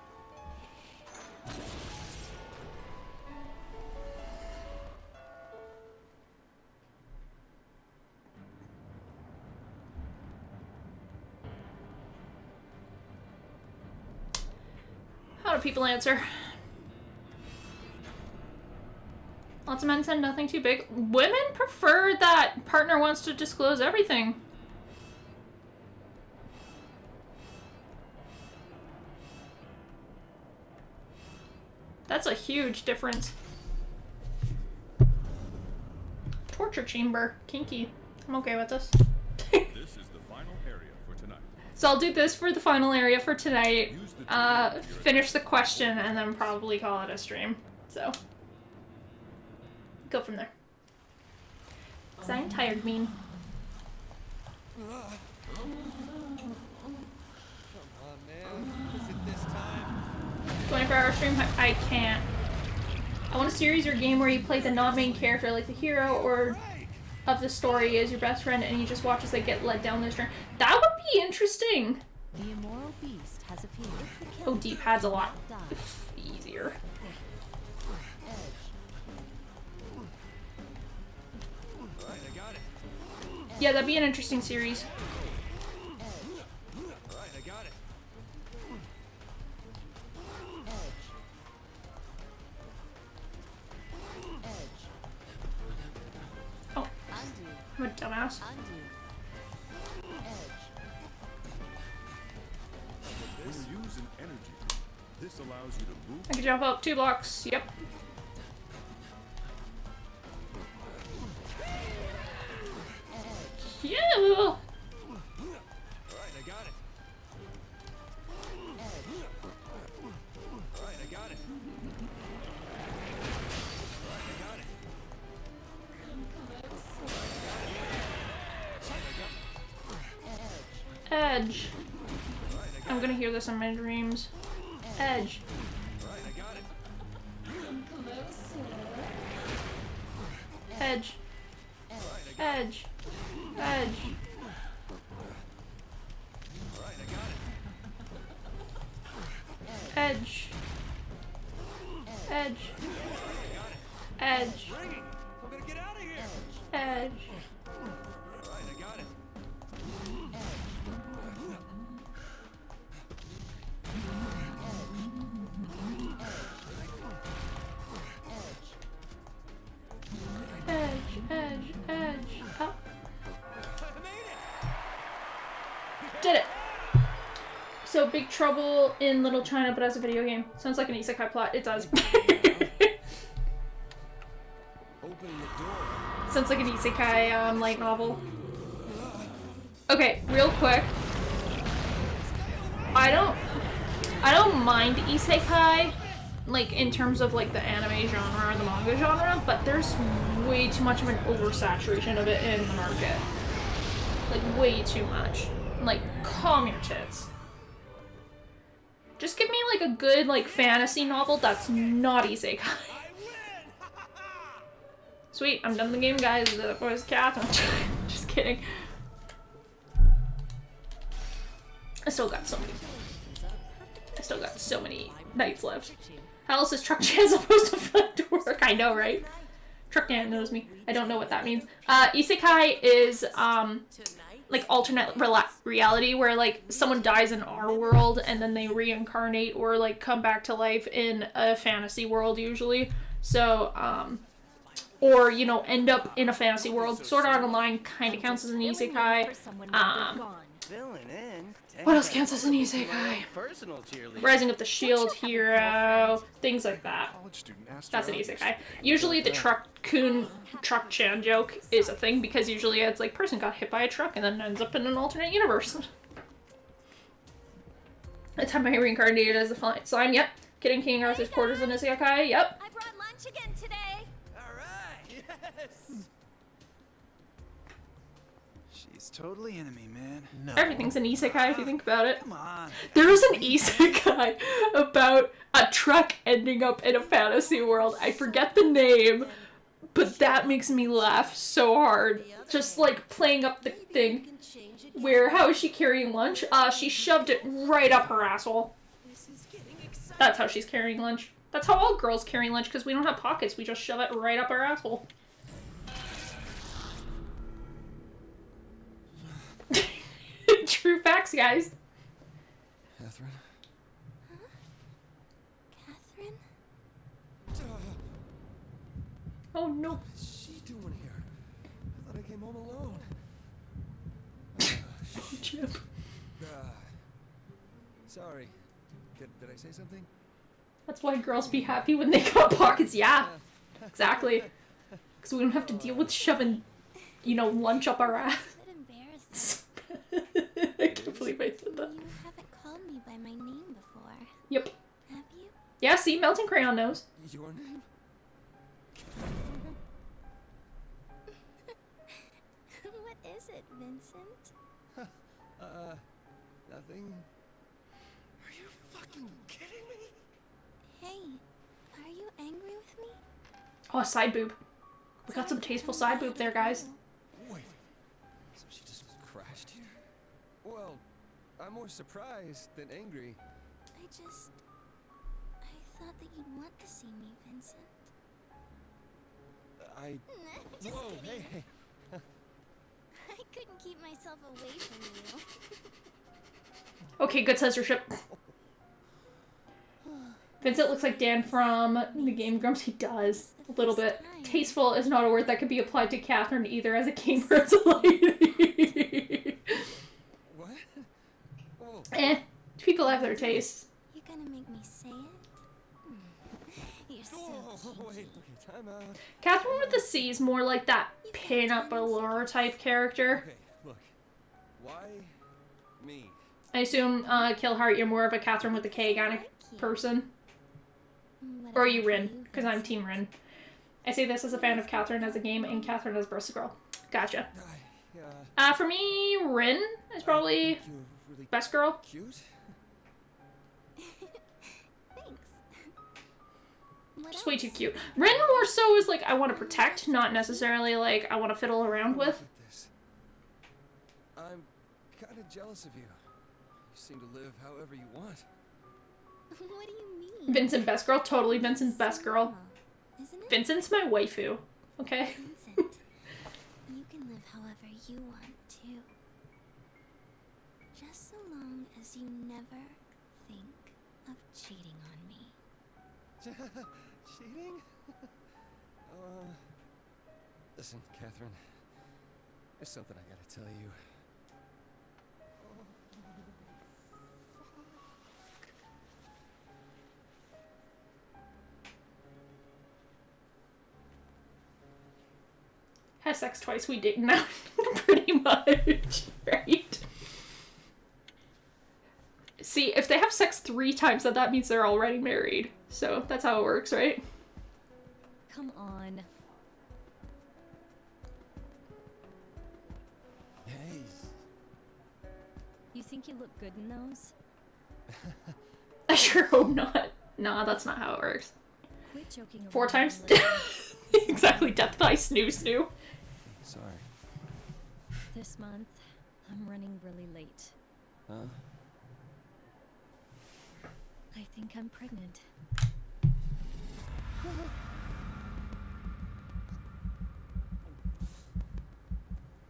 How do people answer? Lots of men said nothing too big. Women prefer that partner wants to disclose everything. That's a huge difference. Torture chamber. Kinky. I'm okay with this. This is the final area for tonight. So I'll do this for the final area for tonight. Finish the question and then probably call it a stream. So go from there. 'Cause I'm tired, mean. Come on, man. Is it this time? 24-hour stream? I can't. I want a series or game where you play the not main character, like the hero or of the story is your best friend, and you just watch as they get led down this journey. That would be interesting. The immoral beast has appeared. Oh, D-pad's a lot easier. Right, I got it. Yeah, that'd be an interesting series. Right, I got it. Oh, I'm a dumbass. When you use an energy, this allows you to move. I can jump up 2 blocks. Yep. Yeah. Right, I got it. Right, I got it. Right, I got it. Edge. I'm gonna hear this in my dreams. Edge. Right, I got it. Edge. Edge. Edge. Right, I got it. Edge. Edge. Edge. Ringing. I'm gonna get out of here. Edge. Right, I got it. Edge. Edge. Edge. Up. Did it. So Big Trouble in Little China, but as a video game. Sounds like an isekai plot. It does. Opening the door. Sounds like an isekai light novel. Okay, real quick. I don't mind isekai, like in terms of like the anime genre or the manga genre, but there's way too much of an oversaturation of it in the market. Like way too much. Like, calm your tits. Just give me like a good like fantasy novel that's not isekai. Sweet, I'm done with the game, guys. The boy's cat. I'm just kidding. I still got so many nights left. How else is Truck Chan supposed to work? I know, right? Truck Chan knows me. I don't know what that means. Isekai is like alternate reality where like someone dies in our world and then they reincarnate or like come back to life in a fantasy world usually. So or you know end up in a fantasy world. Sword Art Online kind of counts as an isekai. What else counts as an isekai? Rising of the Shield Hero, things like that. That's an isekai. Usually the Truck-chan joke is a thing because usually it's like person got hit by a truck and then ends up in an alternate universe. The time I reincarnated as a slime, yep. Kidding King Arthur's quarters in isekai, yep. I brought lunch again today. Alright, yes! She's totally enemy, man. No. Everything's an isekai if you think about it. Come on. There was an isekai about a truck ending up in a fantasy world. I forget the name, but that makes me laugh so hard. Just like playing up the thing where how is she carrying lunch? She shoved it right up her asshole. That's how she's carrying lunch. That's how all girls carry lunch because we don't have pockets. We just shove it right up our asshole. True facts, guys. Catherine? Catherine? Oh no. What's she doing here? I thought I came home alone. Chip. Sorry. Did I say something? That's why girls be happy when they got pockets. Yeah, exactly. Because we don't have to deal with shoving, you know, lunch up our ass. I can't believe I said that. You haven't called me by my name before. Yep. Have you? Yeah, see, Melting Crayon knows. Your name? What is it, Vincent? Nothing. Are you fucking kidding me? Hey, are you angry with me? Oh, a side boob. We got some tasteful side boob there, guys. Wait, so she just crashed here? Well, I'm more surprised than angry. I thought that you'd want to see me, Vincent. Whoa, kidding. hey. I couldn't keep myself away from you. Okay, good censorship. Vincent looks like Dan from the Game Grumps. He does. A little bit. Tasteful is not a word that could be applied to Catherine either as a gamer or as a lady. What? Whoa. People have their tastes. You're gonna make me say it? You're so Wait, okay, time out. Catherine with the C is more like that pin-up allure type character. Okay, look. Why me? I assume, Killheart, you're more of a Catherine with the K kind of person. Or are you Rin? Because I'm Team Rin. I say this as a fan of Catherine as a game and Catherine as Bristol Girl. Gotcha. For me, Rin is probably really best girl. Cute? Thanks. Just way too cute. Rin more so is like I want to protect, not necessarily like I want to fiddle around with. Look at this. I'm kind of jealous of you. You seem to live however you want. What do you mean? Vincent best girl, totally Vincent's best girl. Isn't it? Vincent's my waifu. Okay. Vincent, you can live however you want to. Just so long as you never think of cheating on me. Cheating? Listen, Catherine. There's something I gotta tell you. Has sex twice, we date now. Pretty much, right? See, if they have sex 3 times, then that means they're already married. So that's how it works, right? Come on. Hey. You think you look good in those? I sure hope not. Nah, that's not how it works. Quit joking around. 4 times? Exactly, death by snoo snoo. Sorry. This month, I'm running really late. Huh? I think I'm pregnant.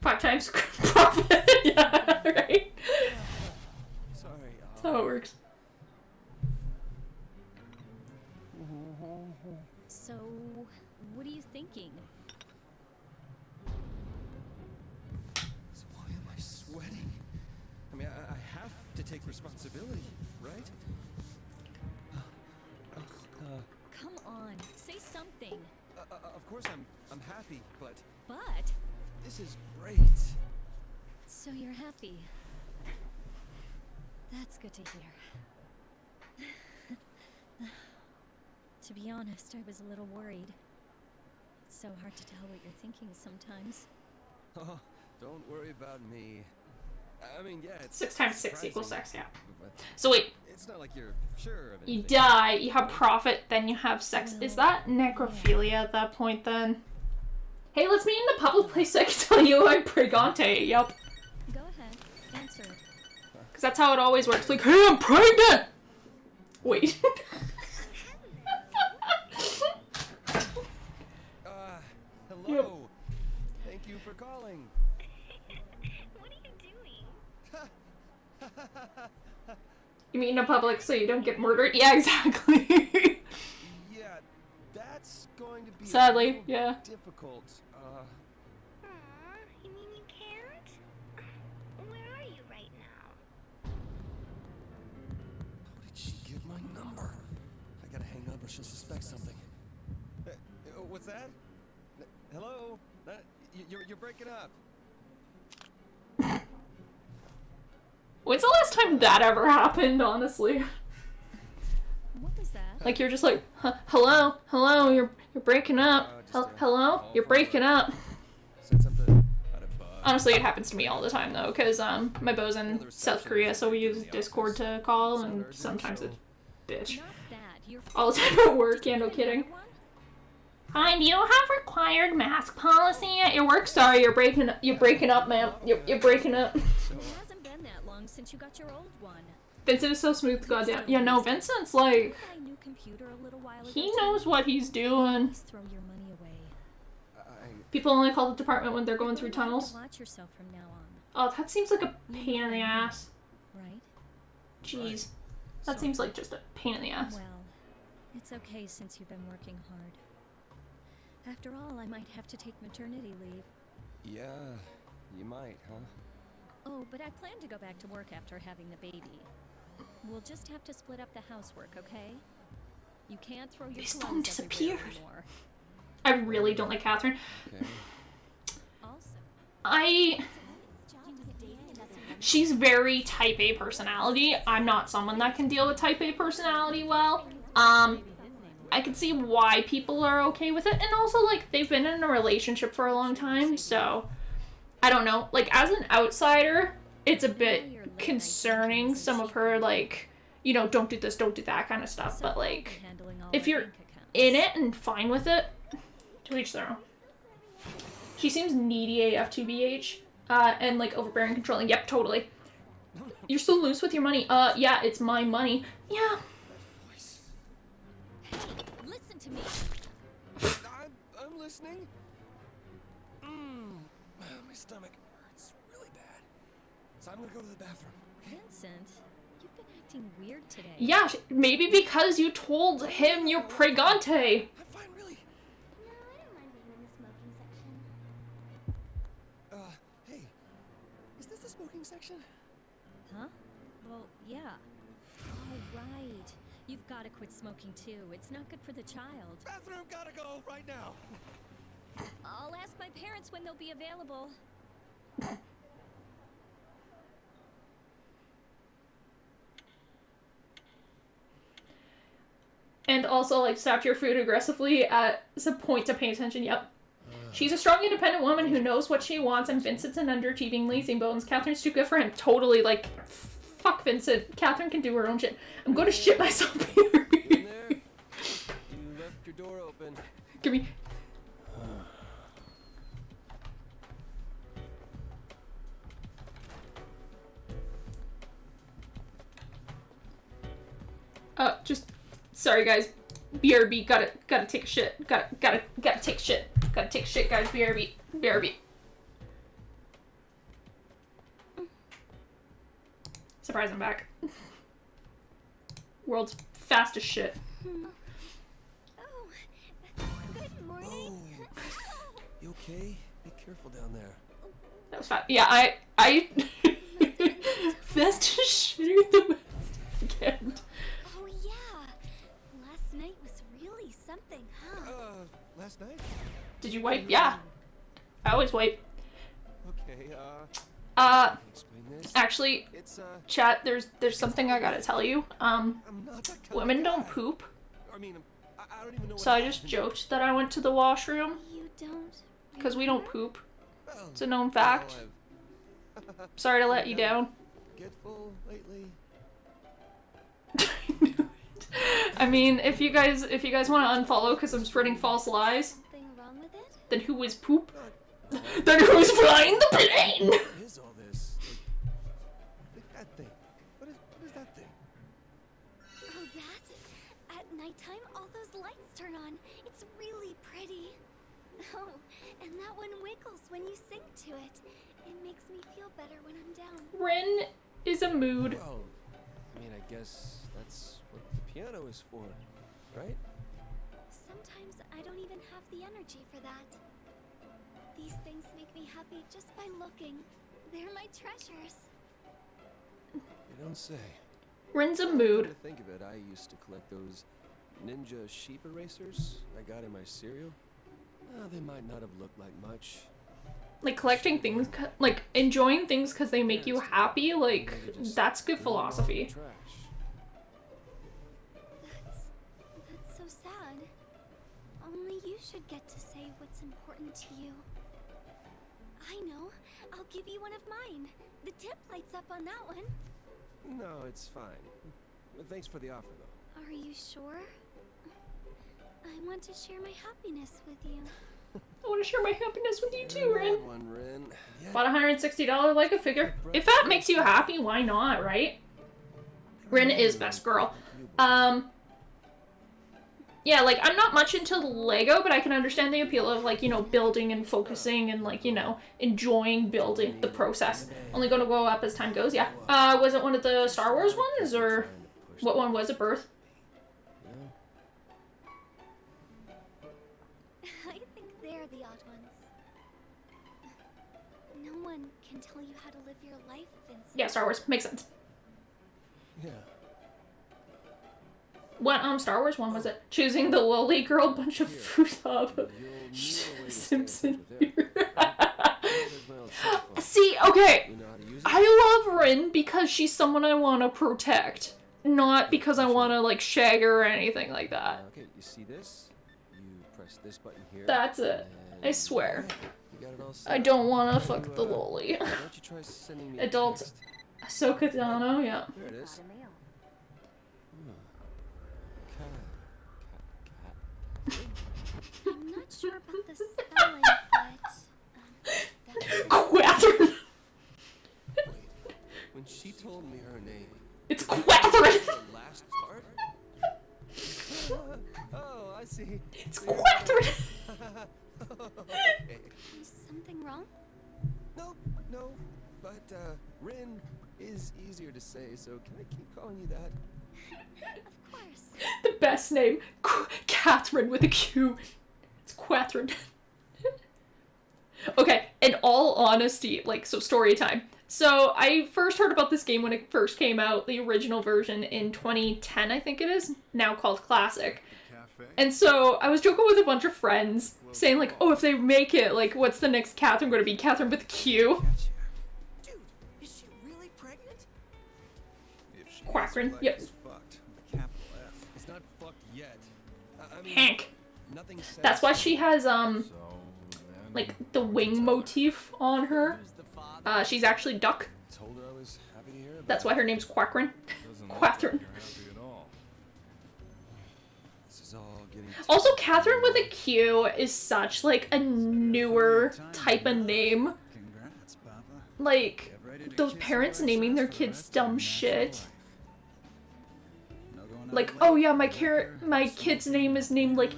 5 times profit. Yeah, right? Sorry. That's how it works. So, what are you thinking? So why am I sweating? I mean, I have to take responsibility, right? Come on, say something. Of course I'm happy, but But this is great. so you're happy. That's good to hear. To be honest, I was a little worried. It's so hard to tell what you're thinking sometimes. Oh, don't worry about me. I mean, yeah, it's 6 times 6 equals surprising, 6, yeah. but So wait, it's not like you're sure of you anything. die, you have profit, then you have sex. Is that necrophilia at that point then? Hey, let's meet in the public place so I can tell you I'm pregante. Yup. Go ahead, answer. Because that's how it always works. Like, hey, I'm pregnant! Wait. Hello. Yep. Thank you for calling. What are you doing? You meet in a public so you don't get murdered? Yeah, exactly. Yeah, that's going to be Sadly, a little yeah. difficult. Aw, you mean you can't? Where are you right now? How did she get my number? I gotta hang up or she'll suspect something. What's that? Hello? You're breaking up. When's the last time that ever happened, honestly? What was that? Like, you're just like, hello, you're breaking up. Hello, you're breaking up. Said something about a bug. Honestly, it happens to me all the time, though, because my beau's in South Korea, so we use Discord to call, and sometimes it's bitch. Not that. You're all the time at work. Yeah, no kidding. Hi, do you have required mask policy at your work? Sorry, you're breaking up, ma'am. You're breaking up. It hasn't been that long since you got your old one. Vincent is so smooth, goddamn. Yeah, no, Vincent's like, Buy a new computer a little while he ago, knows too. what he's doing. Please throw your money away. People only call the department when they're going through You're gonna have tunnels. to watch yourself from now on, Oh, that seems like a pain in the ass. right? Jeez. That seems like just a pain in the ass. Well, it's okay since you've been working hard. After all, I might have to take maternity leave. Yeah, you might, huh? Oh, but I plan to go back to work after having the baby. We'll just have to split up the housework, okay? You can't throw your This clothes phone disappeared. everywhere anymore. I really don't like Catherine. Okay. She's very type A personality. I'm not someone that can deal with type A personality well. I can see why people are okay with it, and also, like, they've been in a relationship for a long time, so I don't know. Like, as an outsider, it's a bit concerning, some of her, like, you know, don't do this, don't do that kind of stuff, but, like, if you're in it and fine with it, to each their own. She seems needy AF 2BH, and, like, overbearing, controlling. Yep, totally. You're so loose with your money. Yeah, it's my money. Yeah. Listen to me. I'm listening. My stomach hurts really bad. So I'm gonna go to the bathroom. Vincent, you've been acting weird today. Yeah, maybe because you told him you're pregante. I'm fine, really. No, I don't mind being in the smoking section. Hey, is this the smoking section? Huh? Well, yeah. All right. You've got to quit smoking too. It's not good for the child. Bathroom, gotta go right now. I'll ask my parents when they'll be available. And also, like, stop your food aggressively at some point to pay attention. Yep. She's a strong, independent woman who knows what she wants, and Vincent's an underachieving lazy bones. Catherine's too good for him. Totally, like, fuck Vincent. Catherine can do her own shit. I'm going to shit myself here. In there. You left your door open. Give me... just... Sorry, guys. BRB, gotta take a shit. Gotta take shit. Gotta take shit, guys. BRB. Surprise, I'm back. World's fastest shit. Oh, good morning. You okay? Be careful down there. That was fast. Yeah, I fastest shit in the West again. Oh yeah, last night was really something, huh? Last night? Did you wipe? Yeah. I always wipe. Okay, explain this. Actually, It's, chat, there's something I gotta tell you. I'm not that kind Women of don't guy. poop. I mean, I don't even know So I just joked that I went to the washroom. You don't. Because we don't poop. Well, It's a known fact. I've Sorry to let you down. forgetful lately. I mean, if you guys want to unfollow because I'm spreading false lies, Something wrong with it? then who is poop? Then who's flying the plane? What is all this? Like, that thing. What is that thing? Oh, that? At nighttime, all those lights turn on. It's really pretty. Oh, and that one wiggles when you sing to it. It makes me feel better when I'm down. Rin is a mood. Well, I mean, I guess that's what the piano is for, right? Sometimes I don't even have the energy for that. These things make me happy just by looking. They're my treasures. You don't say. Rin's a Come mood. to think of it, I used to collect those ninja sheep erasers I got in my cereal. Well, they might not have looked like much. Like collecting things, like enjoying things because they make you happy. Like that's good philosophy. That's so sad. Only you should get to say what's important to you. I know. I'll give you one of mine. The tip lights up on that one. No, it's fine. Thanks for the offer, though. Are you sure? I want to share my happiness with you. I want to share my happiness with you too, Rin. One, Rin. Bought a $160 Lego figure. If that makes you happy, why not, right? Rin is best girl. Yeah, like, I'm not much into Lego, but I can understand the appeal of, like, you know, building and focusing and, like, you know, enjoying building the process. Only gonna go up as time goes, yeah. Was it one of the Star Wars ones, or what one was it, Birth? I think they're the odd ones. No one can tell you how to live your life, Vincent. Yeah, Star Wars. Makes sense. Yeah. What Star Wars one was it? Choosing the lowly girl, bunch of futaba. Simpson. See, okay. I love Rin because she's someone I want to protect. Not because I want to, like, shag her or anything like that. Okay, you see this? You press this button here. That's it. I swear. You got it all set. I don't want to fuck the lolly. Why don't you try sending me Adult Ahsoka Tano, yeah. There it is. I'm not sure about the spelling, but Quathrin. When she told me her name, it's Quathrin. The last part. Oh, I see. It's Quathrin. Okay. is something wrong? No, no. But Rin is easier to say, so can I keep calling you that? Of course. The best name. Catherine with a Q. It's Quathrin. Okay, in all honesty, like, so story time. So, I first heard about this game when it first came out, the original version in 2010, I think it is, now called Classic. And so, I was joking with a bunch of friends, saying like, oh, if they make it, like, what's the next Catherine going to be? Catherine with a Q? Dude, is she really pregnant? Quathrin, yep. Fucked with a capital F. It's not fucked yet. I mean, Hank. nothing says That's why she has, like, the wing motif on her. She's actually duck. Told her I was happy to hear about That's why her name's Quathrin. Quathrin. This is all getting Also, Catherine with a Q is such, like, a newer type of name. Congrats, Papa. Like, those parents naming their kids dumb shit. Like, oh yeah, my kid's name is named, like,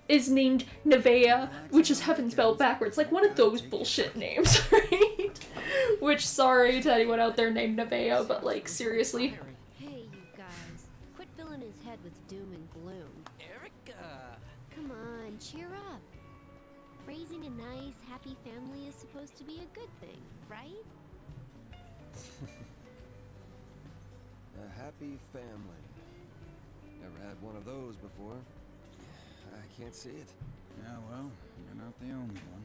is named Nevea, which is heaven spelled backwards. Like, one of those bullshit names, right? Which, sorry to anyone out there named Nevea, but, like, seriously. Hey, you guys. Quit filling his head with doom and gloom. Erica! Come on, cheer up. Raising a nice, happy family is supposed to be a good thing, right? A happy family. Never had one of those before. I can't see it. Yeah, well, you're not the only one.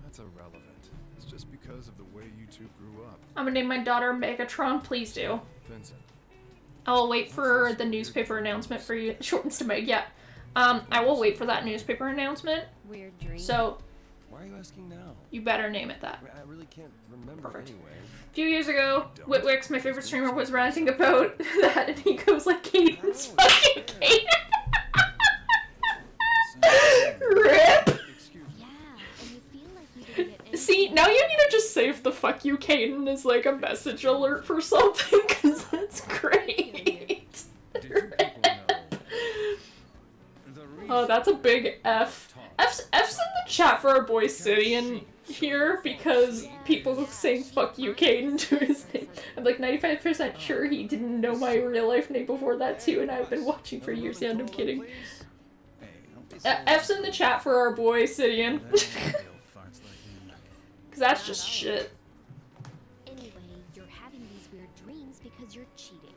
That's irrelevant. It's just because of the way you two grew up. I'm gonna name my daughter Megatron, please do. Vincent. I'll wait for the newspaper announcement for you. Shortens to Meg, yeah. I will wait for that newspaper announcement. Weird dream. So, Why are you asking now? you better name it that. I really can't remember anyway. A few years ago, Whitwix, my favorite streamer, was ranting about that, and he goes like, Caden's fucking Caden. RIP! See, now you need to just save the fuck you Caden as like a message alert for something, because that's great. Oh, that's a big F. F's in the chat for our boy Sidian here, because people saying fuck you Caden to his name. I'm like 95% sure he didn't know my real life name before that too, and I've been watching for years. Yeah, no kidding. F's in the chat for our boy Sidian. Because that's just shit. Anyway, you're having these weird dreams because you're cheating.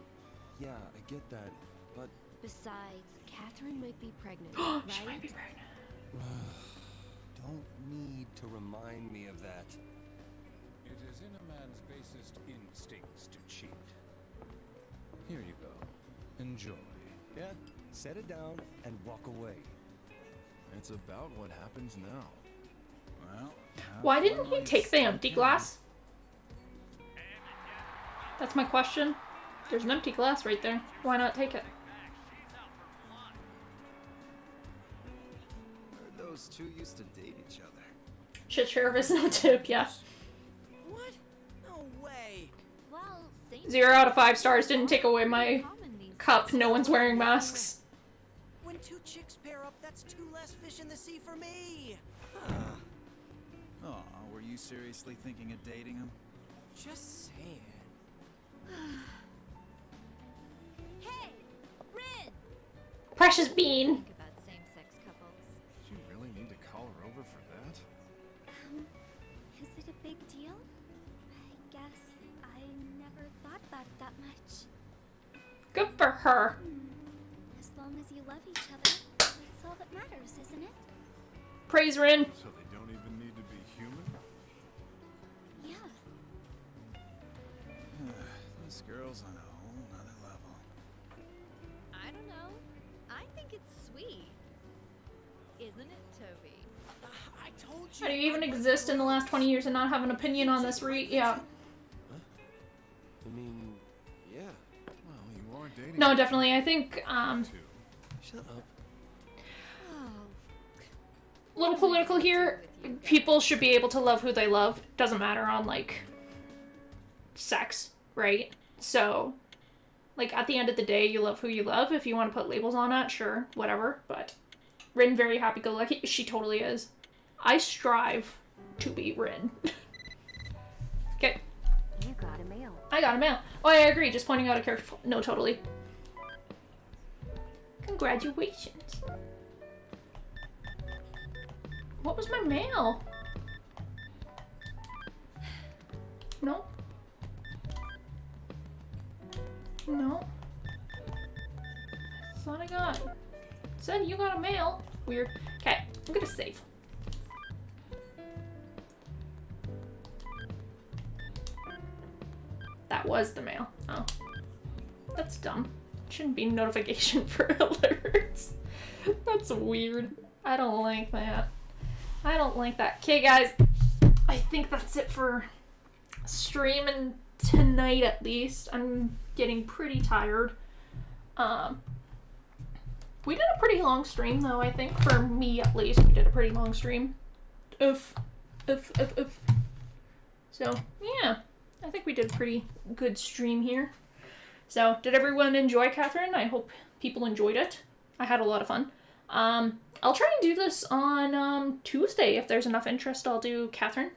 Yeah, I get that, but... Besides, Catherine might be pregnant, She right? might be pregnant. Don't need to remind me of that. It is in a man's basest instincts to cheat. Here you go. Enjoy. Yeah, set it down and walk away. It's about what happens now. Well, Why didn't he take the empty glass? That's my question. There's an empty glass right there. Why not take it? those two used to date each other. Shit service, no tip, yeah. What? No way. Well, Saint 0 out of 5 stars. Didn't take away my cup. No one's wearing masks. When two chicks pair up, that's two less fish in the sea for me. Oh, were you seriously thinking of dating him? Just saying. Hey, Rin! Precious bean. Think about same-sex couples. Did you really need to call her over for that? Is it a big deal? I guess I never thought about it that much. Good for her. As long as you love each other, that's all that matters, isn't it? Praise Rin. So they don't even need to be human? Yeah. This girl's on a whole nother level. I don't know. I think it's sweet. Isn't it, Toby? I told you. How do you even exist in the last 20 years and not have an opinion on this Yeah. I mean, yeah. Well, you are dating. No, definitely. I think, Shut up. a little political here. People should be able to love who they love. Doesn't matter on, like, sex, right? So, like, at the end of the day, you love who you love. If you want to put labels on it, sure, whatever. But Rin, very happy-go-lucky. She totally is. I strive to be Rin. Okay. You got a mail. I got a mail. Oh, I agree. Just pointing out a character flaw. No, totally. Congratulations. What was my mail? No. No. That's what I got. It said you got a mail. Weird. Okay, I'm gonna save. That was the mail. Oh. That's dumb. Shouldn't be notification for alerts. That's weird. I don't like that. I don't like that. Okay, guys. I think that's it for streaming tonight, at least. I'm getting pretty tired. We did a pretty long stream, though, I think. For me, at least, we did a pretty long stream. Oof. So, yeah. I think we did a pretty good stream here. So, did everyone enjoy Catherine? I hope people enjoyed it. I had a lot of fun. I'll try and do this on Tuesday. If there's enough interest, I'll do Catherine.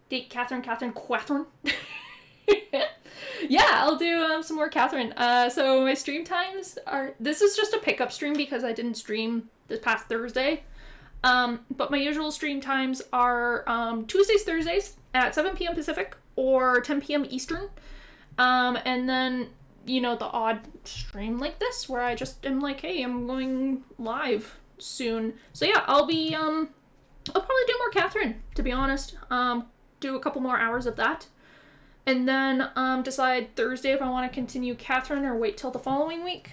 Date Catherine. Yeah, I'll do some more Catherine. So my stream times are... This is just a pickup stream because I didn't stream this past Thursday. But my usual stream times are Tuesdays, Thursdays at 7 p.m. Pacific or 10 p.m. Eastern. And then, you know, the odd stream like this where I just am like, hey, I'm going live soon. So yeah, I'll probably do more Catherine, to be honest. Do a couple more hours of that. And then decide Thursday if I want to continue Catherine or wait till the following week.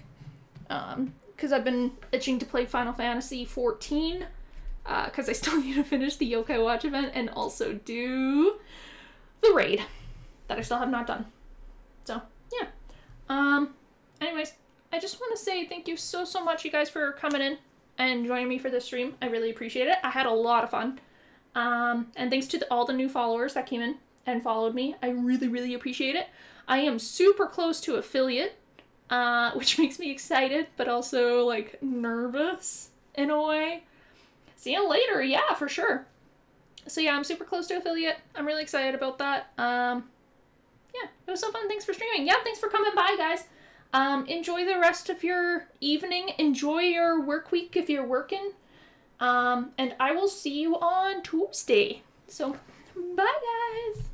Because I've been itching to play Final Fantasy XIV. Because I still need to finish the Yokai Watch event and also do the raid that I still have not done. So, yeah. Anyways, I just want to say thank you so much, you guys, for coming in and joining me for this stream. I really appreciate it. I had a lot of fun. And thanks to all the new followers that came in and followed me. I really appreciate it. I am super close to affiliate, which makes me excited, but also, like, nervous in a way. See you later. Yeah, for sure. So yeah, I'm super close to affiliate. I'm really excited about that. Yeah, it was so fun. Thanks for streaming. Yeah, thanks for coming by, guys. Enjoy the rest of your evening. Enjoy your work week if you're working. And I will see you on Tuesday. So, bye, guys.